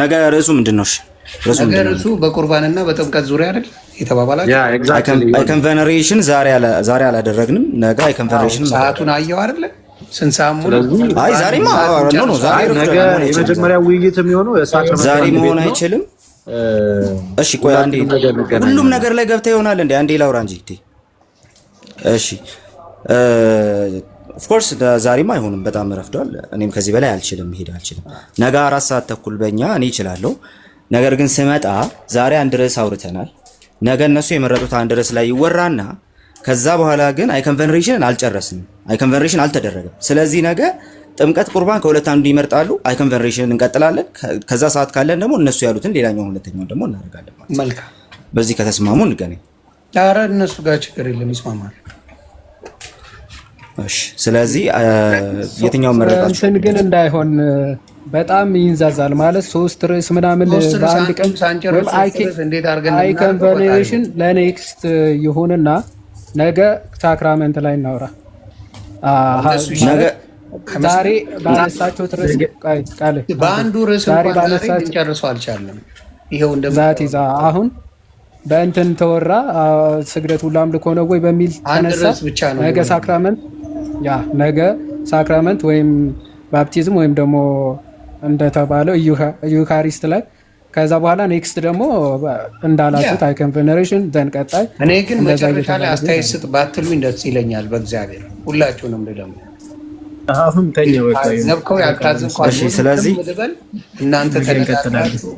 ነገ ርዕሱ ምንድን ነው? ነገር እሱ በቁርባንና በጥምቀት ዙሪያ አይደል የተባባላችሁ? አይከንቨነሬሽን ዛሬ አላደረግንም። ነገ አይከንቨነሬሽን ሰዓቱን አየው አይደለ? ስንት ሰዓት ሙሉ? አይ ዛሬማ ነው። ነገ የመጀመሪያ ውይይት የሚሆነው ዛሬ መሆን አይችልም። እሺ ቆይ አንዴ ሁሉም ነገር ላይ ገብተህ ይሆናል እንዴ? አንዴ ላውራ እንጂ። እሺ ኦፍኮርስ ዛሬማ አይሆንም፣ በጣም ረፍዷል። እኔም ከዚህ በላይ መሄድ አልችልም። ነገ 4 ሰዓት ተኩል በእኛ እኔ እችላለሁ። ነገር ግን ስመጣ ዛሬ አንድ ርዕስ አውርተናል። ነገ እነሱ የመረጡት አንድ ርዕስ ላይ ይወራና ከዛ በኋላ ግን አይከንቨነሬሽን አልጨረስንም። አይከንቨነሬሽን አልተደረገም። ስለዚህ ነገ ጥምቀት፣ ቁርባን ከሁለት አንዱ ይመርጣሉ። አይከንቨነሬሽን እንቀጥላለን። ከዛ ሰዓት ካለን ደግሞ እነሱ ያሉትን ሌላኛው ሁለተኛውን ደግሞ እናደርጋለን ማለት ነው። መልካም። በዚህ ከተስማሙ እንገናኝ። ኧረ እነሱ ጋር ችግር የለም፣ ይስማማል። እሺ ስለዚህ የትኛውን መረጣችሁ? ግን እንዳይሆን በጣም ይንዛዛል ማለት 3 ርዕስ ምናምን በአንድ ቀን አይከንቨነሬሽን ለኔክስት ይሁንና ነገ ሳክራመንት ላይ እናውራ። ዛሬ ባነሳቸው ርዕስ ቃል በአንዱ ርዕስ እንኳን ጨርሶ አልቻለም። ይሄው እንደዛ አሁን በእንትን ተወራ ስግደት ሁሉ አምልኮ ነው ወይ በሚል ተነሳ። ነገ ሳክራመንት ነገ ሳክራመንት ወይም ባፕቲዝም ወይም ደግሞ እንደተባለው ዩካሪስት ላይ ከዛ በኋላ ኔክስት ደግሞ እንዳላችሁት አይከንቨነሬሽን ዘን ቀጣይ። እኔ ግን መጨረሻ ላይ አስተያየት ስጥ ባትሉኝ ደስ ይለኛል። በእግዚአብሔር ሁላችሁንም ልደሙ አሁን ተኛው ዘብከው ያልታዘብኳችሁ። ስለዚህ እናንተ ተነጋግራችሁ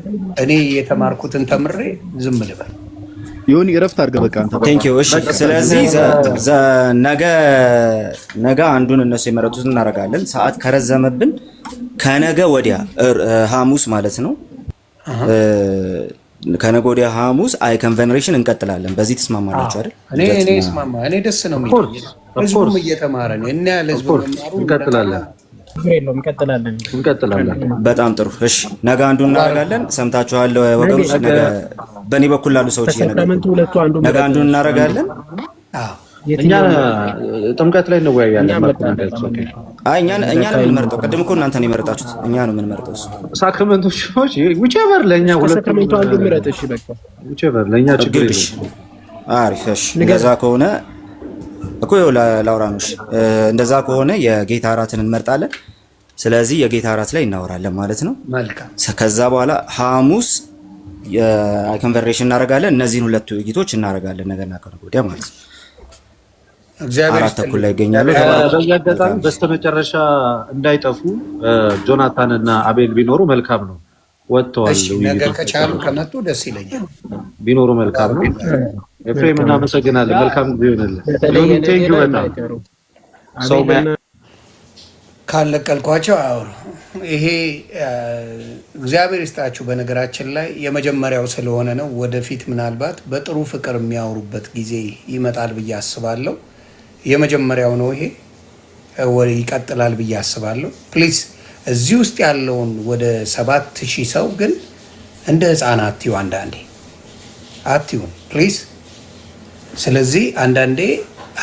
እኔ የተማርኩትን ተምሬ ዝም ልበል። ዮኒ እረፍት አድርገህ በቃ አንተ ቴንክ ዩ። እሺ ስለዚህ ነገ አንዱን እነሱ የመረጡት እናደርጋለን። ሰዓት ከረዘመብን ከነገ ወዲያ ሐሙስ ማለት ነው ከነገ ወዲያ ሐሙስ አይከን ቬነሬሽን እንቀጥላለን። በዚህ ተስማማላችሁ አይደል? እኔ እስማማ። እኔ ደስ ነው የሚለኝ ህዝቡም እየተማረ ነው እና ያለ ህዝቡ መማሩ እንቀጥላለን። በጣም ጥሩ። እሺ ነገ አንዱን እናደርጋለን። ሰምታችኋል ወገኖች። ነገ በእኔ በኩል ላሉ ሰዎች ነገ አንዱን እናደርጋለን። እኛ ጥምቀት ላይ እንወያያለን። እኛን የምንመርጠው ቅድም እኮ እናንተ ነው የመረጣችሁት። እኛ ነው የምንመርጠው። ሳክራመንቶች whichever ለእኛ ሳክራመንቱ አንዱ ምረጥ። እሺ በቃ whichever ለእኛ ችግር የለም። አሪፍ። እሺ እንደዛ ከሆነ እኮ ላውራኖሽ እንደዛ ከሆነ የጌታ እራትን እንመርጣለን። ስለዚህ የጌታ እራት ላይ እናወራለን ማለት ነው። መልካም። ከዛ በኋላ ሐሙስ የኮንቨርሴሽን እናደርጋለን። እነዚህን ሁለት ውይይቶች እናደርጋለን ነገና ከነገ ወዲያ ማለት ነው። እግዚአብሔር 4 ላይ ይገኛሉ። በየአጋጣሚ በስተመጨረሻ እንዳይጠፉ ጆናታን እና አቤል ቢኖሩ መልካም ነው። ወጥተዋል። ነገ ከቻሉ ከመጡ ደስ ይለኛል። ቢኖሩ መልካም ነው። ኤፍሬም እናመሰግናለን። መልካም ጊዜ ይሆንልን። ቴንኪው በጣም ሰው ካለቀልኳቸው አውሩ። ይሄ እግዚአብሔር ይስጣችሁ። በነገራችን ላይ የመጀመሪያው ስለሆነ ነው። ወደፊት ምናልባት በጥሩ ፍቅር የሚያወሩበት ጊዜ ይመጣል ብዬ አስባለሁ። የመጀመሪያው ነው። ይሄ ይቀጥላል ብዬ አስባለሁ። ፕሊዝ እዚህ ውስጥ ያለውን ወደ 7000 ሰው ግን እንደ ህፃን አትዩ፣ አንዳንዴ አትዩን ፕሊዝ። ስለዚህ አንዳንዴ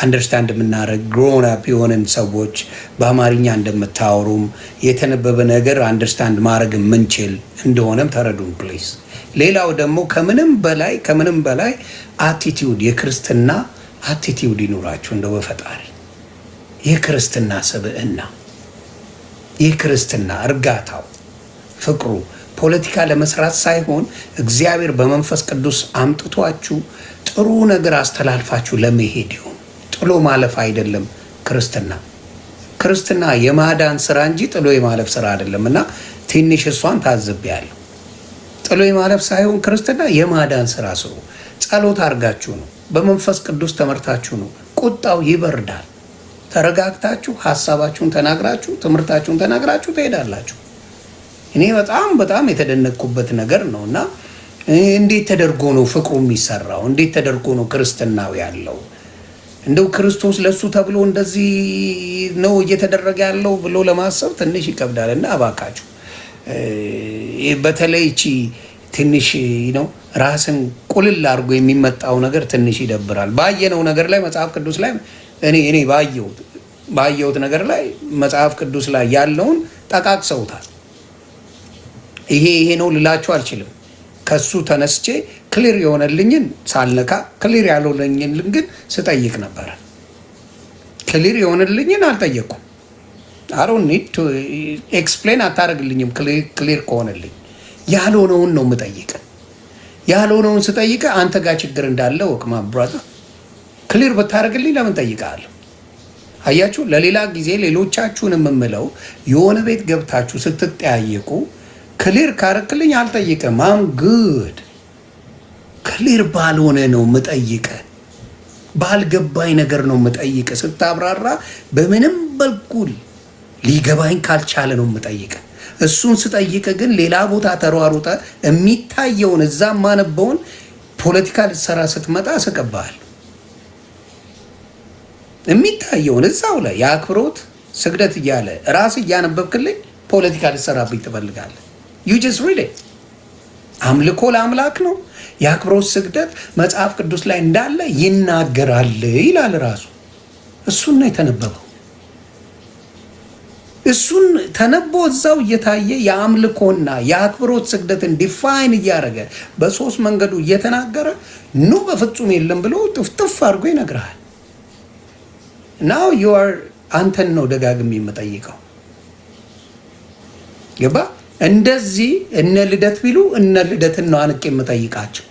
አንደርስታንድ የምናደርግ ግሮን አፕ የሆንን ሰዎች በአማርኛ እንደምታወሩም የተነበበ ነገር አንደርስታንድ ማድረግ የምንችል እንደሆነም ተረዱን ፕሊዝ። ሌላው ደግሞ ከምንም በላይ አቲቲዩድ፣ የክርስትና አቲቲዩድ ይኑራችሁ። እንደው በፈጣሪ የክርስትና ስብዕና፣ የክርስትና እርጋታው፣ ፍቅሩ ፖለቲካ ለመስራት ሳይሆን እግዚአብሔር በመንፈስ ቅዱስ አምጥቷችሁ ጥሩ ነገር አስተላልፋችሁ ለመሄድ ይሁን። ጥሎ ማለፍ አይደለም ክርስትና የማዳን ስራ እንጂ ጥሎ የማለፍ ስራ አይደለም። እና ትንሽ እሷን ታዝቤያለሁ። ጥሎ የማለፍ ሳይሆን ክርስትና የማዳን ስራ ስሩ። ጸሎት አድርጋችሁ ነው፣ በመንፈስ ቅዱስ ተመርታችሁ ነው። ቁጣው ይበርዳል። ተረጋግታችሁ ሀሳባችሁን ተናግራችሁ ትምህርታችሁን ተናግራችሁ ትሄዳላችሁ። እኔ በጣም የተደነቅኩበት ነገር ነው። እና እንዴት ተደርጎ ነው ፍቅሩ የሚሰራው? እንዴት ተደርጎ ነው ክርስትናው ያለው? እንደው ክርስቶስ ለሱ ተብሎ እንደዚህ ነው እየተደረገ ያለው ብሎ ለማሰብ ትንሽ ይከብዳል። እና እባካችሁ በተለይ እቺ ትንሽ ነው ራስን ቁልል አድርጎ የሚመጣው ነገር ትንሽ ይደብራል። ባየነው ነገር ላይ መጽሐፍ ቅዱስ ላይ እኔ ባየሁት ነገር ላይ መጽሐፍ ቅዱስ ላይ ያለውን ጠቃቅሰውታል። ይሄ ነው ልላችሁ አልችልም። ከሱ ተነስቼ ክሊር የሆነልኝን ሳልነካ ክሊር ያልሆነልኝን ግን ስጠይቅ ነበረ። ክሊር የሆነልኝን አልጠየቅኩም። አሮን ኒድ ቱ ኤክስፕሌን አታደርግልኝም። ክሊር ከሆነልኝ ያልሆነውን ነው የምጠይቅ። ያልሆነውን ስጠይቅ አንተ ጋር ችግር እንዳለ ወቅማ ብራዘር ክሊር ብታደርግልኝ ለምን ጠይቃለሁ? አያችሁ፣ ለሌላ ጊዜ ሌሎቻችሁን የምምለው የሆነ ቤት ገብታችሁ ስትጠያየቁ ክሊር ካረክልኝ አልጠይቅም። አም ጉድ። ክሊር ባልሆነ ነው የምጠይቅ፣ ባልገባኝ ነገር ነው የምጠይቅ። ስታብራራ በምንም በኩል ሊገባኝ ካልቻለ ነው የምጠይቅ። እሱን ስጠይቅ ግን ሌላ ቦታ ተሯሩጠ የሚታየውን እዛ ማነበውን ፖለቲካ ልትሰራ ስትመጣ ስቅብሃል። የሚታየውን እዛው ላይ የአክብሮት ስግደት እያለ ራስ እያነበብክልኝ ፖለቲካ ልትሰራብኝ ትፈልጋለህ። ዩ ጀስት ሪድ ኢት። አምልኮ ለአምላክ ነው። የአክብሮት ስግደት መጽሐፍ ቅዱስ ላይ እንዳለ ይናገራል ይላል ራሱ። እሱን ነው የተነበበው። እሱን ተነቦ እዛው እየታየ የአምልኮና የአክብሮት ስግደትን ዲፋይን እያደረገ በሶስት መንገዱ እየተናገረ ኑ በፍጹም የለም ብሎ ጥፍጥፍ አድርጎ ይነግርሃል። ናው ዩአር አንተን ነው ደጋግሜ የምጠይቀው። ገባ? እንደዚህ እነ ልደት ቢሉ እነ ልደትን ነው አንቄ የምጠይቃቸው።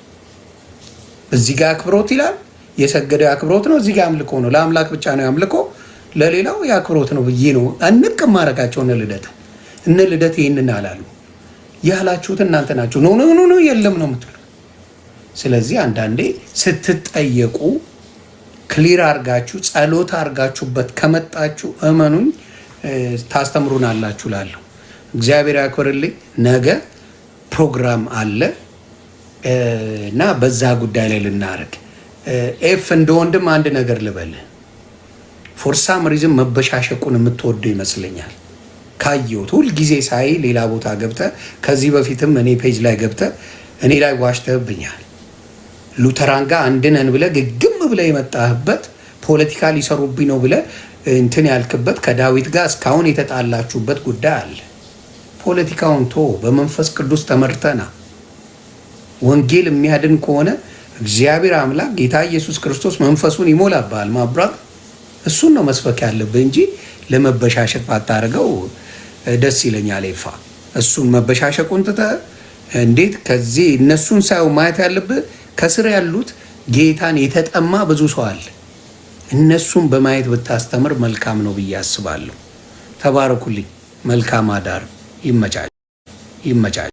እዚህ ጋር አክብሮት ይላል፣ የሰገደ አክብሮት ነው። እዚህ ጋር አምልኮ ነው። ለአምላክ ብቻ ነው አምልኮ፣ ለሌላው የአክብሮት ነው ብዬ ነው አንቅ ማረጋቸው። እነ ልደት ይህንን አላሉ። ያላችሁት እናንተ ናችሁ። ኖ የለም ነው የምትሉ። ስለዚህ አንዳንዴ ስትጠየቁ ክሊር አርጋችሁ ጸሎት አርጋችሁበት ከመጣችሁ እመኑኝ ታስተምሩናላችሁ እላለሁ። እግዚአብሔር ያክብርልኝ። ነገ ፕሮግራም አለ እና በዛ ጉዳይ ላይ ልናረግ ኤፍ እንደ ወንድም አንድ ነገር ልበል። ፎር ሳም ሪዝን መበሻሸቁን የምትወደው ይመስለኛል ካየሁት ሁልጊዜ ሳይ ሌላ ቦታ ገብተ ከዚህ በፊትም እኔ ፔጅ ላይ ገብተ እኔ ላይ ዋሽተህብኛል። ሉተራን ጋር አንድነን ብለህ ግግም ብለህ የመጣህበት ፖለቲካ ሊሰሩብኝ ነው ብለህ እንትን ያልክበት ከዳዊት ጋር እስካሁን የተጣላችሁበት ጉዳይ አለ። ፖለቲካውን ቶ በመንፈስ ቅዱስ ተመርተና ወንጌል የሚያድን ከሆነ እግዚአብሔር አምላክ ጌታ ኢየሱስ ክርስቶስ መንፈሱን ይሞላብሃል። ማብራት እሱን ነው መስበክ ያለብህ እንጂ ለመበሻሸቅ ባታረገው ደስ ይለኛል። ይፋ እሱን መበሻሸቁን ትተህ እንዴት ከዚህ እነሱን ሳይሆን ማየት ያለብህ ከስር ያሉት ጌታን የተጠማ ብዙ ሰው አለ። እነሱን በማየት ብታስተምር መልካም ነው ብዬ አስባለሁ። ተባረኩልኝ። መልካም አዳር። ይመቻል።